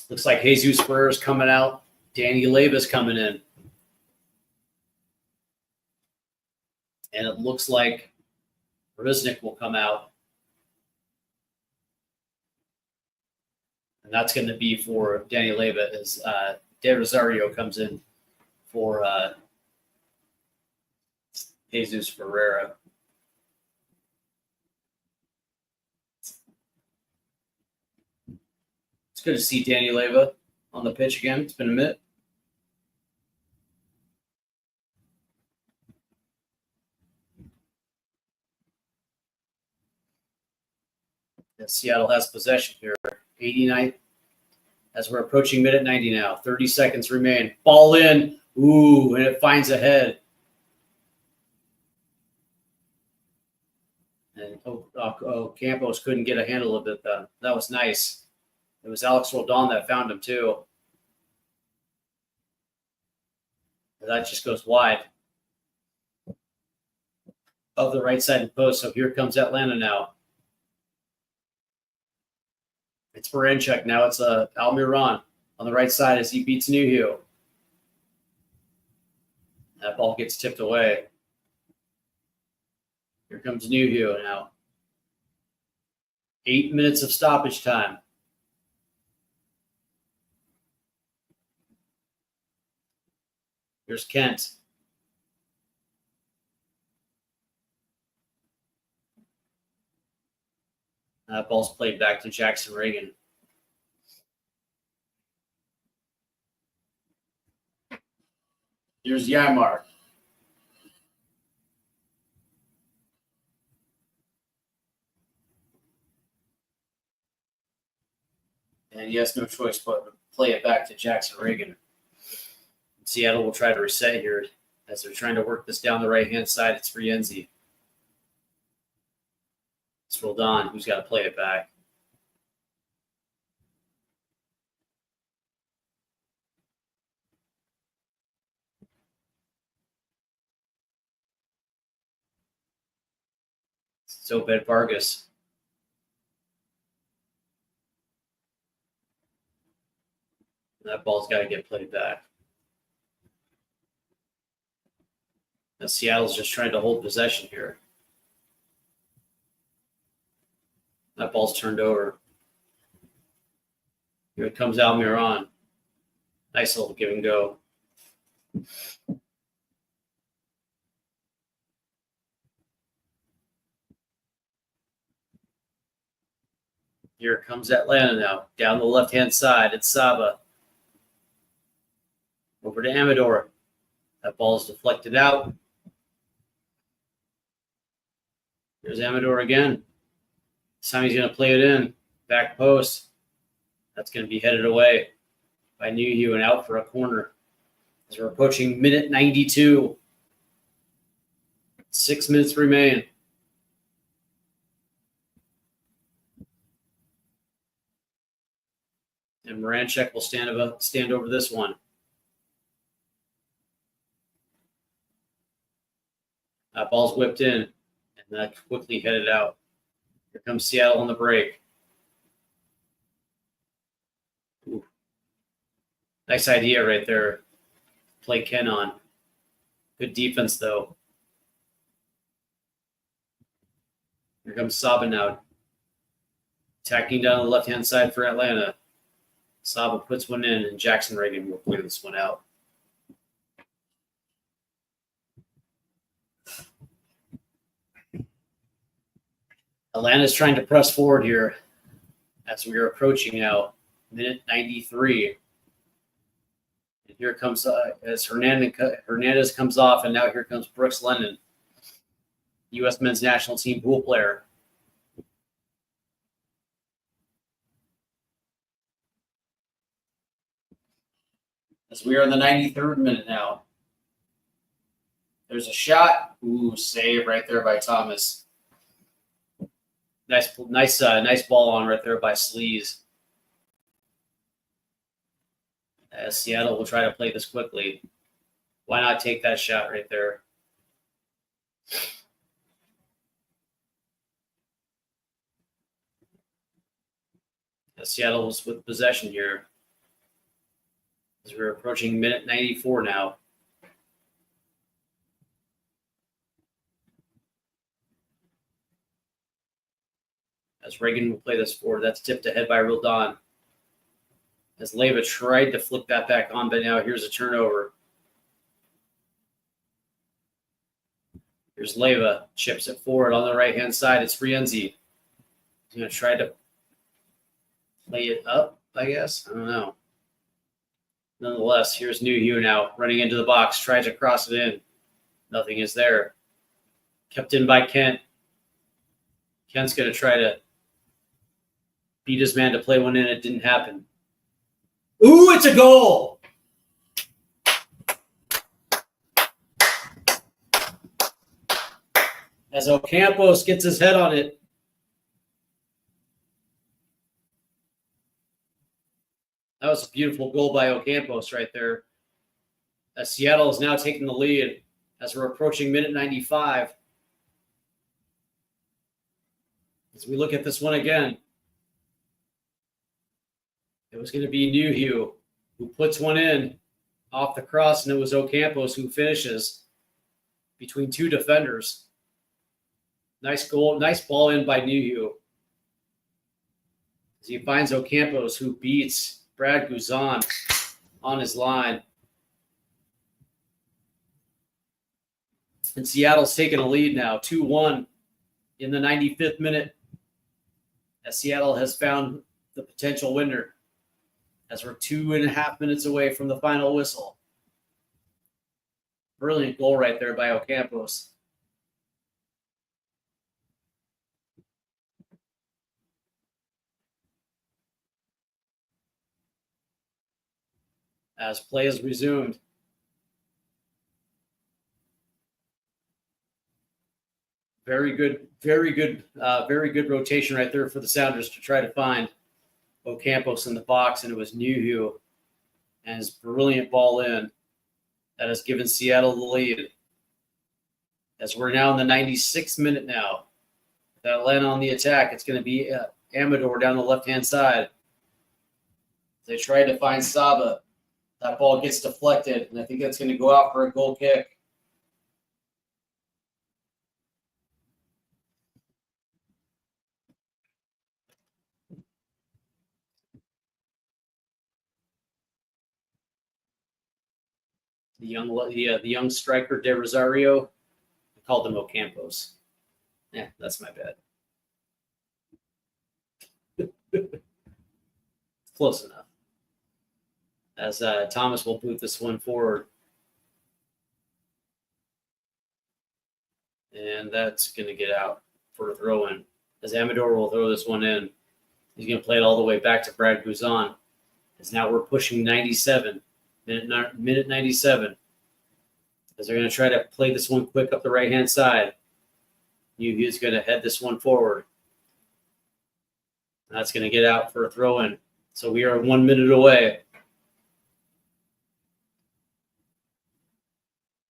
Looks like Jesus Ferrer's coming out. Danny Leva's coming in. And it looks like Riznik will come out. And that's going to be for Danny Leva as De Rosario comes in for Jesus Ferreira. It's good to see Danny Leva on the pitch again. It's been a minute. Seattle has possession here. 89 as we're approaching minute 90 now. 30 seconds remain. Ball in. Ooh, and it finds a head. And Campos couldn't get a handle of it. That was nice. It was Alex Roldan that found him too. And that just goes wide of the right side of the post. So here comes Atlanta now. It's Moranchuk now. It's Almiron on the right side as he beats Nuhu. That ball gets tipped away. Here comes Nuhu now. 8 minutes of stoppage time. Here's Kent. That ball's played back to Jackson Reagan. Here's Ymar. And he has no choice but to play it back to Jackson Reagan. Seattle will try to reset here as they're trying to work this down the right-hand side. It's Rienzi. It's Roldan who's got to play it back. It's Obed Vargas. That ball's got to get played back. Now Seattle's just trying to hold possession here. That ball's turned over. Here it comes Almiron. Nice little give and go. Here comes Atlanta now. Down the left-hand side, it's Saba. Over to Amador. That ball's deflected out. There's Amador again. This time he's going to play it in. Back post. That's going to be headed away by Newhue and out for a corner. As we're approaching minute 92. 6 minutes remain. And Moranchek will stand over this one. That ball's whipped in, and that quickly headed out. Here comes Seattle on the break. Ooh. Nice idea right there. Play Ken on. Good defense, though. Here comes Saba now. Attacking down the left-hand side for Atlanta. Saba puts one in, and Jackson Reagan will play this one out. Atlanta's trying to press forward here as we are approaching now minute 93. And here comes as Hernandez comes off, and now here comes Brooks Lennon, U.S. men's national team pool player. As we are in the 93rd minute now. There's a shot. Ooh, save right there by Thomas. Nice ball on right there by Sleaze. As Seattle will try to play this quickly. Why not take that shot right there? As Seattle was with possession here. As we're approaching minute 94 now. As Reagan will play this forward, that's tipped ahead by Roldan. As Leyva tried to flip that back on, but now here's a turnover. Here's Leyva, chips it forward on the right-hand side. It's Rienzi. He's going to try to play it up, I guess. I don't know. Nonetheless, here's Newhue now running into the box, tries to cross it in. Nothing is there. Kept in by Kent. Kent's going to try to beat his man to play one in. It didn't happen. Ooh, it's a goal! As Ocampos gets his head on it. That was a beautiful goal by Ocampos right there. As Seattle is now taking the lead as we're approaching minute 95. As we look at this one again, it was going to be Newhue who puts one in off the cross, and it was Ocampos who finishes between two defenders. Nice goal, nice ball in by Newhue. As he finds Ocampos who beats Brad Guzan on his line. And Seattle's taking a lead now, 2-1 in the 95th minute. As Seattle has found the potential winner. As we're 2.5 minutes away from the final whistle. Brilliant goal right there by Ocampos. as play is resumed. Very good rotation right there for the Sounders to try to find Ocampos in the box, and it was Nuhu and his brilliant ball in that has given Seattle the lead. As we're now in the 96th minute now. With Atlanta on the attack, it's going to be Amador down the left-hand side. They try to find Saba. That ball gets deflected, and I think that's going to go out for a goal kick. The young striker De Rosario. I called him Ocampos. Yeah, that's my bad. Close enough. As Thomas will boot this one forward. And that's going to get out for a throw-in. As Amador will throw this one in. He's going to play it all the way back to Brad Guzan. As now we're pushing 97. Minute 97. As they're going to try to play this one quick up the right-hand side. Nuhu is going to head this one forward. That's going to get out for a throw-in. So we are 1 minute away.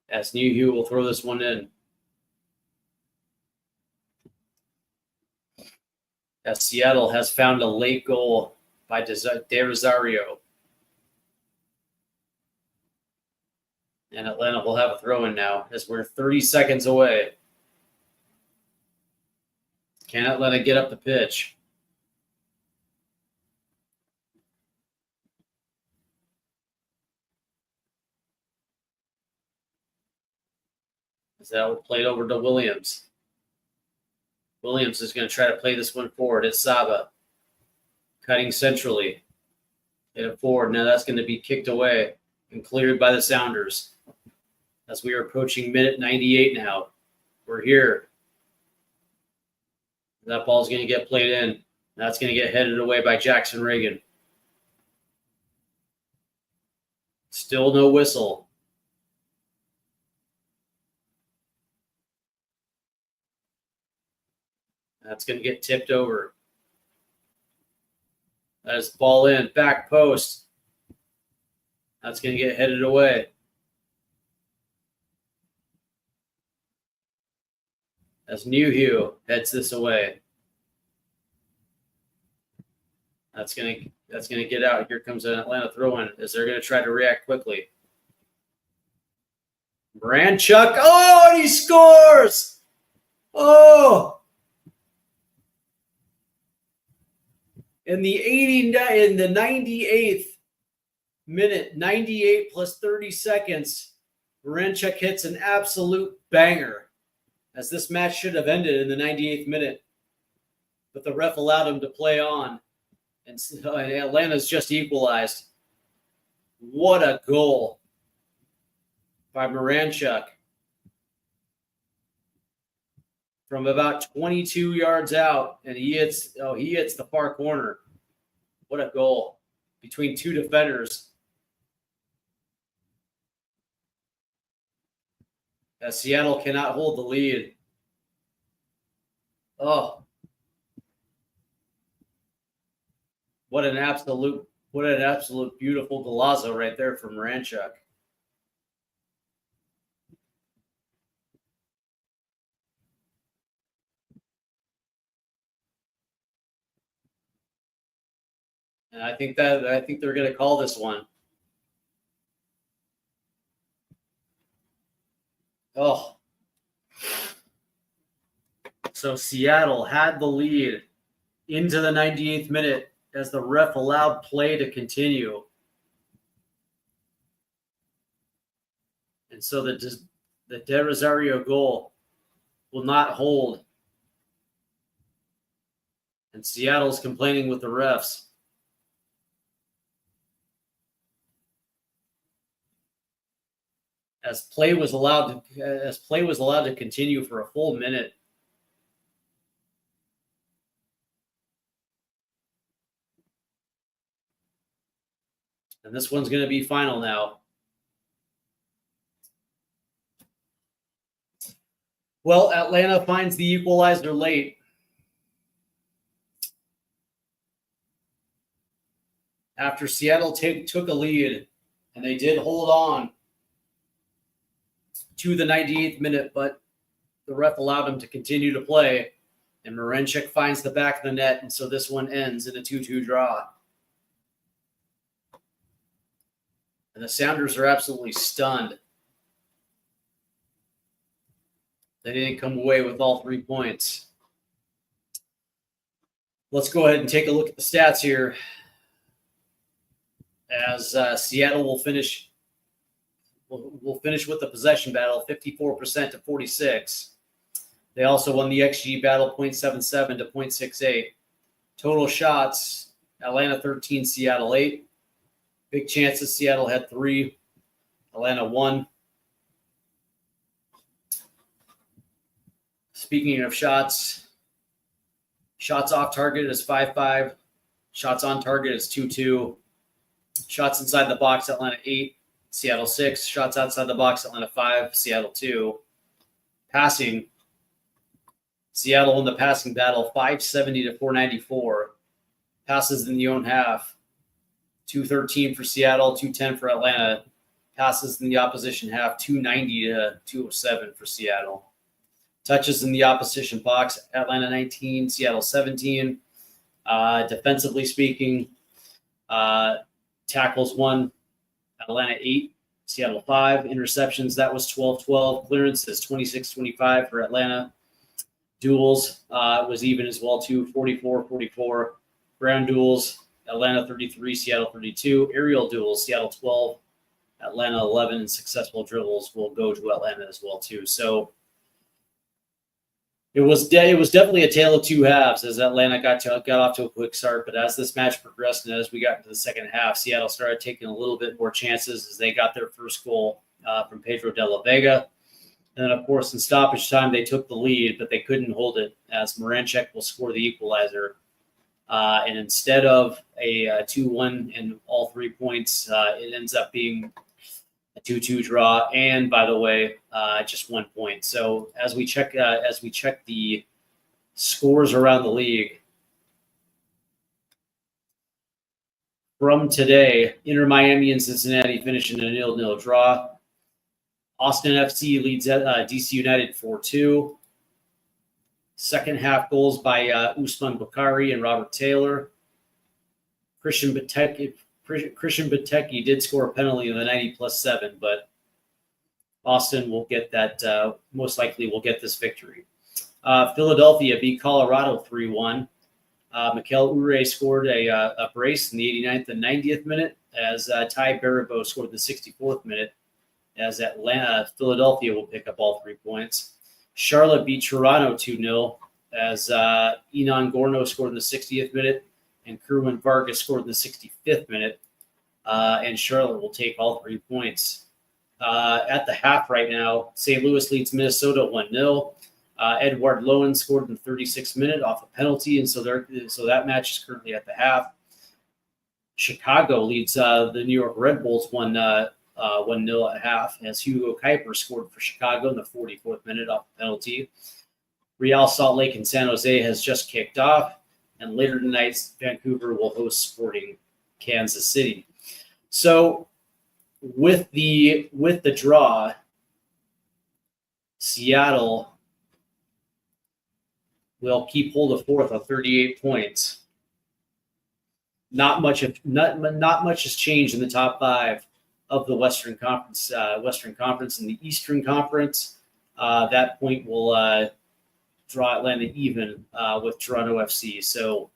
As Nuhu will throw this one in. As Seattle has found a late goal by De Rosario. And Atlanta will have a throw-in now as we're 30 seconds away. Can Atlanta get up the pitch? As that will play it over to Williams. Williams is going to try to play this one forward. It's Saba. Cutting centrally. Hit it forward. Now that's going to be kicked away and cleared by the Sounders. As we are approaching minute 98 now. We're here. That ball's going to get played in. That's going to get headed away by Jackson Reagan. Still no whistle. That's going to get tipped over. That's ball in. Back post. That's going to get headed away. As Nuhu heads this away. That's gonna get out. Here comes an Atlanta throw-in as they're gonna try to react quickly. Branchuk. Oh, and he scores! Oh! In the 98th minute, 98 plus 30 seconds, Branchuk hits an absolute banger. As this match should have ended in the 98th minute. But the ref allowed him to play on. And Atlanta's just equalized. What a goal by Moranchuk. From about 22 yards out. And he hits the far corner. What a goal. Between two defenders. As Seattle cannot hold the lead. Oh. What an absolute beautiful golazo right there from Moranchuk. And I think they're going to call this one. Oh. So Seattle had the lead into the 98th minute as the ref allowed play to continue. And so the De Rosario goal will not hold. And Seattle's complaining with the refs. As play was allowed to continue for a full minute. And this one's going to be final now. Well, Atlanta finds the equalizer late. After Seattle took a lead, and they did hold on to the 98th minute, but the ref allowed them to continue to play, and Marenchik finds the back of the net, and so this one ends in a 2-2 draw. And the Sounders are absolutely stunned. They didn't come away with all 3 points. Let's go ahead and take a look at the stats here. As Seattle will finish with the possession battle, 54% to 46. They also won the XG battle, 0.77 to 0.68. Total shots, Atlanta 13, Seattle 8. Big chances, Seattle had 3. Atlanta 1. Speaking of shots off target is 5-5. Shots on target is 2-2. Shots inside the box, Atlanta 8, Seattle 6. Shots outside the box, Atlanta 5, Seattle 2. Passing, Seattle in the passing battle, 570 to 494. Passes in the own half, 213 for Seattle, 210 for Atlanta. Passes in the opposition half, 290 to 207 for Seattle. Touches in the opposition box, Atlanta 19, Seattle 17. Defensively speaking, tackles 1, Atlanta 8, Seattle 5. Interceptions, that was 12-12. Clearances, 26-25 for Atlanta. Duels was even as well, too, 44-44. Ground duels, Atlanta 33, Seattle 32. Aerial duels, Seattle 12, Atlanta 11. And successful dribbles will go to Atlanta as well, too. So it was definitely a tale of two halves as Atlanta got off to a quick start. But as this match progressed and as we got into the second half, Seattle started taking a little bit more chances as they got their first goal from Pedro de la Vega. And then, of course, in stoppage time, they took the lead, but they couldn't hold it as Marenchik will score the equalizer. And instead of a 2-1 and all 3 points, it ends up being a 2-2 draw, and by the way, just 1 point. So as we check the scores around the league from today, Inter Miami and Cincinnati finish in a 0-0 draw. Austin FC leads DC United 4-2. Second half goals by Usman Bukhari and Robert Taylor. Christian Benteke did score a penalty in the 90+7, but Austin will get that, most likely will get this victory. Philadelphia beat Colorado 3-1. Mikel Ure scored a brace in the 89th and 90th minute as Ty Baribeau scored the 64th minute as Philadelphia will pick up all 3 points. Charlotte beat Toronto 2-0 as Enon Gorno scored in the 60th minute and Kerwin Vargas scored in the 65th minute, and Charlotte will take all 3 points. At the half right now, St. Louis leads Minnesota 1-0. Edward Lowen scored in the 36th minute off a penalty, and so that match is currently at the half. Chicago leads the New York Red Bulls 1-0 at half as Hugo Kuiper scored for Chicago in the 44th minute off a penalty. Real Salt Lake and San Jose has just kicked off, and later tonight, Vancouver will host Sporting Kansas City. So with the draw, Seattle will keep hold of fourth on 38 points. Not much has changed in the top 5 of the Western Conference. In the Eastern Conference, that point will draw Atlanta even with Toronto FC. So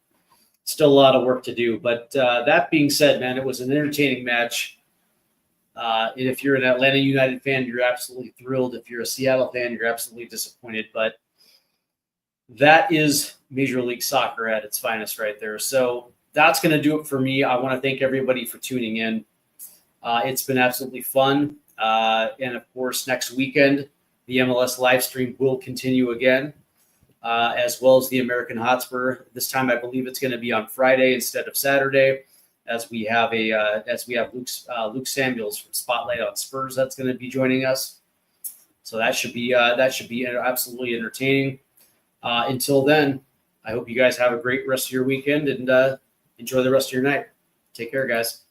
still a lot of work to do. But that being said, man, it was an entertaining match. And if you're an Atlanta United fan, you're absolutely thrilled. If you're a Seattle fan, you're absolutely disappointed. But that is Major League Soccer at its finest right there. So that's going to do it for me. I want to thank everybody for tuning in. It's been absolutely fun. And, of course, next weekend, the MLS live stream will continue again, as well as the American Hotspur. This time I believe it's going to be on Friday instead of Saturday, as we have Luke Samuels from Spotlight on Spurs that's going to be joining us. So that should be absolutely entertaining. Until then, I hope you guys have a great rest of your weekend and enjoy the rest of your night. Take care, guys.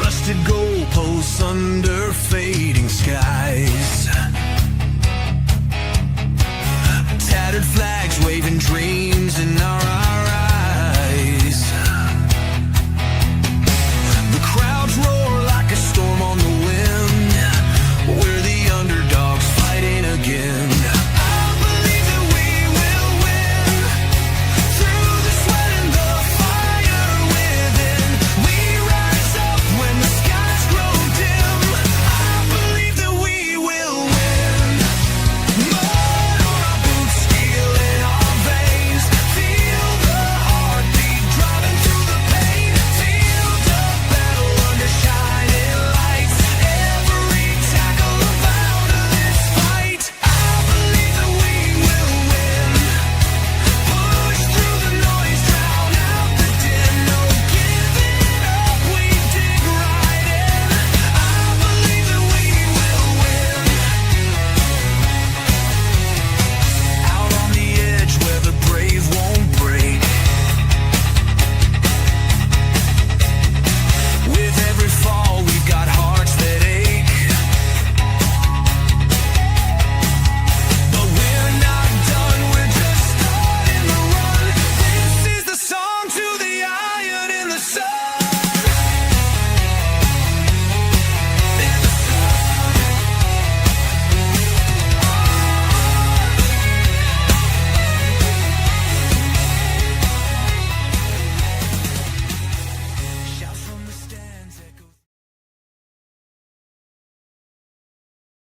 Rusted goalposts under fading skies.